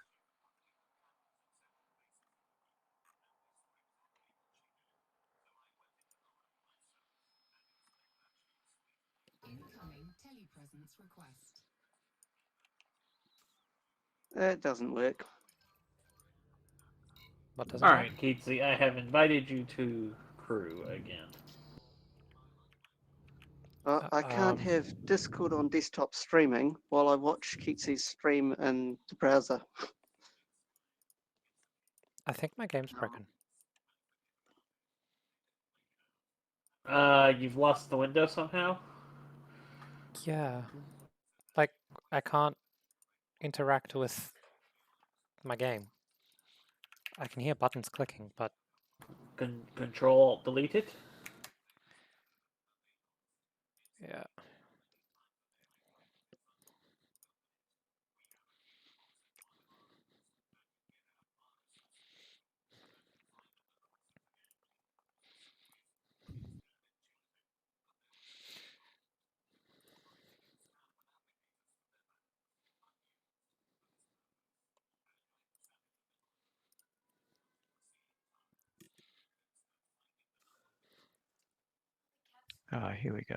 Incoming telepresence request. That doesn't work. What doesn't All work? right, Keatsy, I have invited you to crew again. I can't have Discord on desktop streaming while I watch Keatsy's stream in the browser. I think my game's broken. You've lost the window somehow? Yeah. Like, I can't interact with my game. I can hear buttons clicking, but... Control delete it? Yeah. Ah, here we go.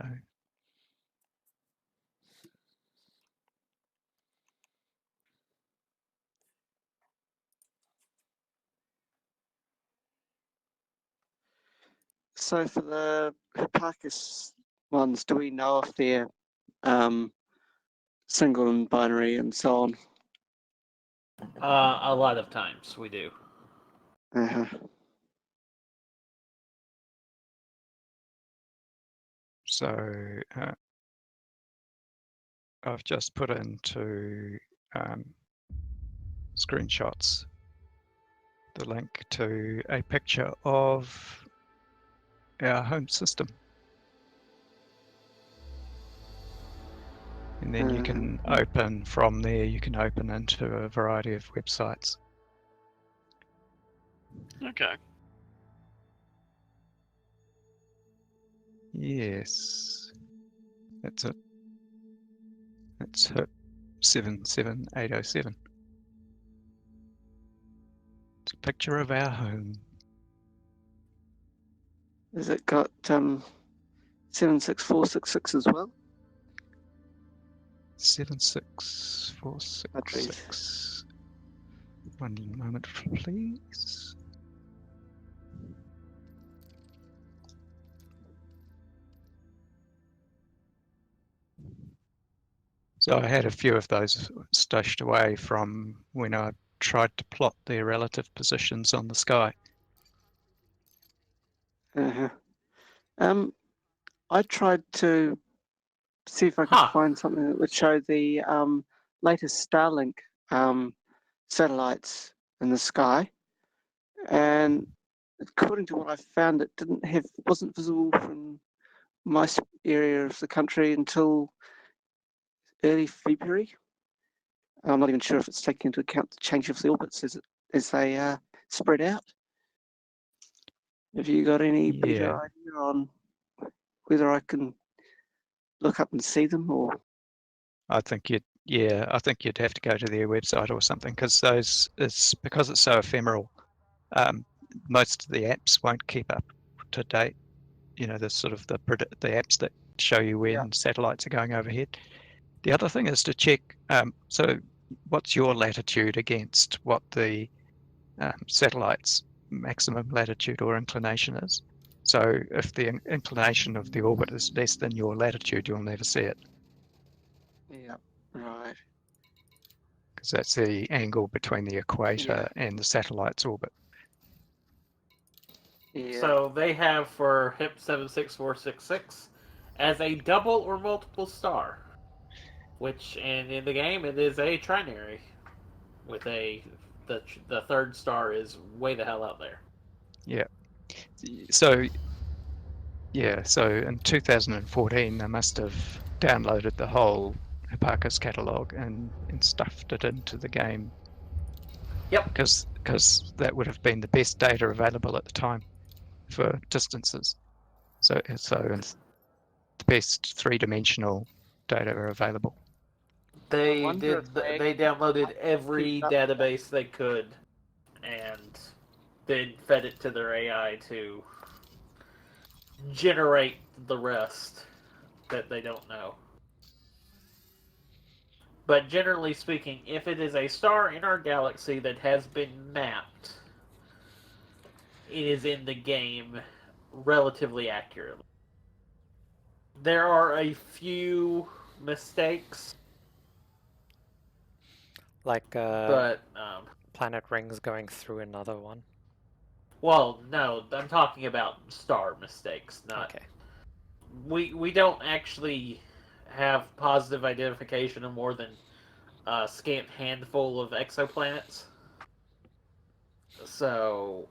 So for the Hipparchus ones, do we know if they're single and binary and so on? A lot of times we do. Uh-huh. So I've just put into screenshots the link to a picture of our home system. And then you can open from there, you can open into a variety of websites. Okay. Yes, that's it. That's HIP 77807. It's a picture of our home. Has it got 76466 as well? 76466. One moment, please. So I had a few of those stashed away from when I tried to plot their relative positions on the sky. Uh-huh. I tried to see if I could find something that would show the latest Starlink satellites in the sky, and according to what I found, it wasn't visible from my area of the country until early February. I'm not even sure if it's taking into account the change of the orbits as they spread out. Have you got any better idea on whether I can look up and see them, or? I think Yeah, I think you'd have to go to their website or something because because it's so ephemeral. Most of the apps won't keep up to date. You know, the sort of the apps that show you when satellites are going overhead. The other thing is to check. So, what's your latitude against what the satellite's maximum latitude or inclination is? So, if the inclination of the orbit is less than your latitude, you'll never see it Yeah. Right. because that's the angle between the equator and the satellite's orbit. Yeah. So they have for HIP 76466 as a double or multiple star, which and in the game it is a trinary, with the third star is way the hell out there. Yeah. So in 2014 they must have downloaded the whole Hipparchus catalog and stuffed it into the game. Yep. Because that would have been the best data available at the time for distances. So it's the best three-dimensional data are available. They wonder did. if they They downloaded every keep up database they could, and then fed it to their AI to generate the rest that they don't know. But generally speaking, if it is a star in our galaxy that has been mapped, it is in the game relatively accurately. There are a few mistakes, Like but planet rings going through another one. well, no, I'm talking about star mistakes, not. Okay. We don't actually have positive identification of more than a scant handful of exoplanets. So,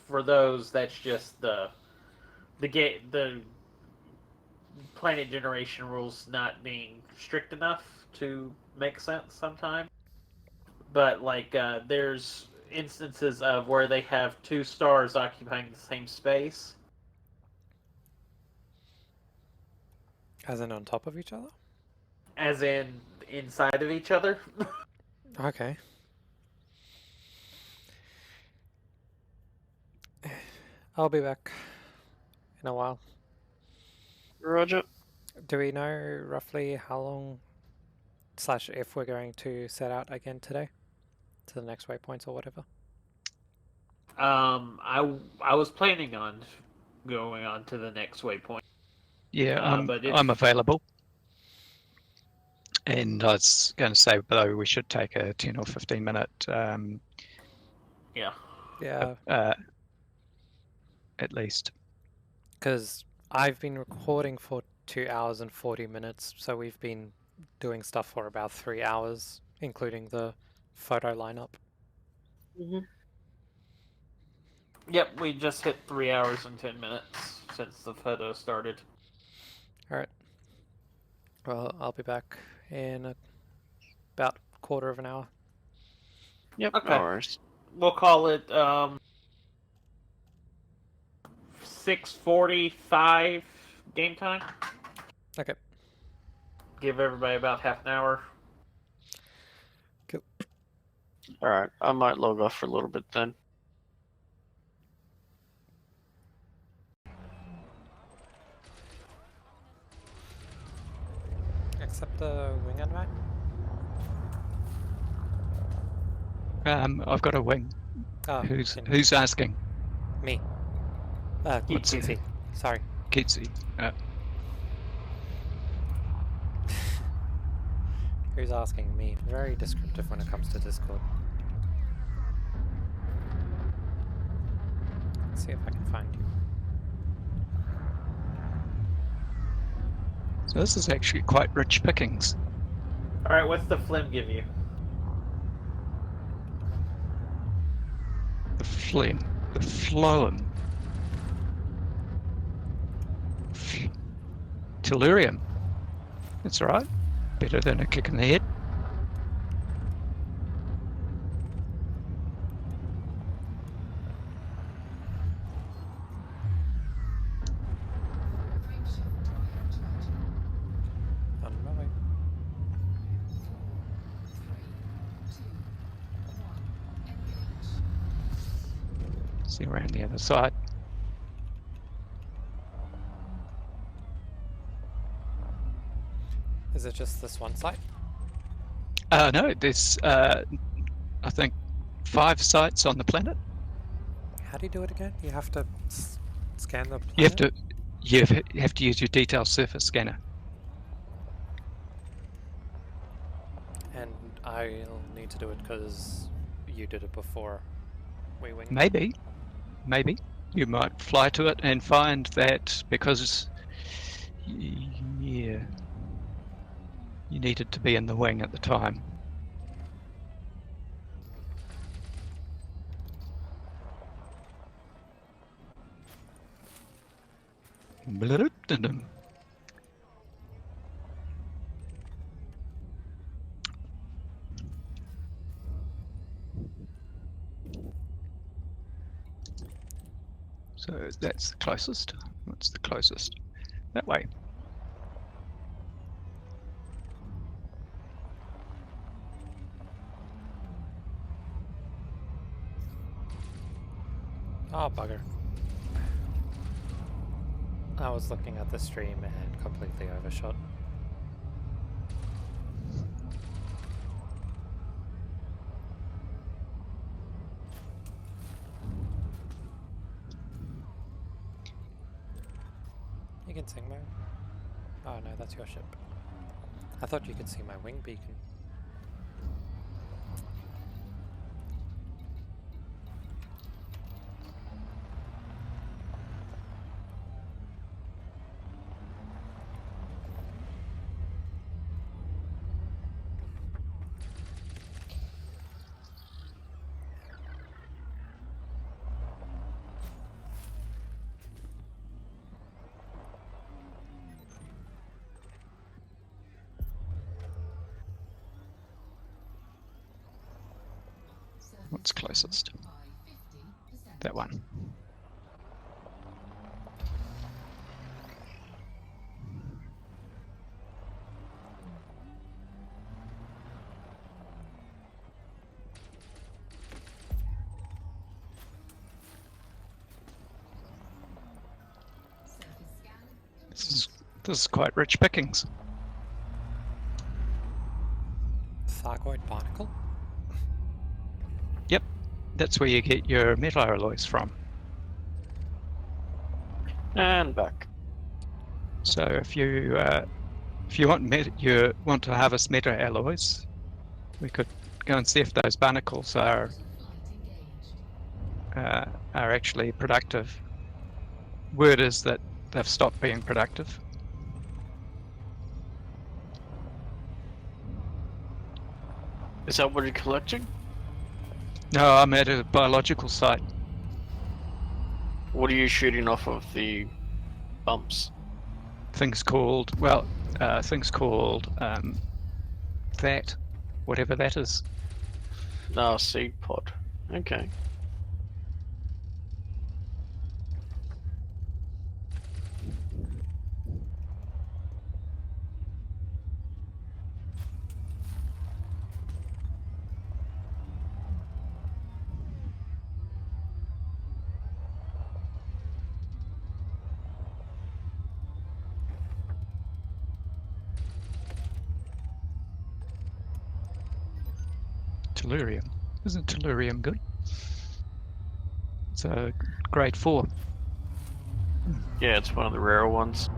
for those, that's just the planet generation rules not being strict enough to make sense sometimes. But like, there's instances of where they have two stars occupying the same space. As in on top of each other? As in inside of each other. Okay. I'll be back in a while. Roger. Do we know roughly how long / if we're going to set out again today? To the next waypoints or whatever? I was planning on going on to the next waypoint. Yeah, but I'm available. And I was going to say, though, we should take a 10 or 15 minute yeah. at least. Because I've been recording for 2 hours and 40 minutes, so we've been doing stuff for about 3 hours, including the photo lineup. Yep, we just hit 3 hours and 10 minutes since the photo started. Alright. Well, I'll be back in about a quarter of an hour. Yep, Okay. no worries. We'll call it 6:45 game time. Okay. Give everybody about half an hour. Cool. Alright, I might log off for a little bit then. Accept the wing invite? I've got a wing. Oh, Who's asking? me. Kitsy. Sorry. Kitsy. Who's asking me? Very descriptive when it comes to Discord. Let's see if I can find you. So this is actually quite rich pickings. Alright, what's the phlegm give you? The phlegm, the phloem, tellurium. That's right. Better than a kick in the head. On my way. See around the other side. Is it just this one site? No, there's I think 5 sites on the planet. How do you do it again? You have to scan the planet? You have to use your detail surface scanner. And I'll need to do it because you did it before we winged. Maybe you might fly to it and find that because yeah, you needed to be in the wing at the time. So that's the closest. What's the closest? That way. Oh, bugger. I was looking at the stream and completely overshot. You can sing my... Oh no, that's your ship. I thought you could see my wing beacon. What's closest? That one. This is quite rich pickings. Thargoid barnacle? Yep, that's where you get your metal alloys from. And back. So if you want to harvest metal alloys, we could go and see if those barnacles are actually productive. Word is that they've stopped being productive. Is that what you're collecting? No, I'm at a biological site. What are you shooting off of the bumps? Things called that, whatever that is. No, seed pod. Okay. Tellurium. Isn't tellurium good? It's a grade 4. Yeah, it's one of the rarer ones.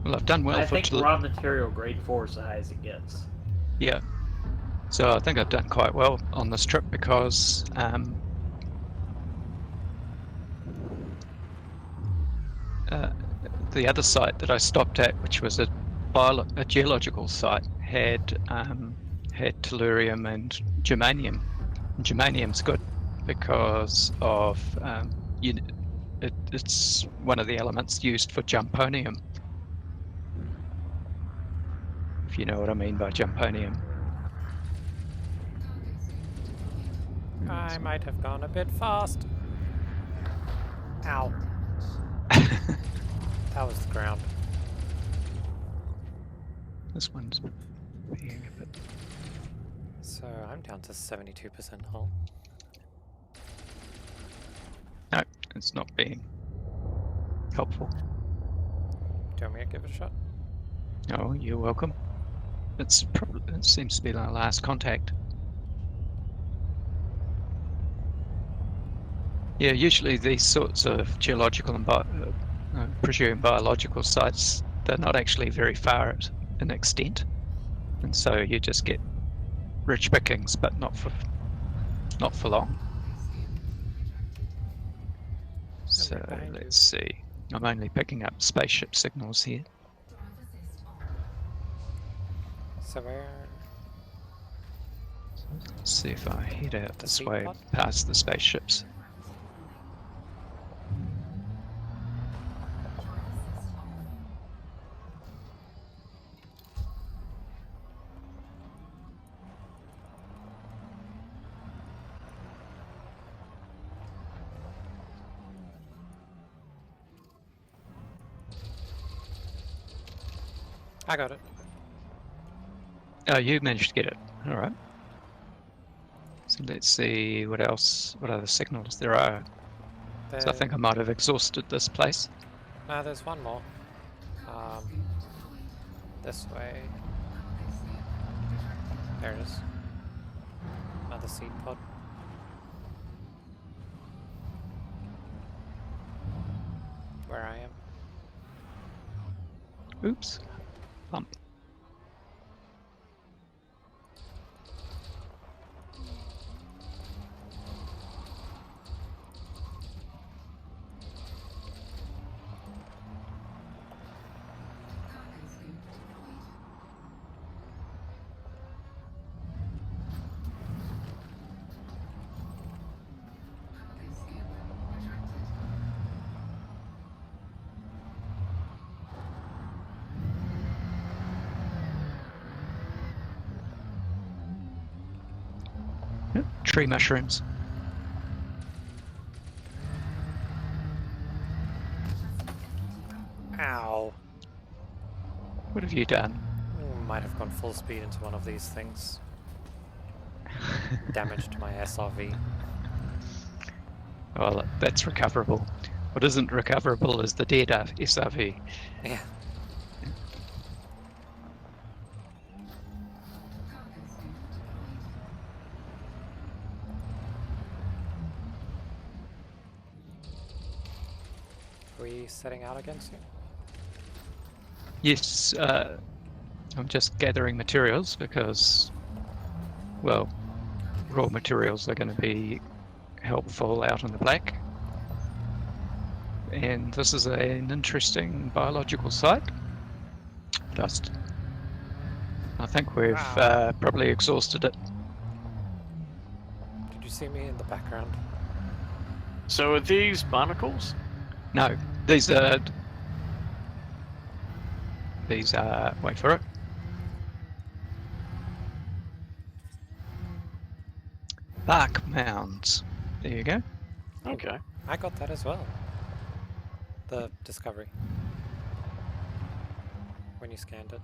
Well, I've done well I for think raw material grade 4 is the highest it gets. Yeah. So I think I've done quite well on this trip because the other site that I stopped at, which was a geological site, had tellurium and germanium. And germanium's good because of it's one of the elements used for jumponium. If you know what I mean by jumponium. I might have gone a bit fast. Ow. That was the ground. This one's being a bit... So I'm down to 72% hull. it's not being helpful. Do you want me to give it a shot? Oh, you're welcome. It seems to be our last contact. Yeah, usually these sorts of geological and presumed biological sites, they're not actually very far in extent, and so you just get rich pickings, but not for long. So right behind you. let's see. I'm only picking up spaceship signals here. So where? Let's see if I head out The this seed way pod? past the spaceships. I got it. Oh, you managed to get it. All right. So let's see what else, what other signals there are. So I think I might have exhausted this place. No, there's one more. This way. There it is. Another seed pod. Where I am. Oops. Bump. Tree mushrooms. Ow. What have you done? Might have gone full speed into one of these things. Damaged my SRV. Well, that's recoverable. What isn't recoverable is the dead SRV. Yeah. Are we setting out again soon? Yes, I'm just gathering materials because, well, raw materials are going to be helpful out in the black. And this is an interesting biological site. Dust. I think we've probably exhausted it. Did you see me in the background? So are these barnacles? No, these are, wait for it. Bark mounds. There you go. Okay. I got that as well. The discovery. When you scanned it.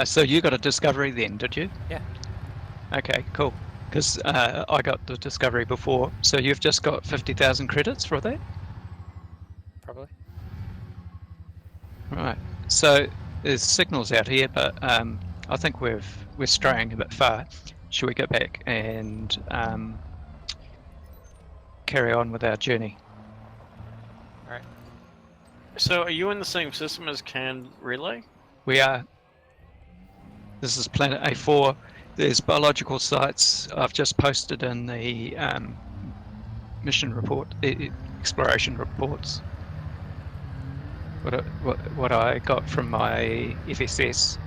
So you got a discovery then, did you? Yeah. Okay, cool. Because I got the discovery before, so you've just got 50,000 credits for that? Probably. Right. So there's signals out here, but I think we're straying a bit far. Should we go back and carry on with our journey? Alright. So are you in the same system as Canned Relay? We are. This is Planet A4. There's biological sites. I've just posted in the mission report, exploration reports. What I got from my FSS.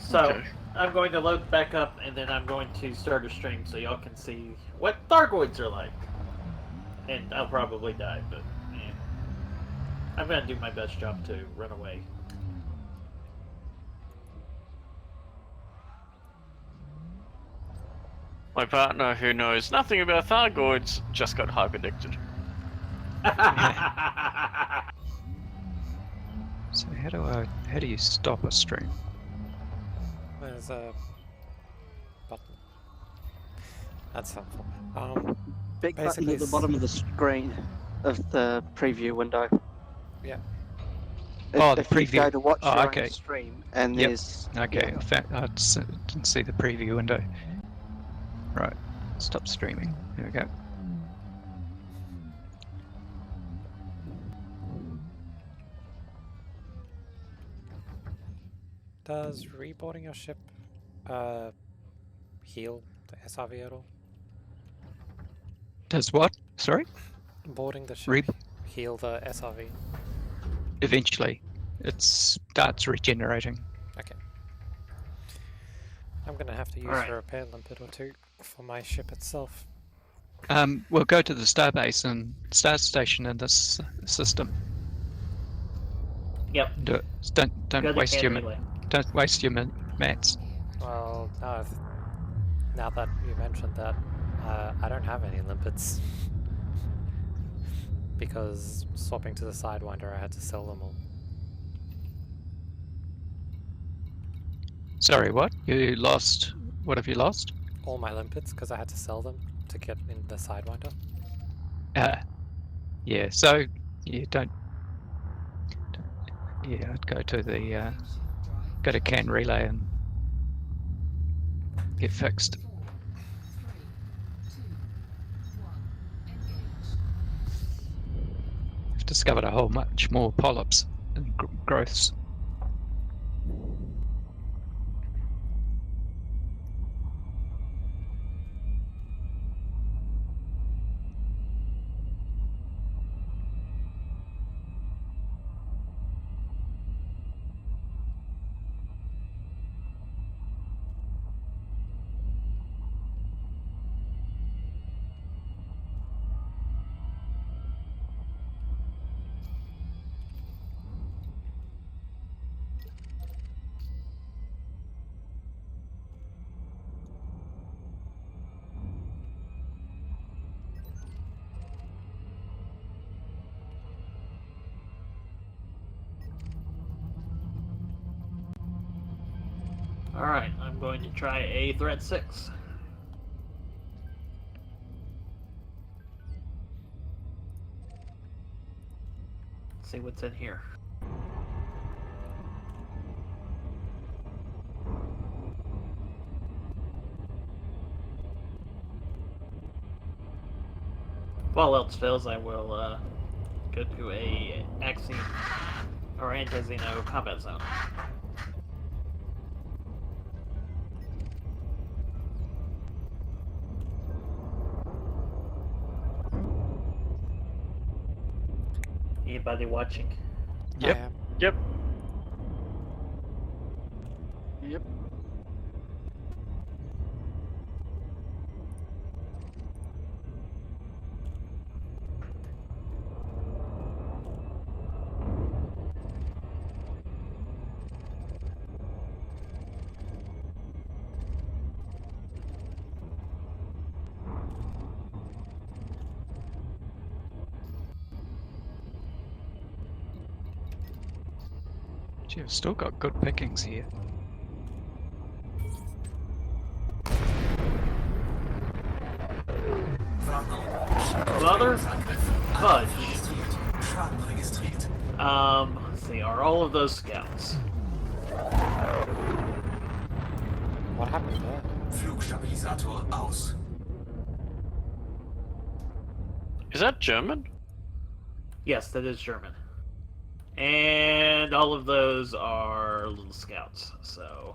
So, Okay. I'm going to load back up, and then I'm going to start a stream so y'all can see what Thargoids are like. And I'll probably die, but man, I'm going to do my best job to run away. My partner, who knows nothing about Thargoids, just got hyperdicted. So how do you stop a stream? There's a button. That's helpful. Big button Basically at the s- bottom of the screen of the preview window. Yeah. Oh, the If you go preview. to watch Oh, your okay. own stream, and Yep. there's Okay, I didn't see the preview window. Right, stop streaming. There we go. Does reboarding your ship heal the SRV at all? Does what? Sorry? Boarding the ship Re- heal the SRV? Eventually, it starts regenerating. Okay. I'm gonna have to use Alright. a repair limpet or two for my ship itself. We'll go to the starbase and star station in this system. Yep. Do it. Don't Go to waste can your relay. don't waste your mats. Well, now that you mentioned that, I don't have any limpets. Because swapping to the Sidewinder, I had to sell them all. Sorry, what? You lost? What have you lost? All my limpets, because I had to sell them to get in the Sidewinder. Yeah. So you don't. Yeah, I'd go to the go to can relay and get fixed. 4, 3, 2, 1. Engage. I've discovered a whole much more polyps and growths. Alright, I'm going to try a threat 6. See what's in here. If all else fails, I will go to a Axiom or anti-Xeno combat zone. Anybody watching? Yep. I am. Yep. Yep. Gee, I've still got good pickings here. Mother fudge. Let's see, are all of those scouts? What happened there? Flugstabilisator aus. Is that German? Yes, that is German. And all of those are little scouts, so...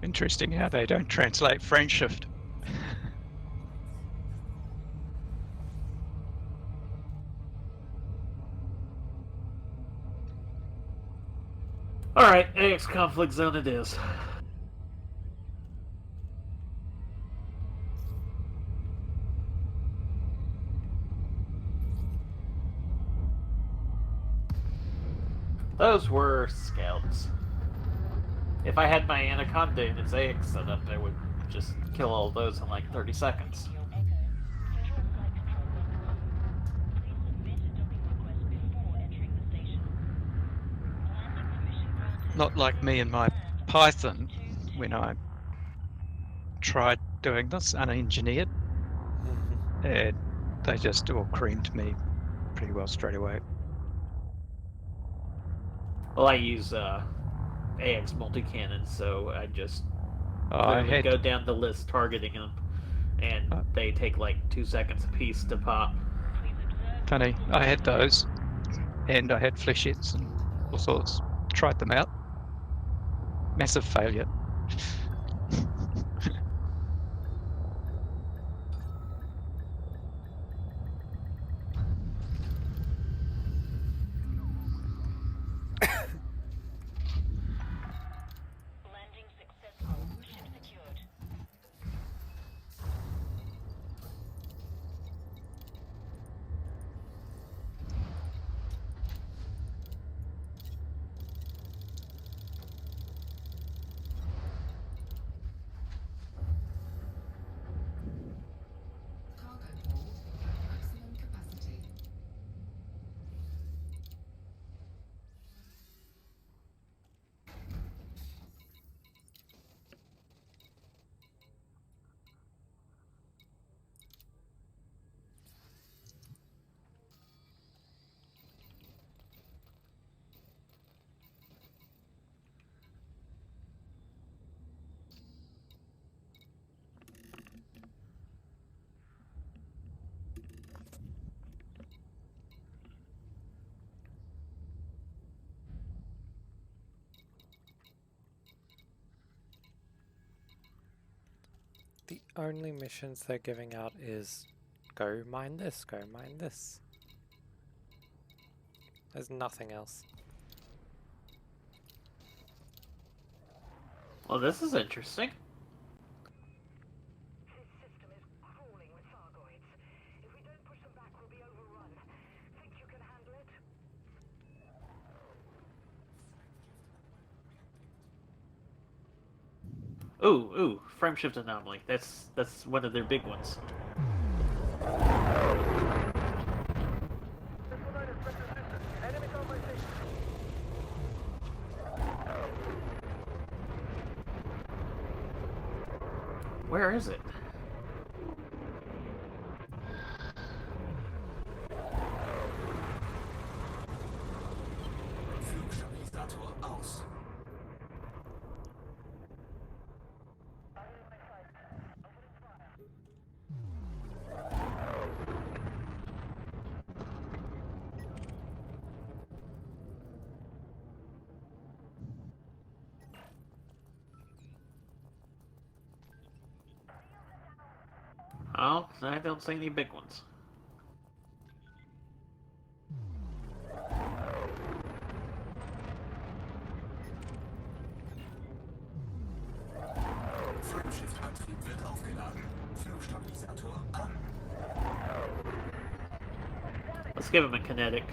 Interesting how they don't translate frameshift. Alright, AX conflict zone it is. Those were scouts. If I had my Anaconda and its AX set up, I would just kill all those in like 30 seconds. Not like me and my Python when I tried doing this unengineered, and they just all creamed me pretty well straight away. Well, I use AX multi-cannon, so I just I literally had go down the list targeting them, and they take like 2 seconds apiece to pop. funny. I had those, and I had flechettes and all sorts. Tried them out. Massive failure. Landing successful. Ship secured. Cargo hold at maximum capacity. The only missions they're giving out is go mine this, go mine this. There's nothing else. Well, this is interesting. This system is crawling with Thargoids. If we don't push them back, we'll be overrun. Think you can handle it? Ooh, frameshift anomaly. That's one of their big ones. Where is it? Flugstabilisator aus. Oh, I don't see any big ones. Frameshift-Antrieb wird aufgeladen. Flugstabilisator an. Let's give him a kinetic.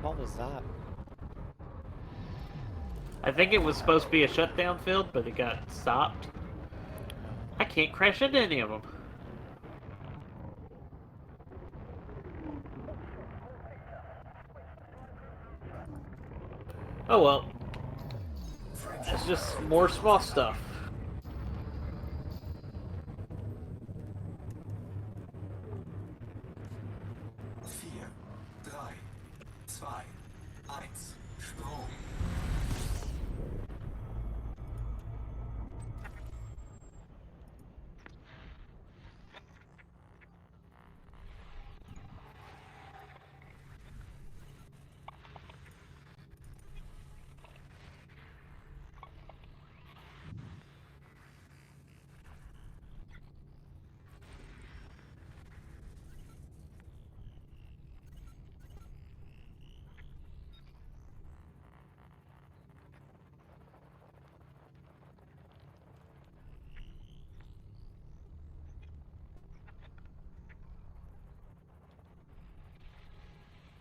What was that? I think it was supposed to be a shutdown field, but it got stopped. I can't crash into any of them. Oh well. It's just more small stuff. Vier, drei, zwei, eins. Sprung.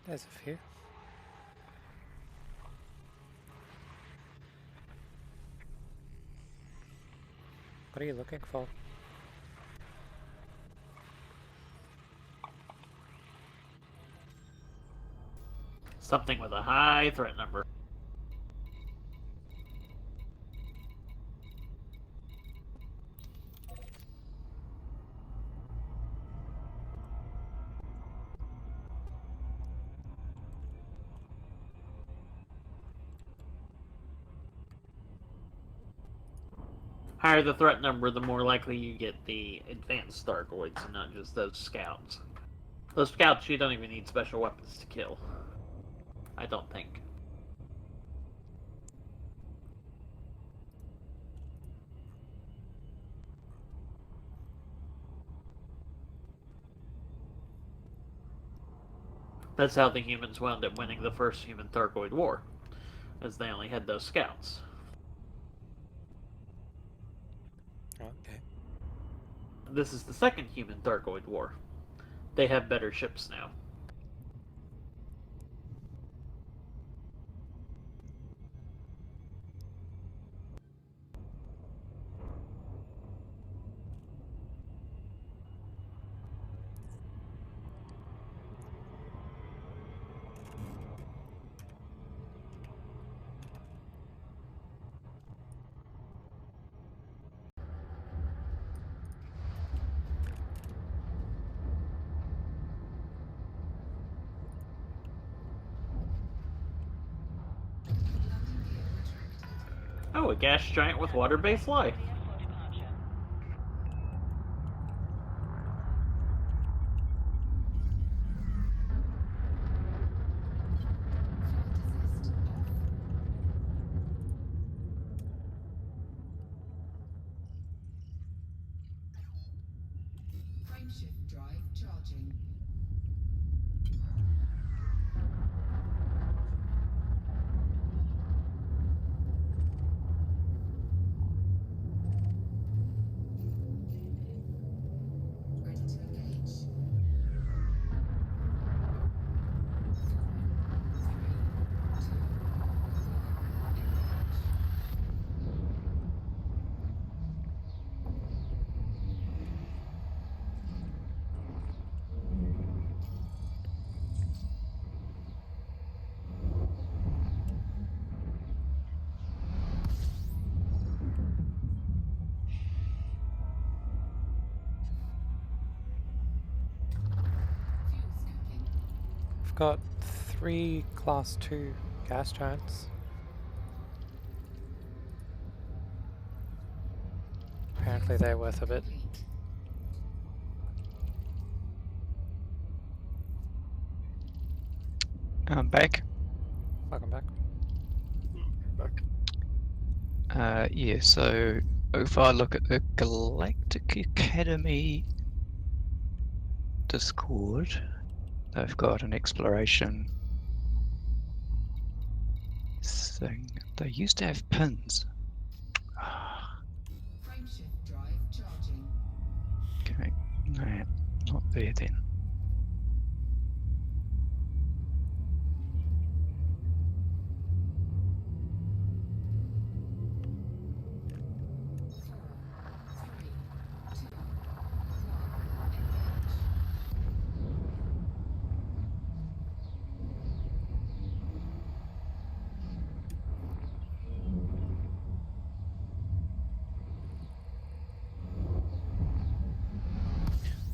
There's a few. What are you looking for? Something with a high threat number. Higher the threat number, the more likely you get the advanced Thargoids and not just those scouts. Those scouts, you don't even need special weapons to kill. I don't think. That's how the humans wound up winning the first human Thargoid war, as they only had those scouts. Okay. This is the second human Thargoid war. They have better ships now. Oh, a gas giant with water-based life. Frameshift drive charging. Ready to engage. 3, 2, 1. I've got 3 class 2 gas giants. Apparently they're worth a bit. Complete. I'm back. Welcome back. Yeah, so if I look at the Galactic Academy Discord, they've got an exploration thing. They used to have pins. Frameshift drive charging. Okay, no, not there then.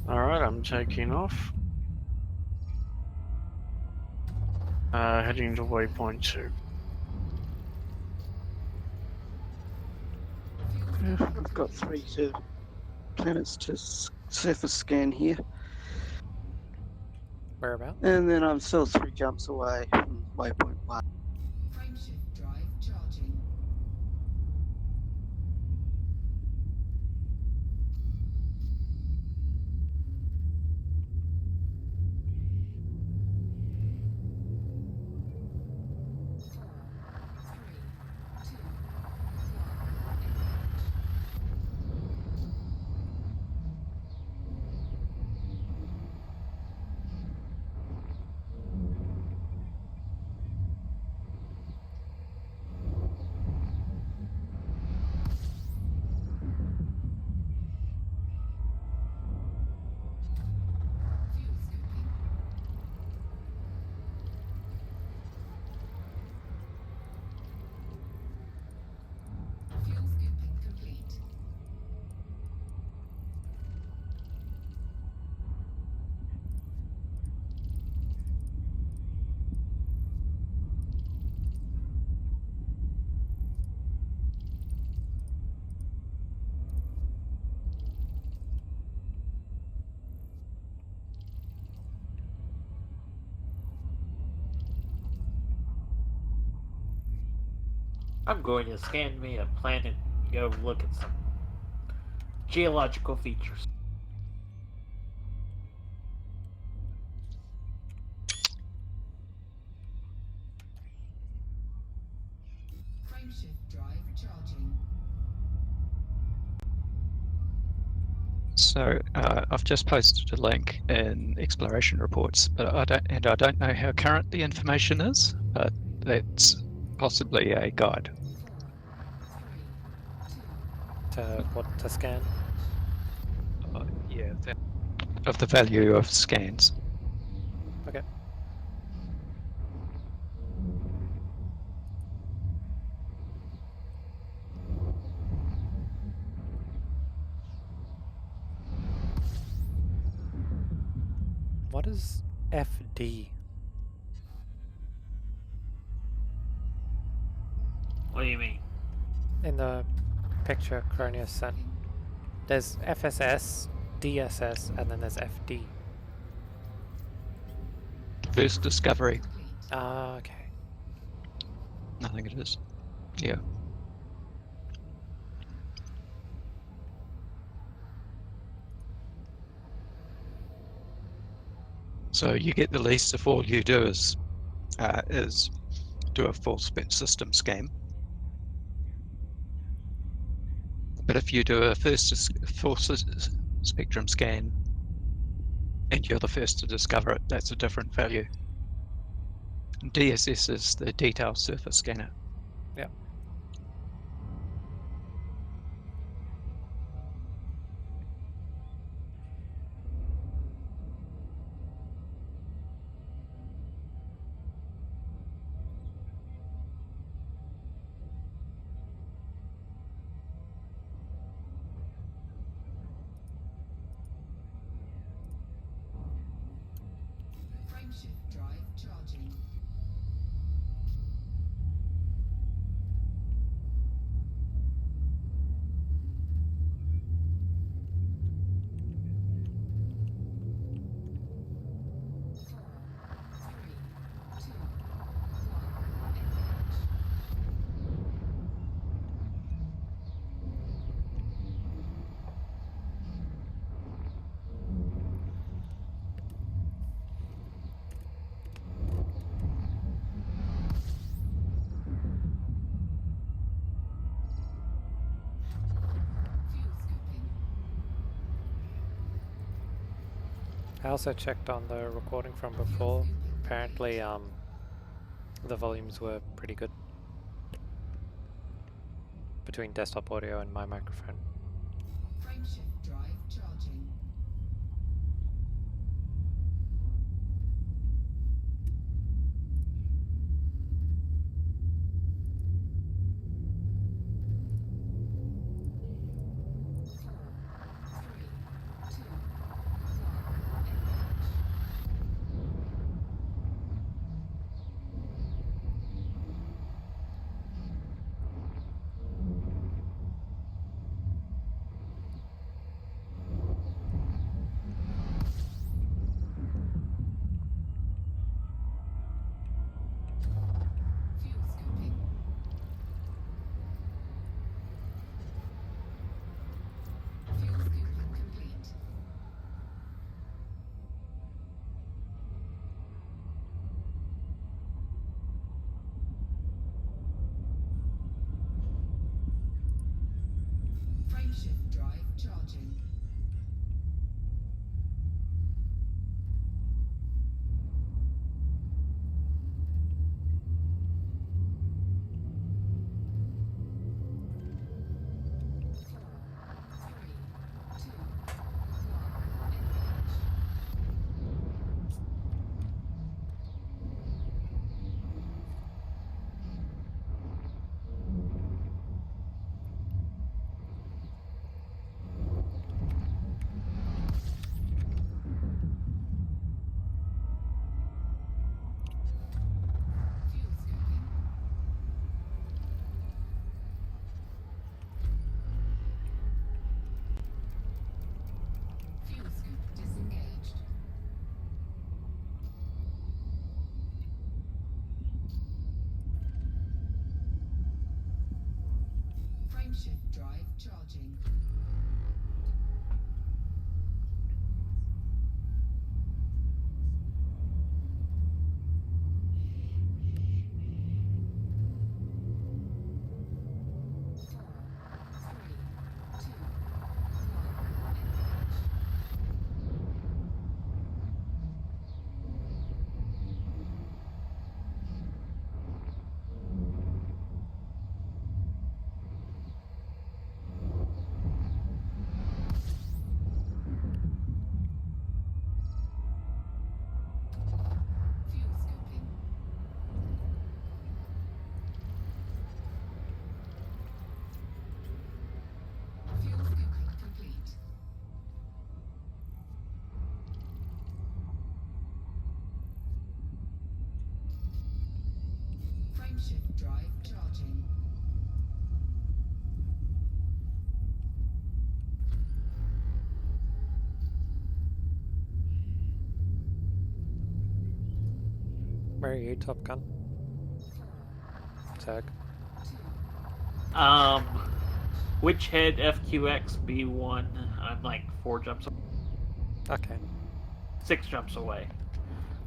Alright, I'm taking off. Heading to waypoint 2. I've got 3 planets to surface scan here, Whereabouts? and then I'm still 3 jumps away from waypoint 1. Frameshift drive charging. I'm going to scan me a planet and go look at some geological features. Frameshift drive charging. So I've just posted a link in exploration reports, but I don't know how current the information is, but that's possibly a guide. 4, 3, 2, To scan. Yeah, of the value of scans. Okay. What is FD? What do you mean? In the picture Cronius sent, there's FSS, DSS, and then there's FD. First discovery. complete. Ah, okay. I think it is. Yeah. So you get the least if all you do is do a full system scan. But if you do a full spectrum scan and you're the first to discover it, that's a different value. DSS is the detailed surface scanner. Yeah. Frameshift drive charging. Four, three, two, one. Engage. Fuel scooping. I also checked on the recording from before. Apparently, the volumes were pretty good between desktop audio and my microphone. Frameshift drive charging. Four, three, two, one. Engage. Frameshift drive charging. Fuel scoping. Fuel scoping complete. Frameshift drive charging. Where are you, Top Gun? Tag. Which head FQX B1? I'm like 4 jumps, Okay. 6 jumps away.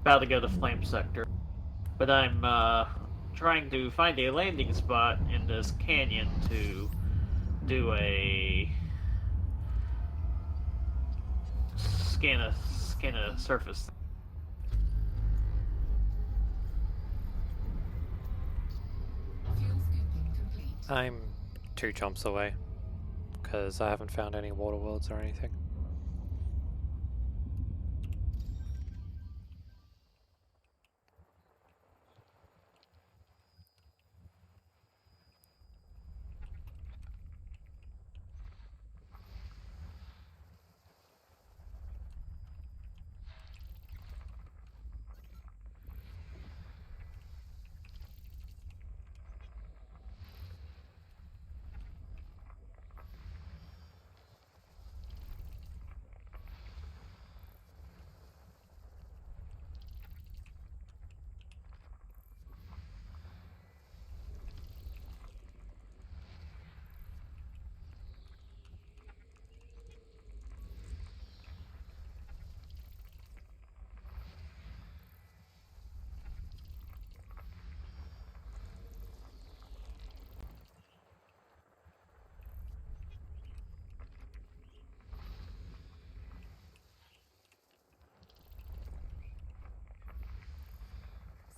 About to go to Flame Sector. But I'm trying to find a landing spot in this canyon to do a scan a surface. Fuel scoping complete. I'm 2 jumps away, because I haven't found any water worlds or anything.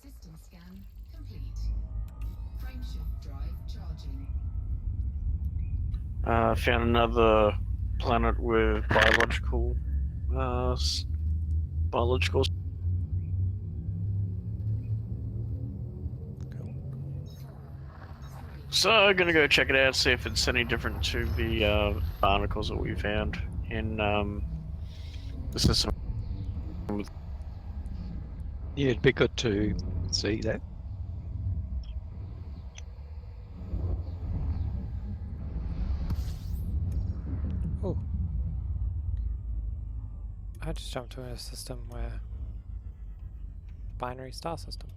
System scan complete. Frameshift drive charging. Found another planet with biological. So I'm gonna go check it out, see if it's any different to the barnacles that we found in the system. Yeah, it'd be good to see that. Oh. I just jumped to a system where... binary star system.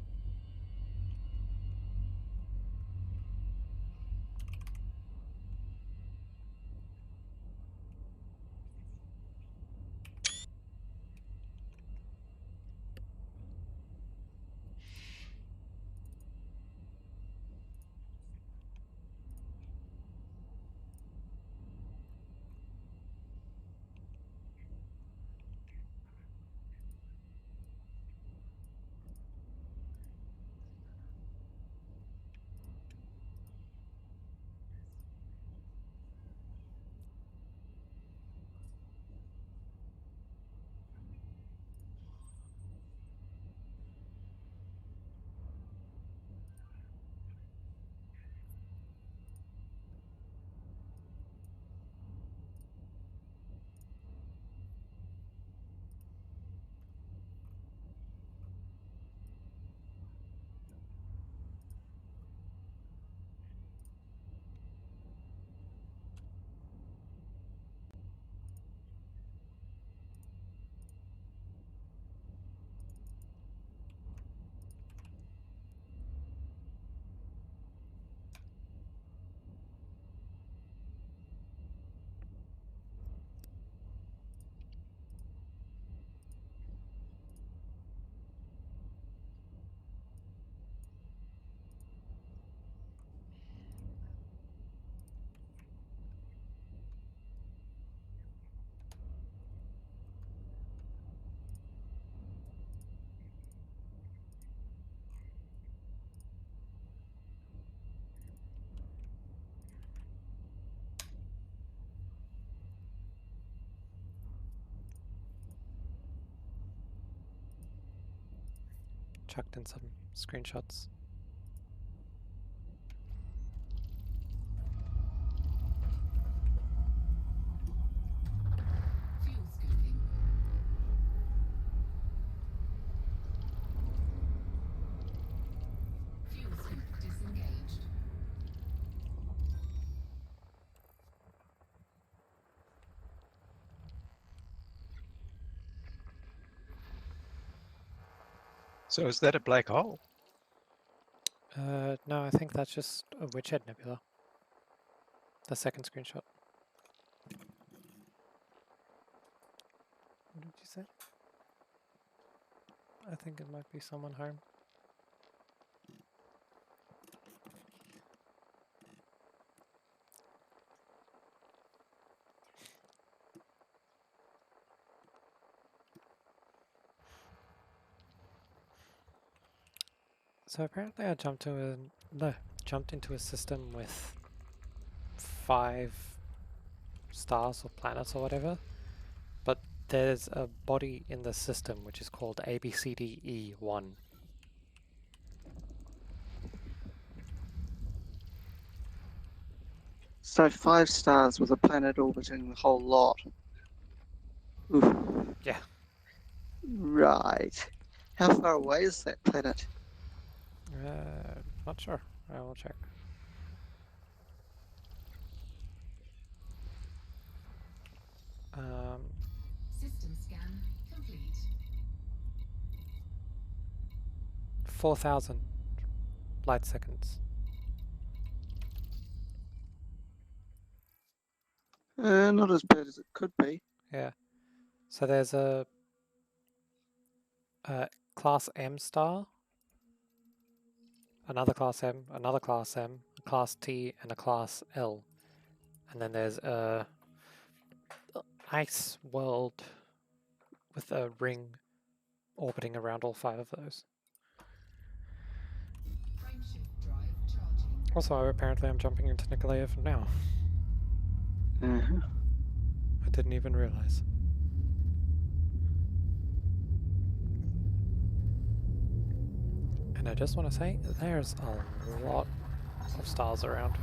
chucked in some screenshots. Fuel scoping. Fuel scoop disengaged. So is that a black hole? No, I think that's just a Witchhead Nebula. The second screenshot. What did you say? I think it might be someone home. So apparently I jumped into a system with 5 stars or planets or whatever, but there's a body in the system which is called ABCDE1. So 5 stars with a planet orbiting the whole lot. Oof. Yeah. Right. How far away is that planet? Not sure. I will check. System scan complete. 4,000 light seconds. Not as bad as it could be. Yeah. So there's a class M star, another class M, another class M, a class T, and a class L. And then there's a ice world with a ring orbiting around all 5 of those. Frameshift drive charging. Also, apparently I'm jumping into Nikolaev now. Uh-huh. I didn't even realize. And I just want to say, there's a lot of stars around.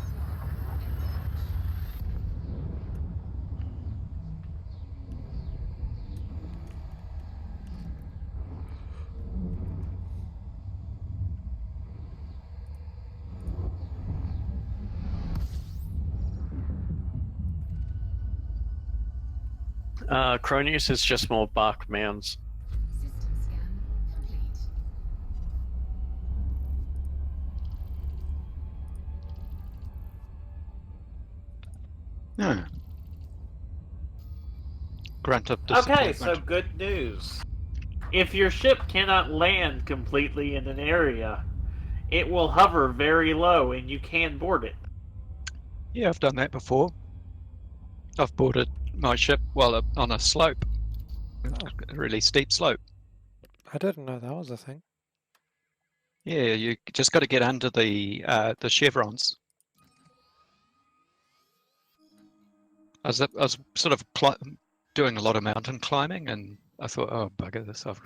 Cronius is just more bark mounds. System scan complete. No. Grunt of Okay, disappointment. so good news. If your ship cannot land completely in an area, it will hover very low and you can board it. Yeah, I've done that before. I've boarded my ship while on a slope, a really steep slope. I didn't know that was a thing. Yeah, you just got to get under the chevrons. I was sort of doing a lot of mountain climbing, and I thought, oh bugger this! I've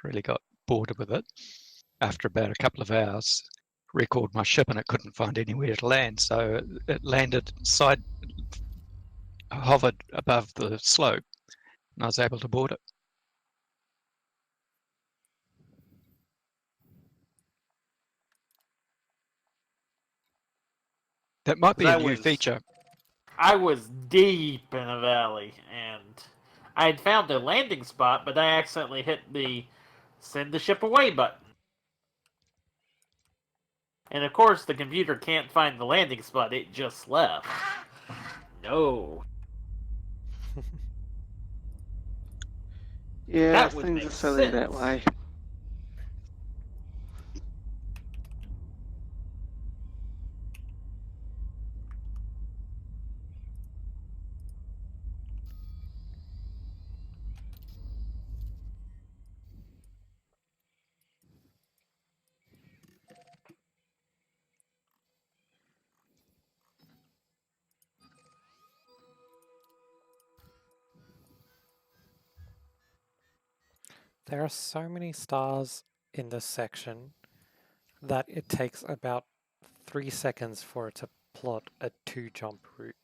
really got bored with it. After about a couple of hours, recalled my ship, and it couldn't find anywhere to land, so it landed hovered above the slope, and I was able to board it. That might be a new feature. I was deep in a valley, and I had found a landing spot, but I accidentally hit the send the ship away button. And of course, the computer can't find the landing spot, it just left. No. Yeah, That would things make are silly that sense. way. There are so many stars in this section that it takes about 3 seconds for it to plot a 2-jump route.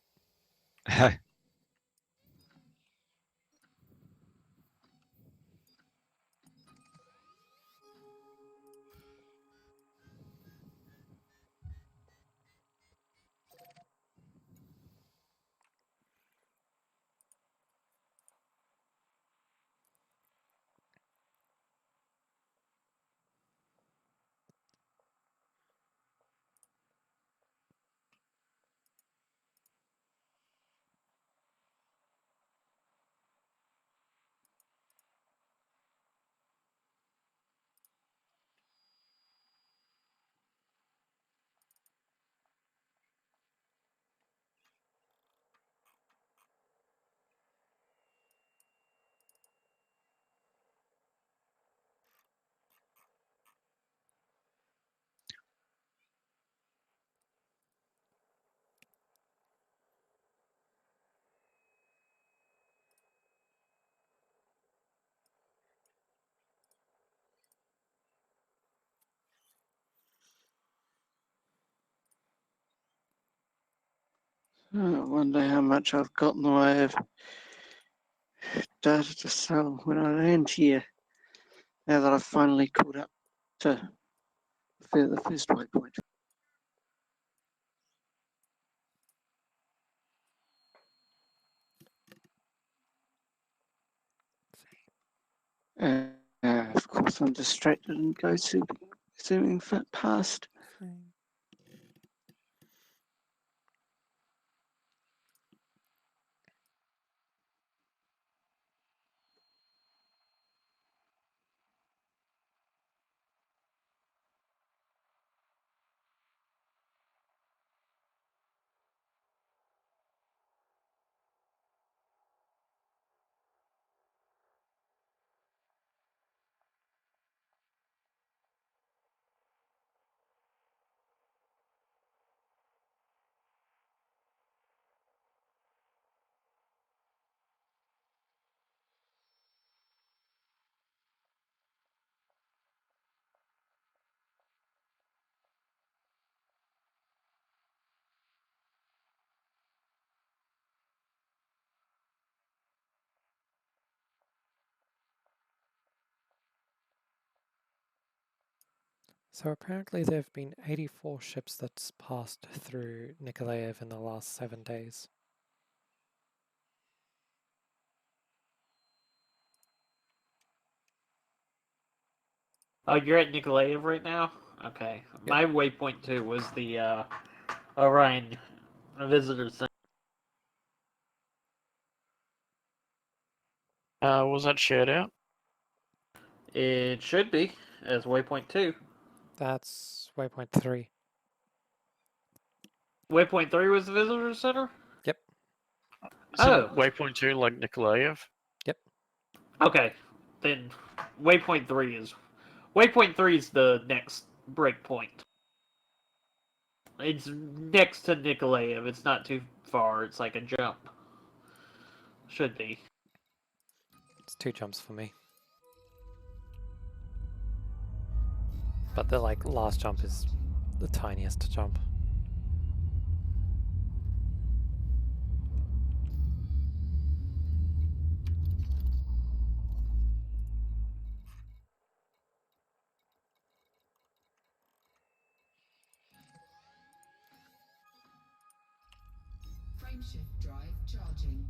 I wonder how much I've got in the way of data to sell when I land here. Now that I've finally caught up to the first waypoint. Of course, I'm distracted and go zooming past. So apparently there have been 84 ships that's passed through Nikolaev in the last 7 days. Oh, you're at Nikolaev right now? Okay. Yep. My waypoint 2 was the Orion Visitor Center. Was that shared out? It should be as waypoint 2. That's waypoint 3. Waypoint 3 was the Visitor Center? Yep. So Oh. waypoint 2 like Nikolaev? Yep. Okay. Then waypoint 3 is the next breakpoint. It's next to Nikolaev. It's not too far. It's like a jump. Should be. It's 2 jumps for me. But the last jump is the tiniest jump. Frameshift drive charging.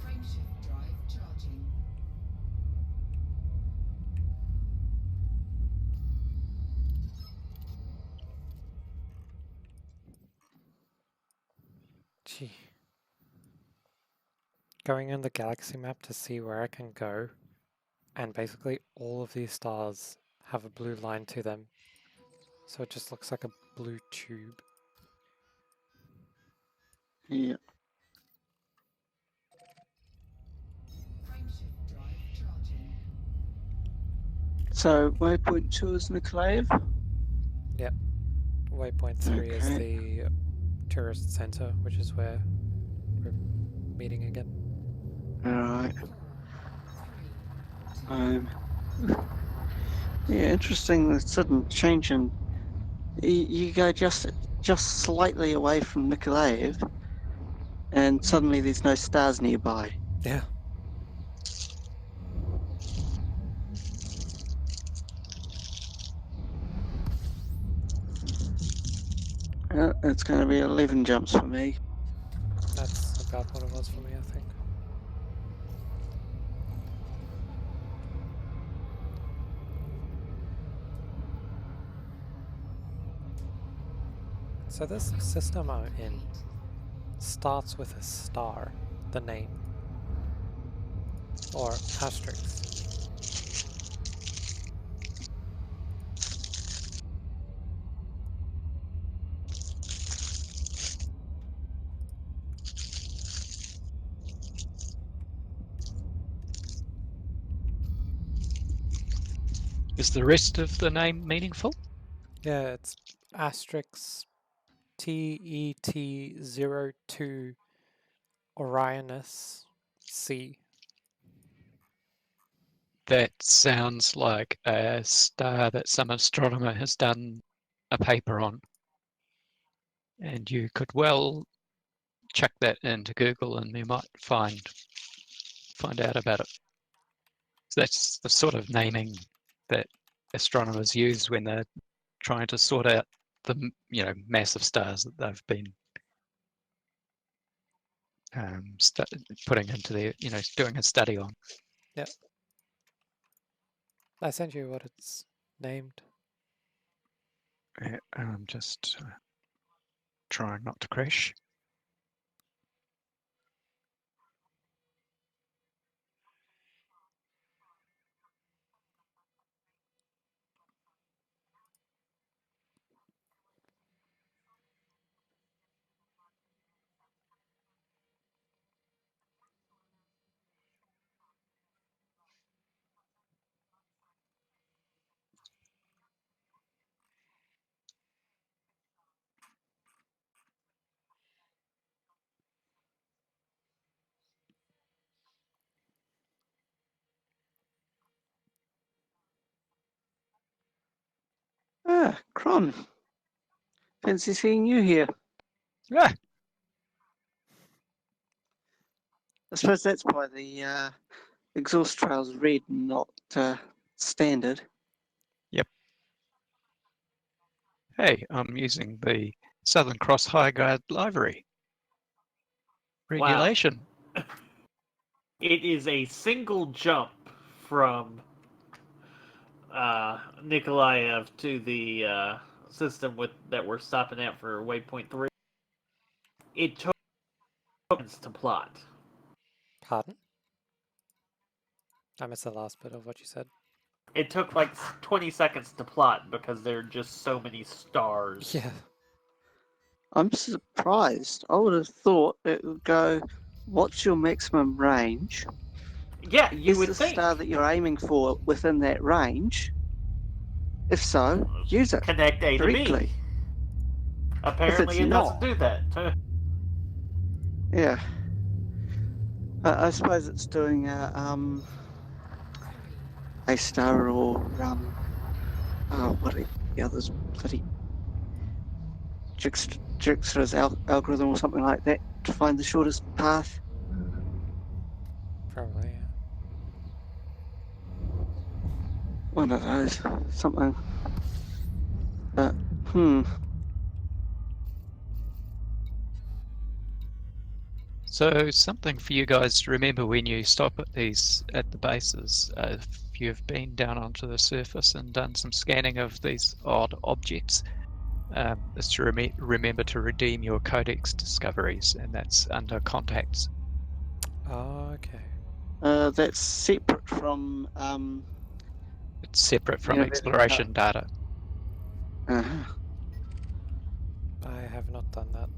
Frameshift drive charging. Gee. Going in the galaxy map to see where I can go, and basically all of these stars have a blue line to them. So it just looks like a blue tube. Yeah. Frameshift drive charging. So waypoint 2 is Nikolaev. Yep. Waypoint 3 is Okay. the tourist center, which is where we're meeting again. Alright. Yeah, interesting. The sudden change in you go just slightly away from Nikolaev, and suddenly there's no stars nearby. Yeah. It's going to be 11 jumps for me. That's about what it was for me, I think. So this system I'm in starts with a star, the name, or asterisk. Is the rest of the name meaningful? Yeah, it's asterisk TET02 Orionis C. That sounds like a star that some astronomer has done a paper on. And you could well chuck that into Google and you might find out about it. So that's the sort of naming that astronomers use when they're trying to sort out the massive stars that they've been putting into their doing a study on. Yep. I sent you what it's named. I'm just trying not to crash. Ah, Cron. Fancy seeing you here. Yeah. I suppose that's why the exhaust trail's red, not standard. Yep. Hey, I'm using the Southern Cross High Guard Livery regulation. Wow. It is a single jump from Nikolaev to the system that we're stopping at for waypoint 3. It took seconds to plot. Pardon? I missed the last bit of what you said. It took like 20 seconds to plot because there are just so many stars. Yeah. I'm surprised. I would have thought it would go, what's your maximum range? Yeah, you Is would the think. star that you're aiming for within that range? If so, use it Connect A to directly. B. Apparently it not. doesn't do that. Yeah. I suppose it's doing a star or what are the others bloody Dijkstra's algorithm or something like that to find the shortest path. Probably, yeah. One of those, something. But So something for you guys to remember when you stop at the bases, if you've been down onto the surface and done some scanning of these odd objects, is to remember to redeem your codex discoveries, and that's under contacts. Oh, okay. That's separate from It's separate from Yeah, exploration data. uh-huh. I have not done that.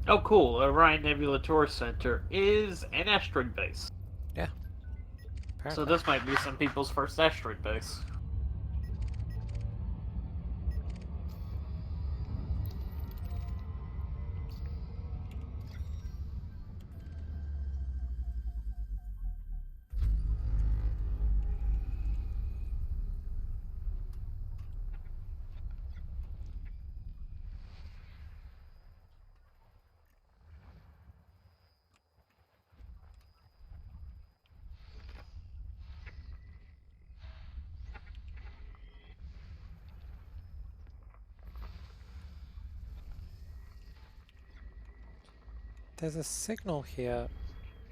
Oh, cool. Orion Nebula Tour Center is an asteroid base. Yeah. So Apparently. this might be some people's first asteroid base. There's a signal here.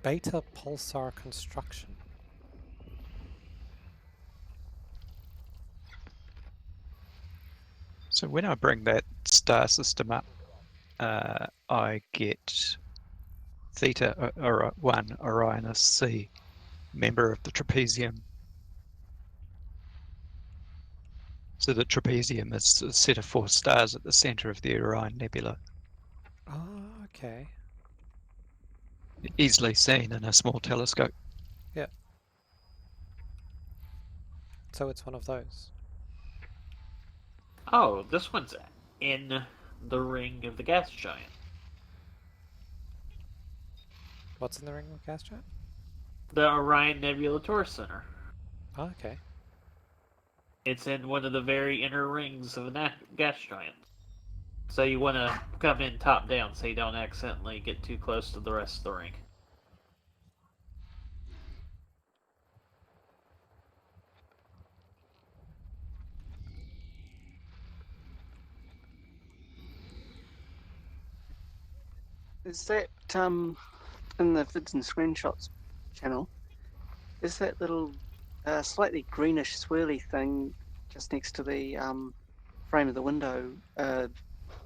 Beta pulsar construction. So when I bring that star system up, I get Theta or 1 Orionis C, member of the trapezium. So the trapezium is a set of 4 stars at the center of the Orion Nebula, Oh, okay. easily seen in a small telescope. Yeah. So it's one of those. Oh, this one's in the ring of the gas giant. What's in the ring of gas giant? The Orion Nebula Tour Center. Oh, okay. It's in one of the very inner rings of a gas giant. So you want to come in top down so you don't accidentally get too close to the rest of the ring. Is that in the vids and screenshots channel? Is that little slightly greenish swirly thing just next to the frame of the window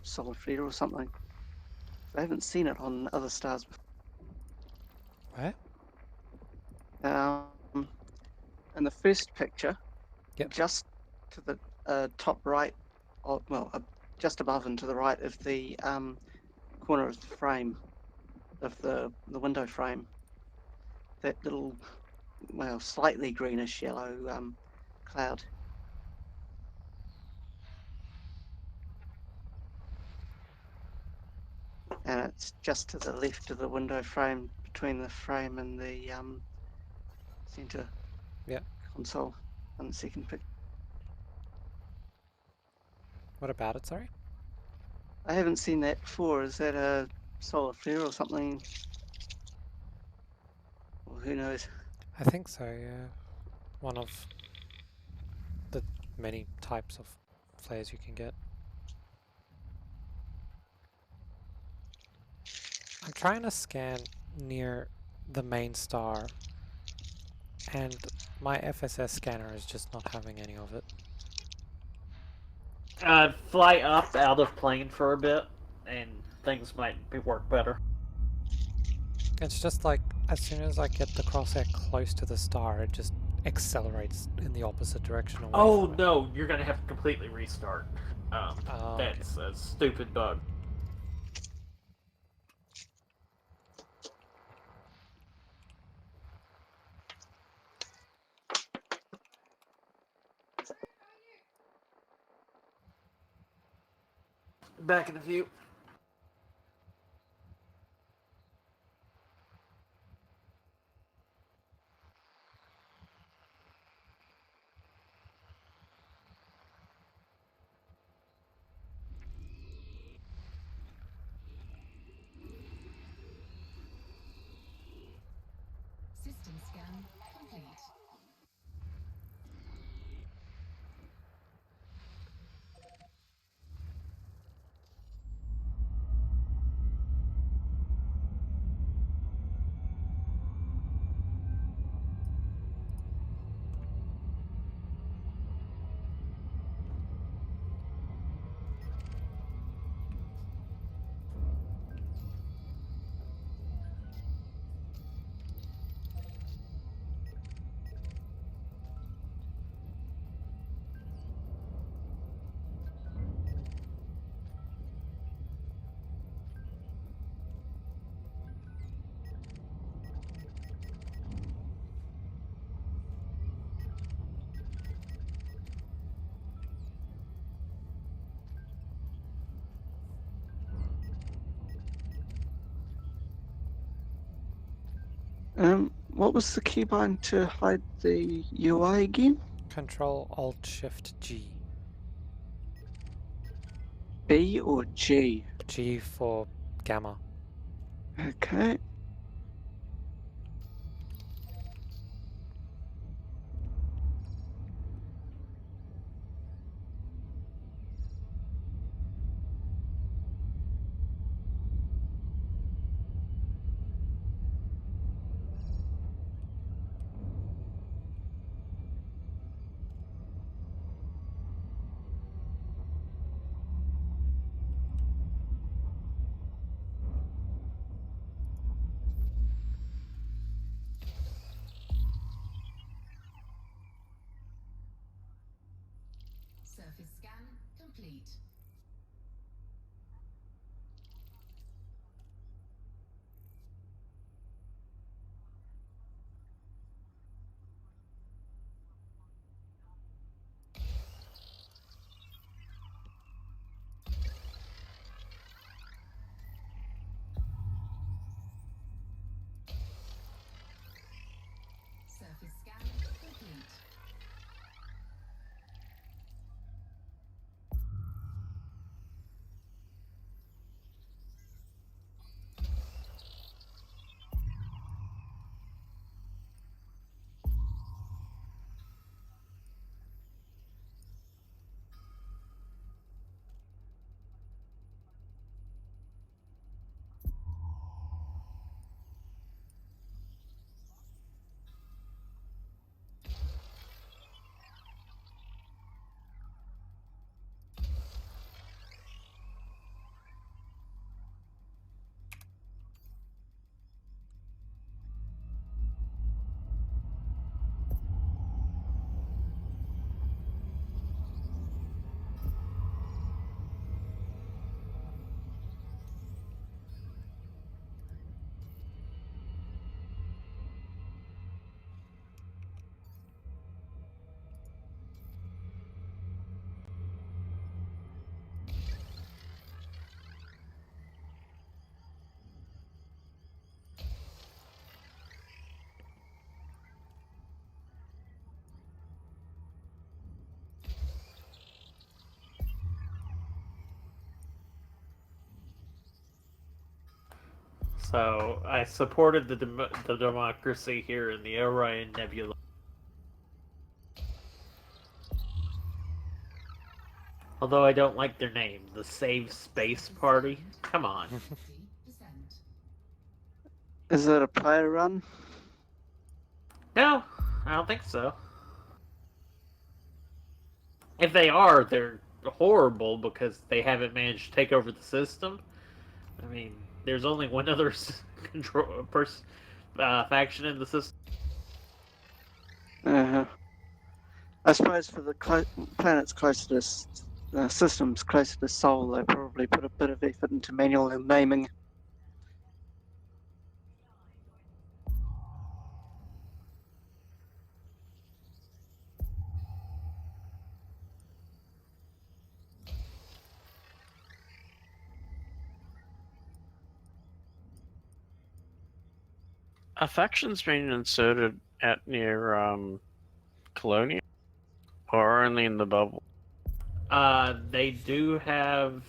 solid flare or something? I haven't seen it on other stars before. Where? In the first picture, Yep. just to the top right, just above and to the right of the corner of the frame of the window frame, that little, slightly greenish yellow cloud. And it's just to the left of the window frame, between the frame and the center console on the second picture. What about it, sorry? I haven't seen that before. Is that a solar flare or something? Well, who knows? I think so, yeah. One of the many types of flares you can get. I'm trying to scan near the main star, and my FSS scanner is just not having any of it. Fly up out of plane for a bit, and things might work better. It's just like, as soon as I get the crosshair close to the star, it just accelerates in the opposite direction away Oh from it. no, you're gonna have to completely restart. Oh, That's a stupid bug. Back in a few. System scan complete. What was the keybind to hide the UI again? Control Alt Shift G. B or G? G for gamma. Okay. Surface scan complete. Surface scan complete. So I supported the democracy here in the Orion Nebula. Although I don't like their name, the Save Space Party. Come on. 50%. Is it a player run? No, I don't think so. If they are, they're horrible because they haven't managed to take over the system. I mean, there's only one other faction in the system. I suppose for the planets closest, systems closer to Sol, they probably put a bit of effort into manual naming. Are factions being inserted at near Colonia, or only in the bubble? They do have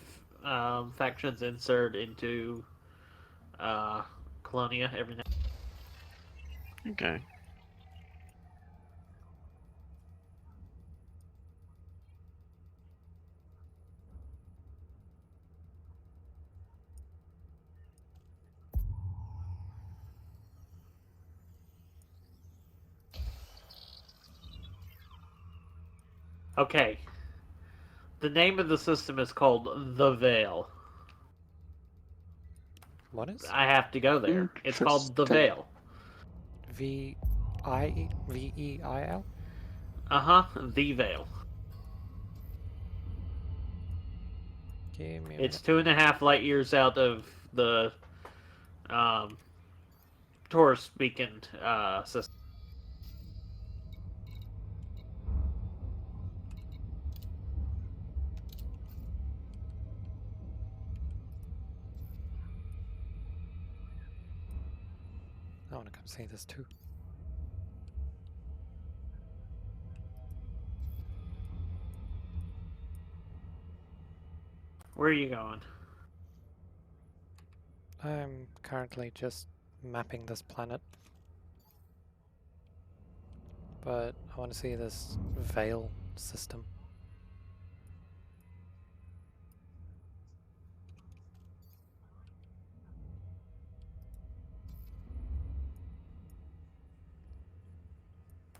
factions insert into Colonia every now. Okay. Okay. The name of the system is called The Veil. What is? I have to go there. It's called The Veil. V-I-V-E-I-L? Uh-huh, The Veil. Give me a It's minute. 2.5 light years out of the Taurus beacon system. I want to come see this too. Where are you going? I'm currently just mapping this planet. But I want to see this Veil system.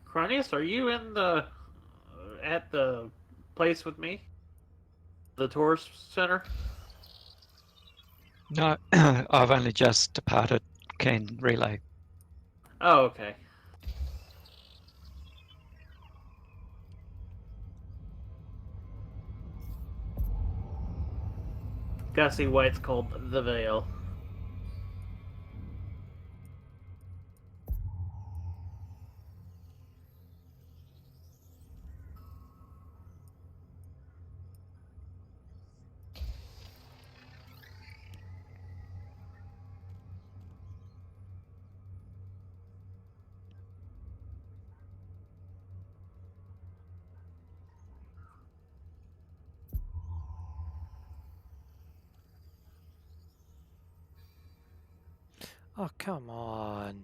Cronius, are you in the at the place with me? The tourist center? No, I've only just departed Ken Relay. Oh, okay. Gotta see why it's called the Veil. Oh, come on.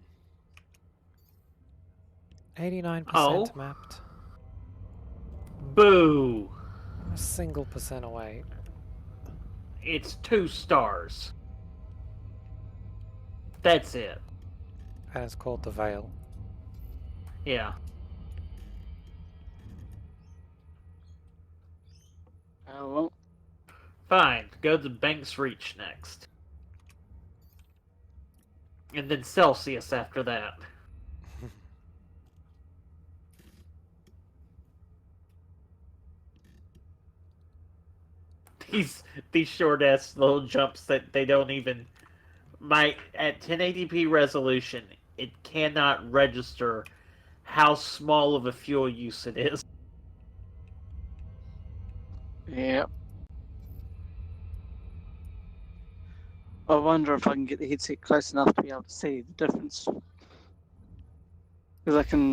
89% Oh. mapped. Boo! A single percent away. It's 2 stars. That's it. And it's called the Veil. Yeah. Oh well. Fine. Go to Banks Reach next. And then Celsius after that. These short ass little jumps that they don't even at 1080p resolution, it cannot register how small of a fuel use it is. Yeah. I wonder if I can get the headset close enough to be able to see the difference. Because I can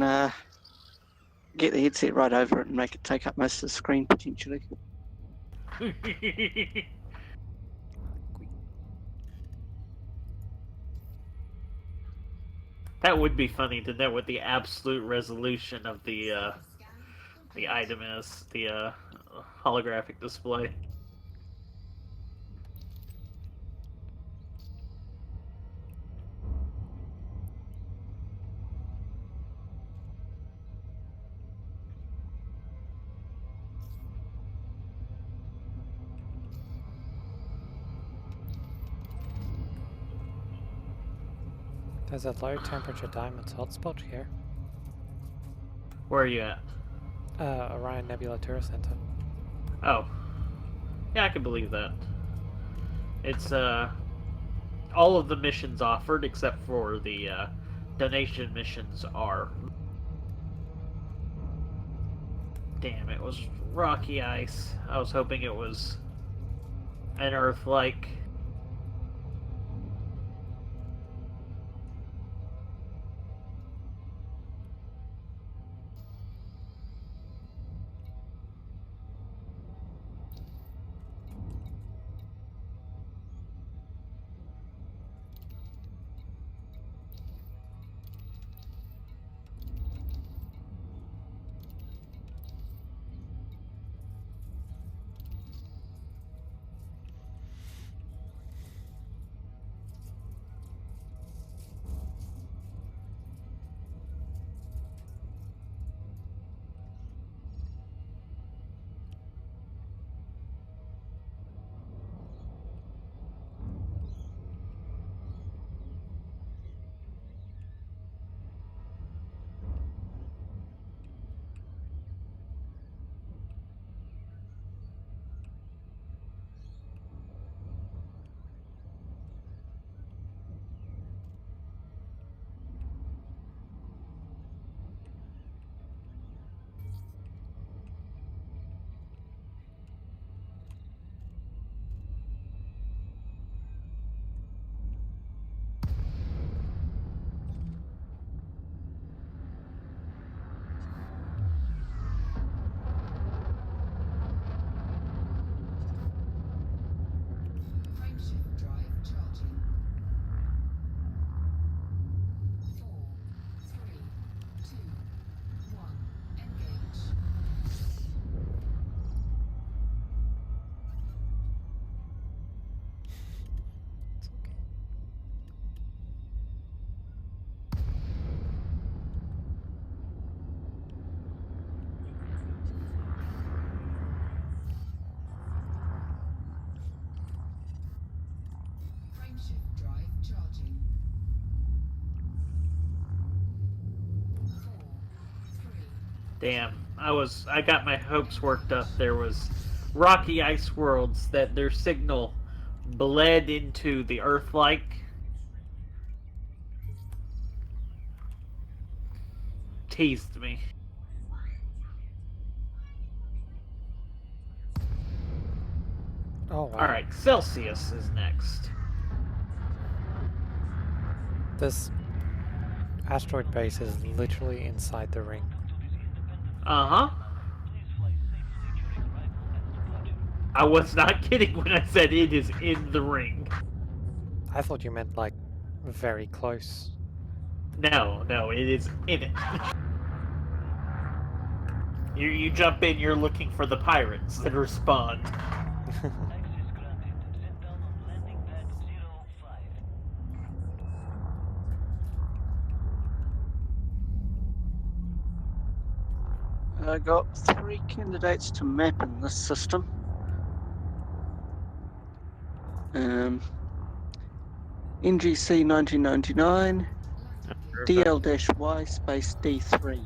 get the headset right over it and make it take up most of the screen potentially. That would be funny to know what the absolute resolution of the item is, the holographic display. There's a low temperature diamonds hotspot here. Where are you at? Orion Nebula Tour Center. Oh. Yeah, I can believe that. It's, all of the missions offered, except for the, donation missions are... Damn, it was rocky ice. I was hoping it was an Earth-like... charging. 4, 3, Damn, I got my hopes worked up. There was rocky ice worlds that their signal bled into the Earth-like. Teased me. Oh wow. Alright, Celsius is next. This asteroid base is literally inside the ring. Uh-huh. I was not kidding when I said it is in the ring. I thought you meant like very close. No, it is in it. You jump in, you're looking for the pirates that respond. I got 3 candidates to map in this system. NGC 1999, landing gear. DL-Y space D3.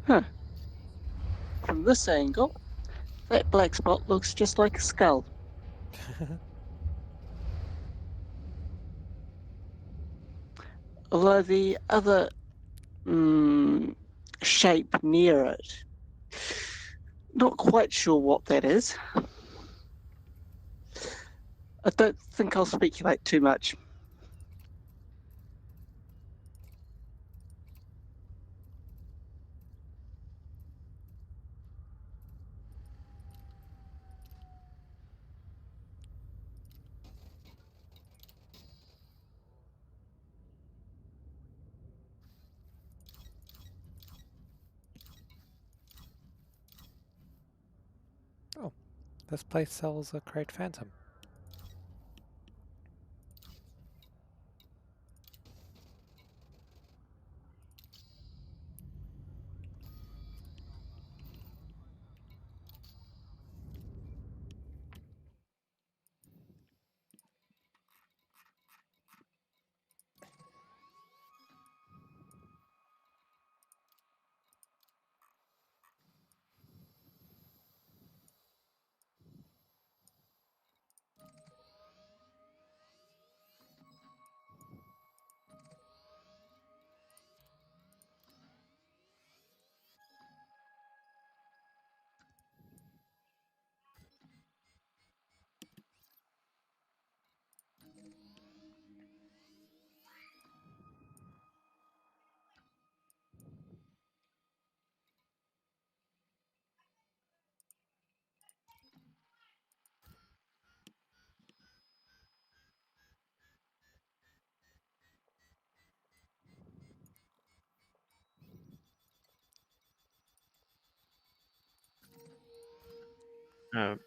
Huh. From this angle, that black spot looks just like a skull. Although the other shape near it, not quite sure what that is. I don't think I'll speculate too much. Oh, this place sells a Great Phantom.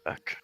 Back.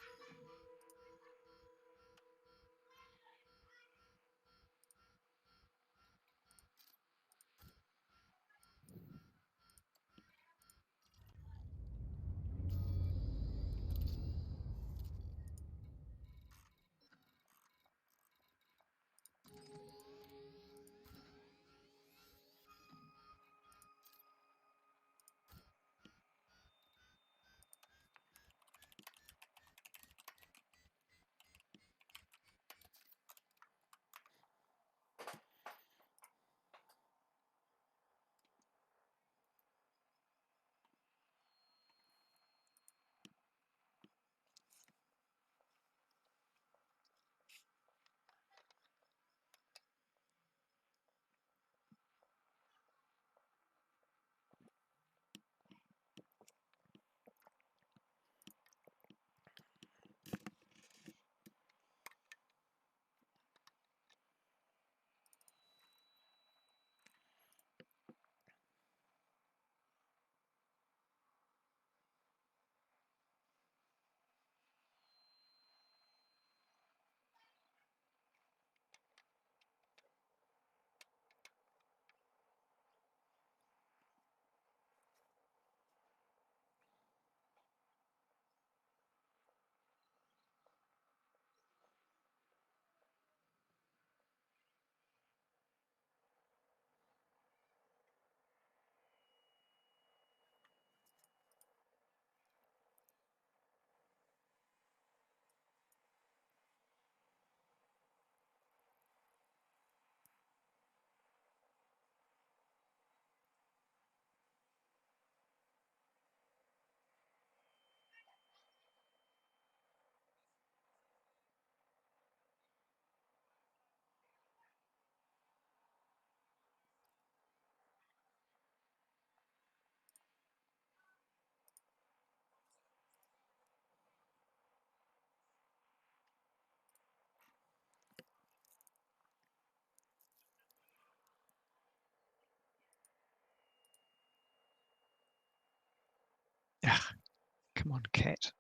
Come on, cat.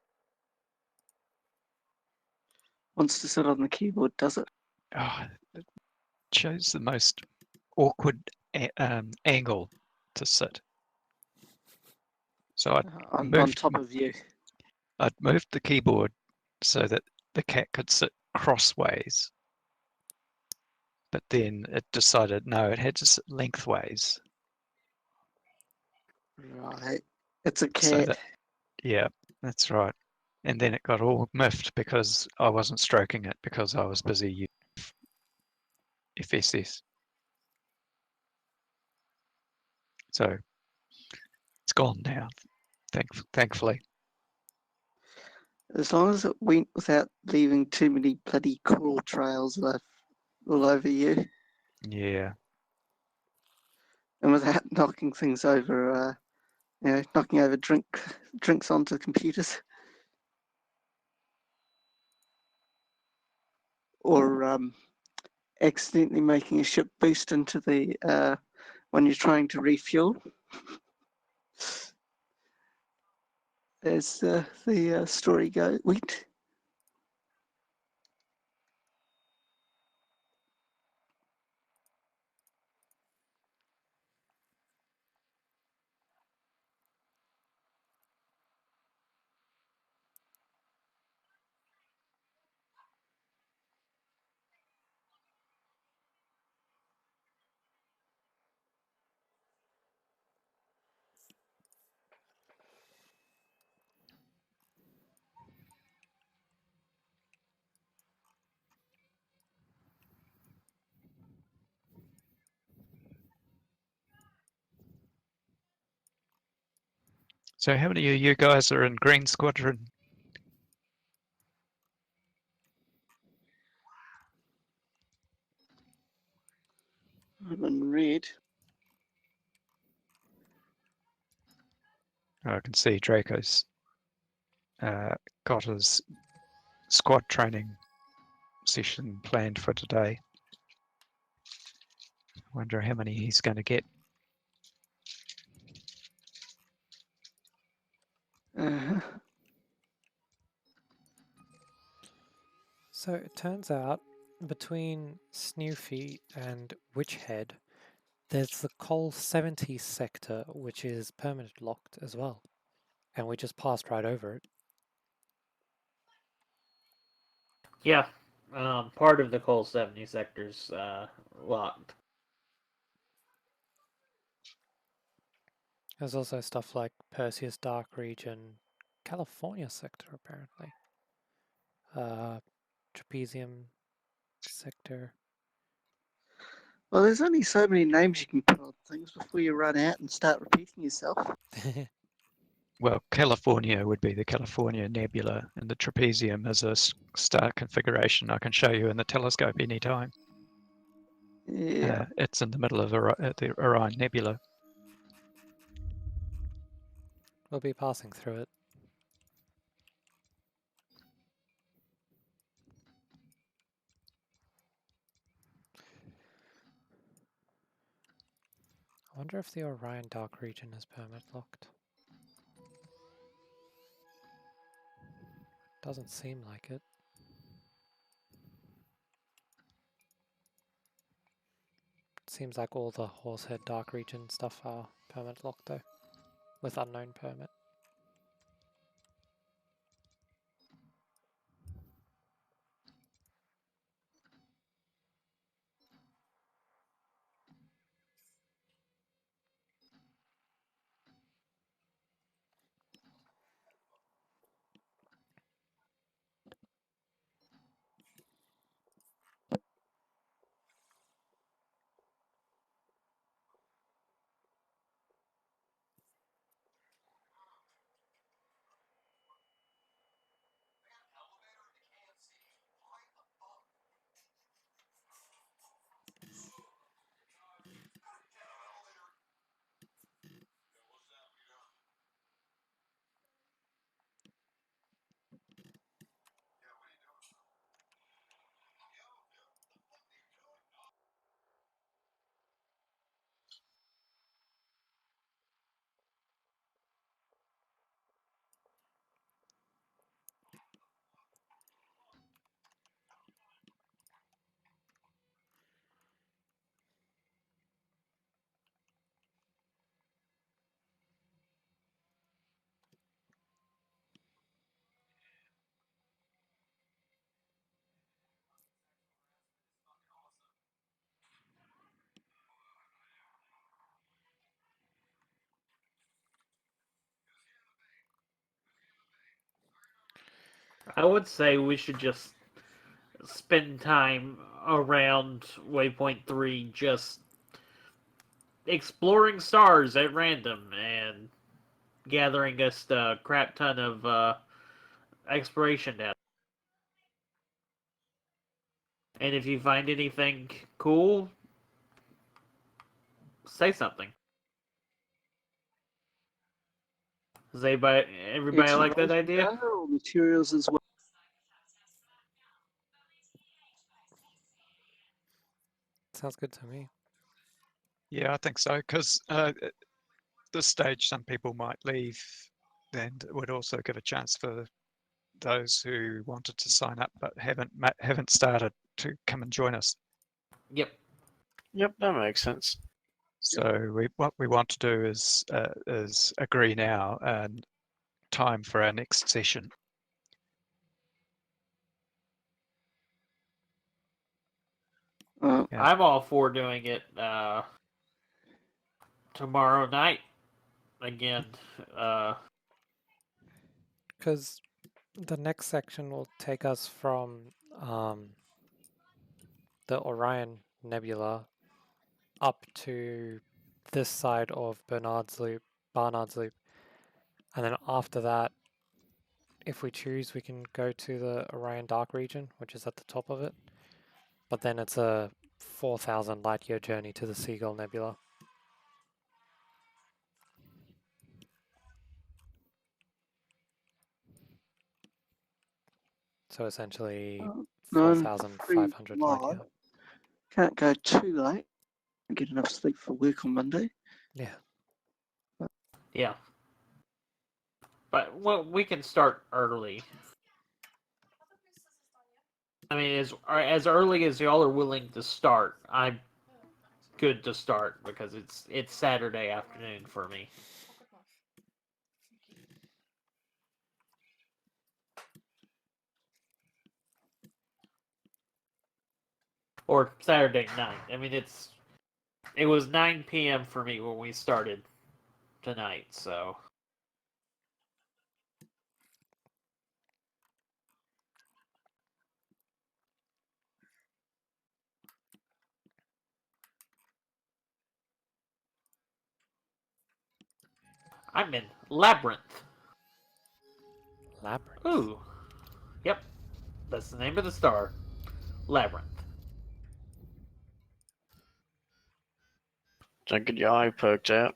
Wants to sit on the keyboard, does it? Oh, it chose the most awkward angle to sit. So On top of you. I'd moved the keyboard so that the cat could sit crossways, but then it decided no, it had to sit lengthways. Right. It's a So cat. that, yeah, that's right. And then it got all miffed because I wasn't stroking it because I was busy using FSS. So it's gone now, thankfully. As long as it went without leaving too many bloody crawl trails all over you, Yeah. and without knocking things over, knocking over drinks onto computers, or accidentally making a ship boost into the when you're trying to refuel. As the story went. So how many of you guys are in Green Squadron? I'm in red. I can see Draco's got his squad training session planned for today. I wonder how many he's going to get. Uh-huh. So it turns out between Snoofy and Witchhead, there's the Col 70 sector, which is permanent locked as well. And we just passed right over it. Yeah, part of the Cole 70 sector's locked. There's also stuff like Perseus Dark Region, California sector apparently. Trapezium sector. Well, there's only so many names you can put on things before you run out and start repeating yourself. Well, California would be the California Nebula, and the trapezium is a star configuration I can show you in the telescope anytime. Yeah. It's in the middle of the Orion Nebula. We'll be passing through it. I wonder if the Orion Dark Region is permit locked. Doesn't seem like it. Seems like all the Horsehead Dark Region stuff are permit locked though, with unknown permit. I would say we should just spend time around waypoint 3 just exploring stars at random and gathering us a crap ton of exploration data. And if you find anything cool, say something. Does everybody like that idea? Data or materials as well. Sounds good to me. Yeah, I think so. Because at this stage, some people might leave, and it would also give a chance for those who wanted to sign up but haven't started to come and join us. Yep. Yep, that makes sense. So what we want to do is agree now and time for our next session. Uh, Yeah. I'm all for doing it tomorrow night again. Because the next section will take us from the Orion Nebula up to this side of Barnard's Loop, and then after that, if we choose, we can go to the Orion Dark region, which is at the top of it. But then it's a 4,000 light year journey to the Seagull Nebula. So essentially no, 4,500 light year. Can't go too late. Get enough sleep for work on Monday. Yeah. Yeah. But well, we can start early. I mean, as early as y'all are willing to start, I'm good to start because it's Saturday afternoon for me. Or Saturday night. I mean, it was 9 p.m. for me when we started tonight, so. I'm in Labyrinth. Labyrinth. Ooh. Yep. That's the name of the star. Labyrinth. Don't get your eye poked out.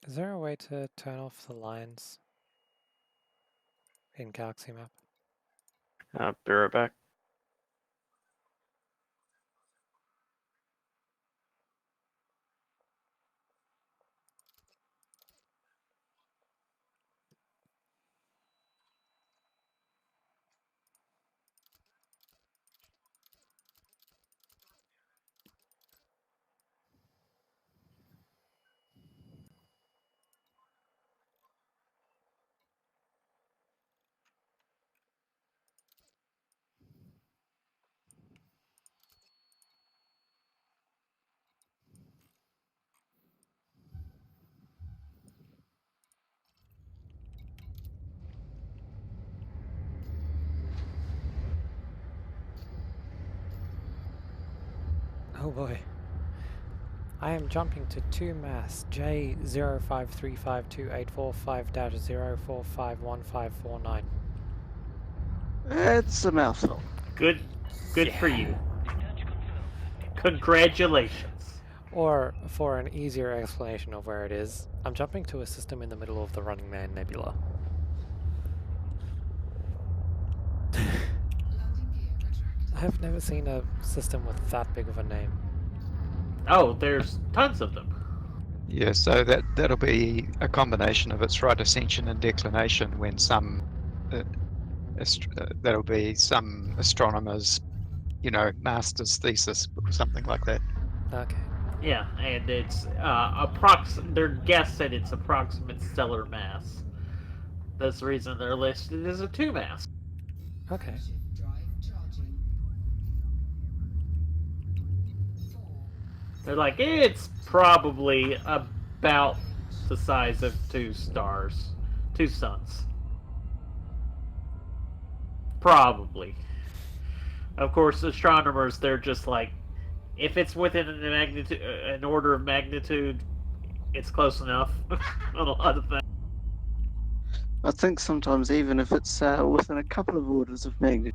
Is there a way to turn off the lines in Galaxy Map? Be right back. Oh boy. I am jumping to 2 mass J053528445-0451549. It's a mouthful. Good for you. Congratulations. Or, for an easier explanation of where it is, I'm jumping to a system in the middle of the Running Man Nebula. I've never seen a system with that big of a name. Oh, there's tons of them. Yeah, so that'll be a combination of its right ascension and declination when that'll be some astronomers, master's thesis or something like that. Okay. Yeah, and it's their guess said it's approximate stellar mass. That's the reason they're listed as a 2 mass. Okay. Frameshift drive charging. 4. They're like, it's probably about the size of 2 stars, 2 suns. Probably. Of course, astronomers, they're just like, if it's within an order of magnitude, it's close enough on a lot of things. I think sometimes even if it's within a couple of orders of magnitude.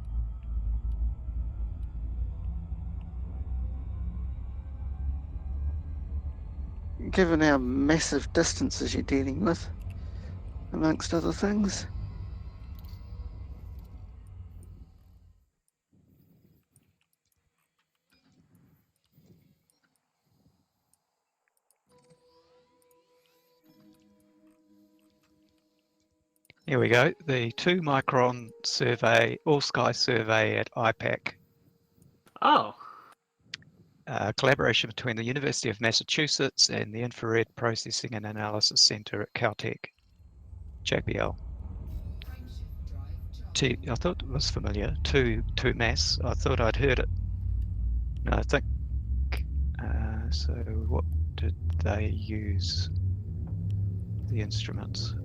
Given how massive distances you're dealing with, amongst other things. Here we go. The 2 micron survey, all sky survey at IPAC. Oh, Collaboration between the University of Massachusetts and the Infrared Processing and Analysis Center at Caltech, JPL. Frameshift drive charging. I thought it was familiar. 2 mass. I thought I'd heard it. No, I think. So what did they use? The instruments.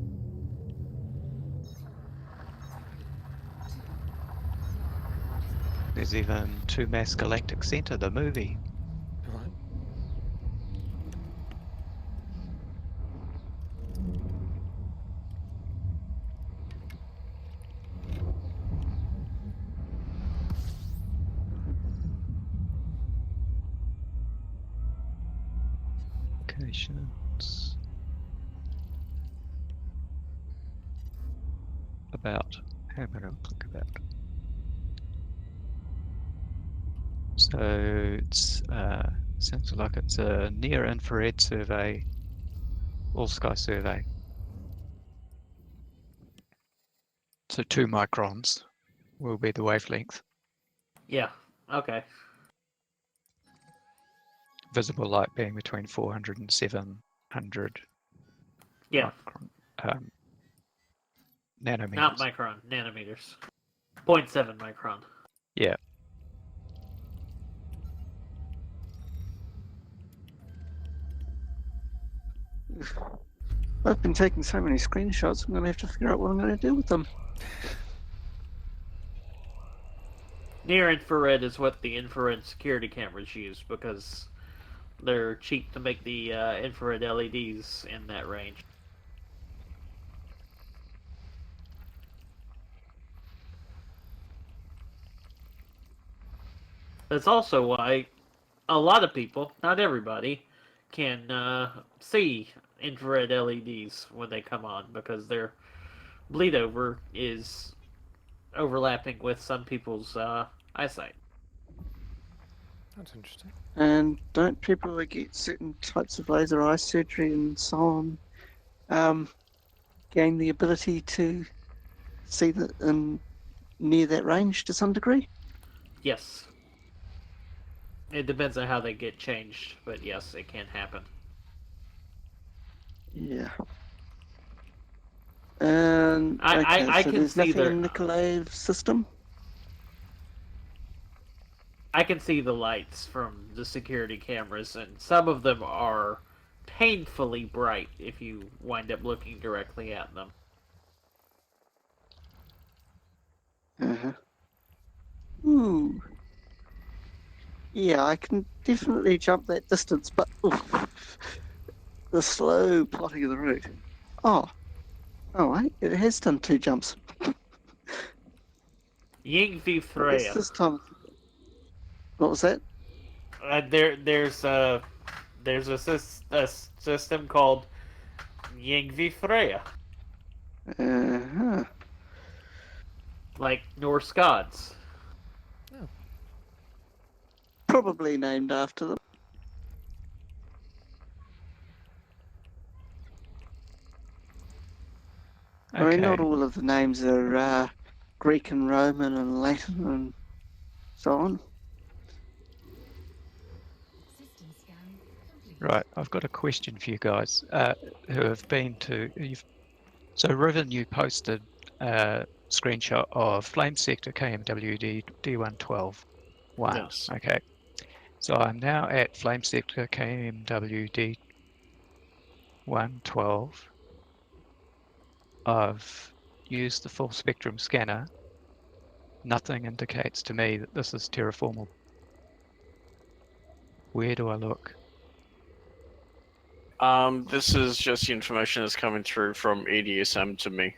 There's even 2 Mass Galactic Center, the movie. Right. Locations. About. How about I click about? So it's sounds like it's a near infrared survey, all sky survey. So 2 microns will be the wavelength. yeah. Okay. Visible light being between 400 and 700 Yeah. nanometers. Not micron, nanometers. 0.7 micron. Yeah. I've been taking so many screenshots, I'm going to have to figure out what I'm going to do with them. Near infrared is what the infrared security cameras use because they're cheap to make the infrared LEDs in that range. That's also why a lot of people, not everybody, can see infrared LEDs when they come on because their bleed over is overlapping with some people's eyesight. That's interesting. And don't people that get certain types of laser eye surgery and so on gain the ability to see in near that range to some degree? Yes. It depends on how they get changed, but yes, it can happen. Yeah. And I so can there's see nothing their in Nikolaev's system? I can see the lights from the security cameras, and some of them are painfully bright if you wind up looking directly at them. Uh-huh. Ooh. Yeah, I can definitely jump that distance, but the slow plotting of the route. Oh, wait, it has done 2 jumps. Yingvi I guess Freya. this time. What was that? There's a system called Yingvi Freya, Uh-huh. like Norse gods. Probably named after them. I mean, not Okay. all of the names are Greek and Roman and Latin and so on. Systems Right, I've got a question for you guys who have been to. So, Riven, you posted a screenshot of Flame Sector KMWD D112 1. Yes. Okay, so I'm now at Flame Sector KMWD 112. I've used the full spectrum scanner. Nothing indicates to me that this is terraformable. Where do I look? This is just the information that's coming through from EDSM to me.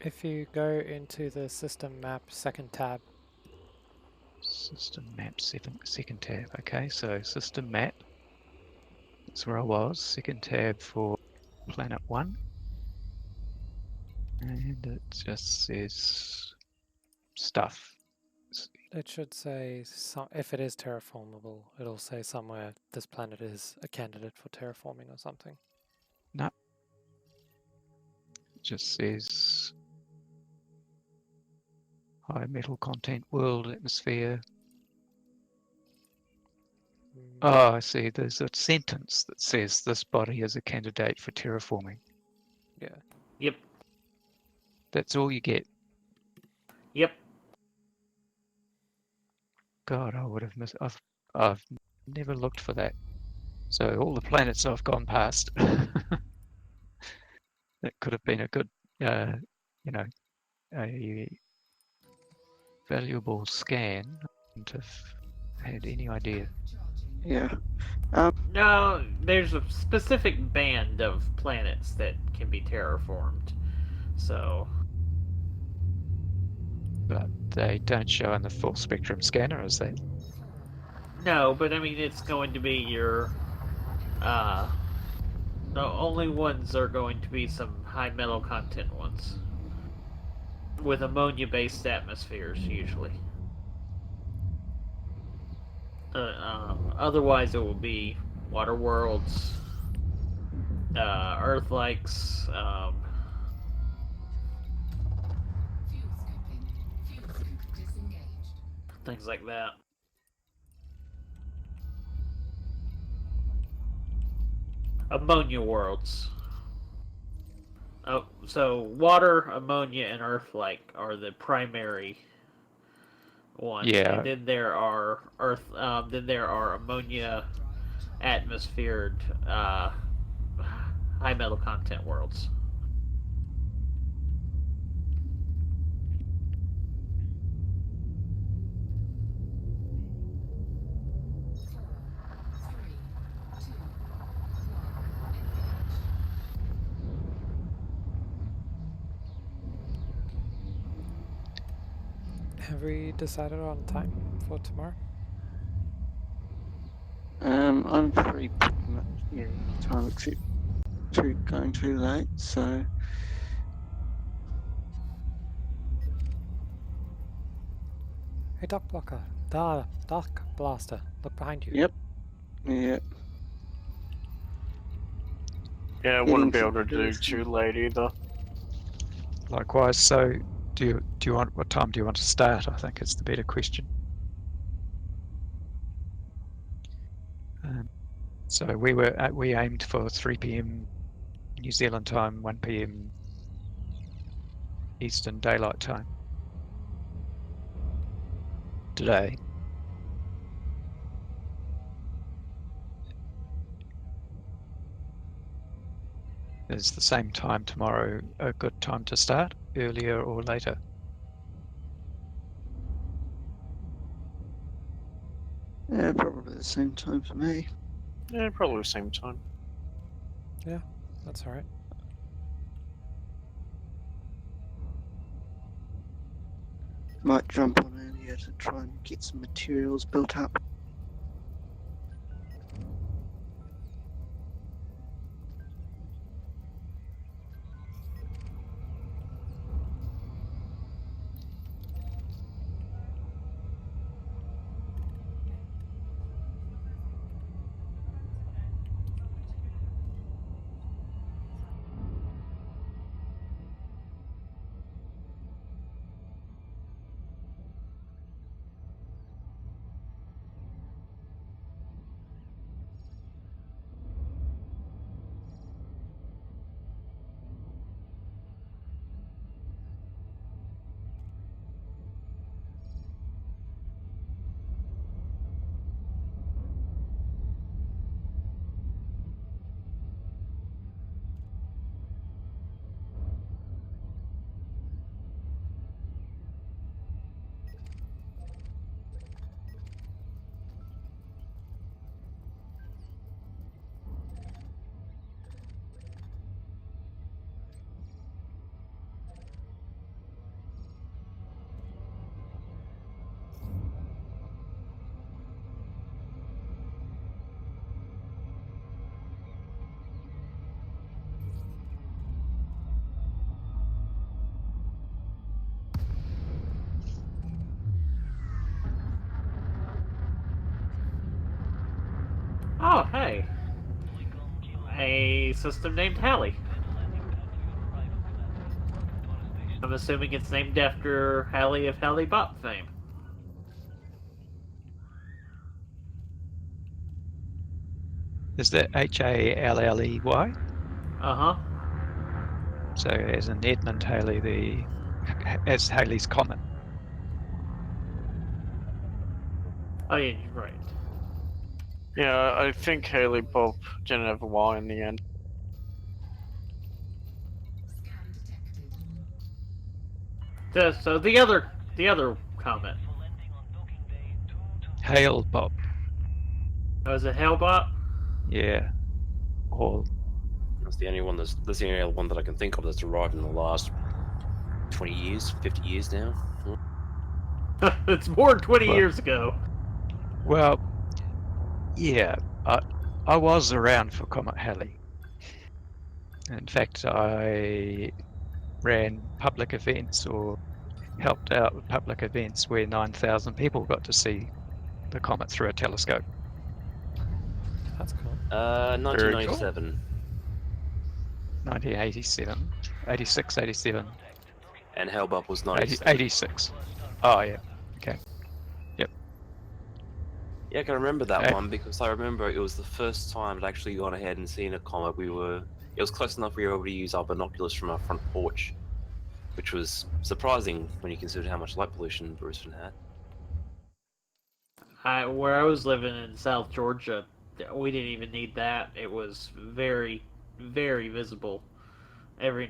If you go into the system map second tab, System map, second tab. Okay, so system map. That's where I was. Second tab for planet 1. And it just says stuff. it should say, if it is terraformable, it'll say somewhere this planet is a candidate for terraforming or something. No. It just says high metal content, world, atmosphere. Oh, I see. There's a sentence that says this body is a candidate for terraforming. Yeah. Yep. That's all you get. Yep. God, I would have missed. I've never looked for that. So all the planets I've gone past, that could have been a good, you know, a valuable scan. I wouldn't have had any idea. Yeah. No, there's a specific band of planets that can be terraformed. So, But they don't show in the full spectrum scanner, is that? no, but I mean, it's going to be your. The only ones are going to be some high metal content ones. With ammonia based atmospheres, usually. Otherwise, it will be water worlds, Earth likes, Fuel scoping. Fuel scope disengaged. things like that. Ammonia worlds. Oh, so water, ammonia, and Earth-like are the primary ones, Yeah. and then there are then there are ammonia atmosphered, high metal content worlds. Have we decided on time for tomorrow? I'm free pretty much any time except going too late. So Hey, Dock Blocker. Dock Blaster. Look behind you. yep, yeah. Yeah, I Heading wouldn't be to able to do Dawson. too late either. Likewise. So, do you want? What time do you want to start? I think is the better question. So we aimed for 3 p.m. New Zealand time, 1 p.m. Eastern Daylight Time today. Is the same time tomorrow a good time to start, earlier or later? Yeah, probably the same time for me. Yeah, probably the same time. Yeah, that's alright. Might jump on earlier to try and get some materials built up. Oh, hey. A system named Halley. I'm assuming it's named after Halley of Halley Bop fame. Is that Halley? Uh-huh. So as in Edmund Halley, as Halley's Comet. Oh, yeah, you're right. Yeah, I think Haley Bob didn't have a Y in the end. Scan detected. So the other comment. Hale Bob. Oh, is it Hellbot? Yeah. Or That's the only one. That's the only other one that I can think of that's arrived in the last 20 years, 50 years now. It's more than 20 Well- years ago. well, yeah. I was around for Comet Halley. In fact, I ran public events or helped out with public events where 9,000 people got to see the comet through a telescope. That's cool. 1997. 1987, 86, 87, And Hellbop was 80, 97. 86. Oh, yeah. Okay. Yeah, I can remember that Okay. one because I remember it was the first time I'd actually gone ahead and seen a comet. It was close enough we were able to use our binoculars from our front porch, which was surprising when you consider how much light pollution Brisbane had. Where I was living in South Georgia, we didn't even need that. It was very, very visible every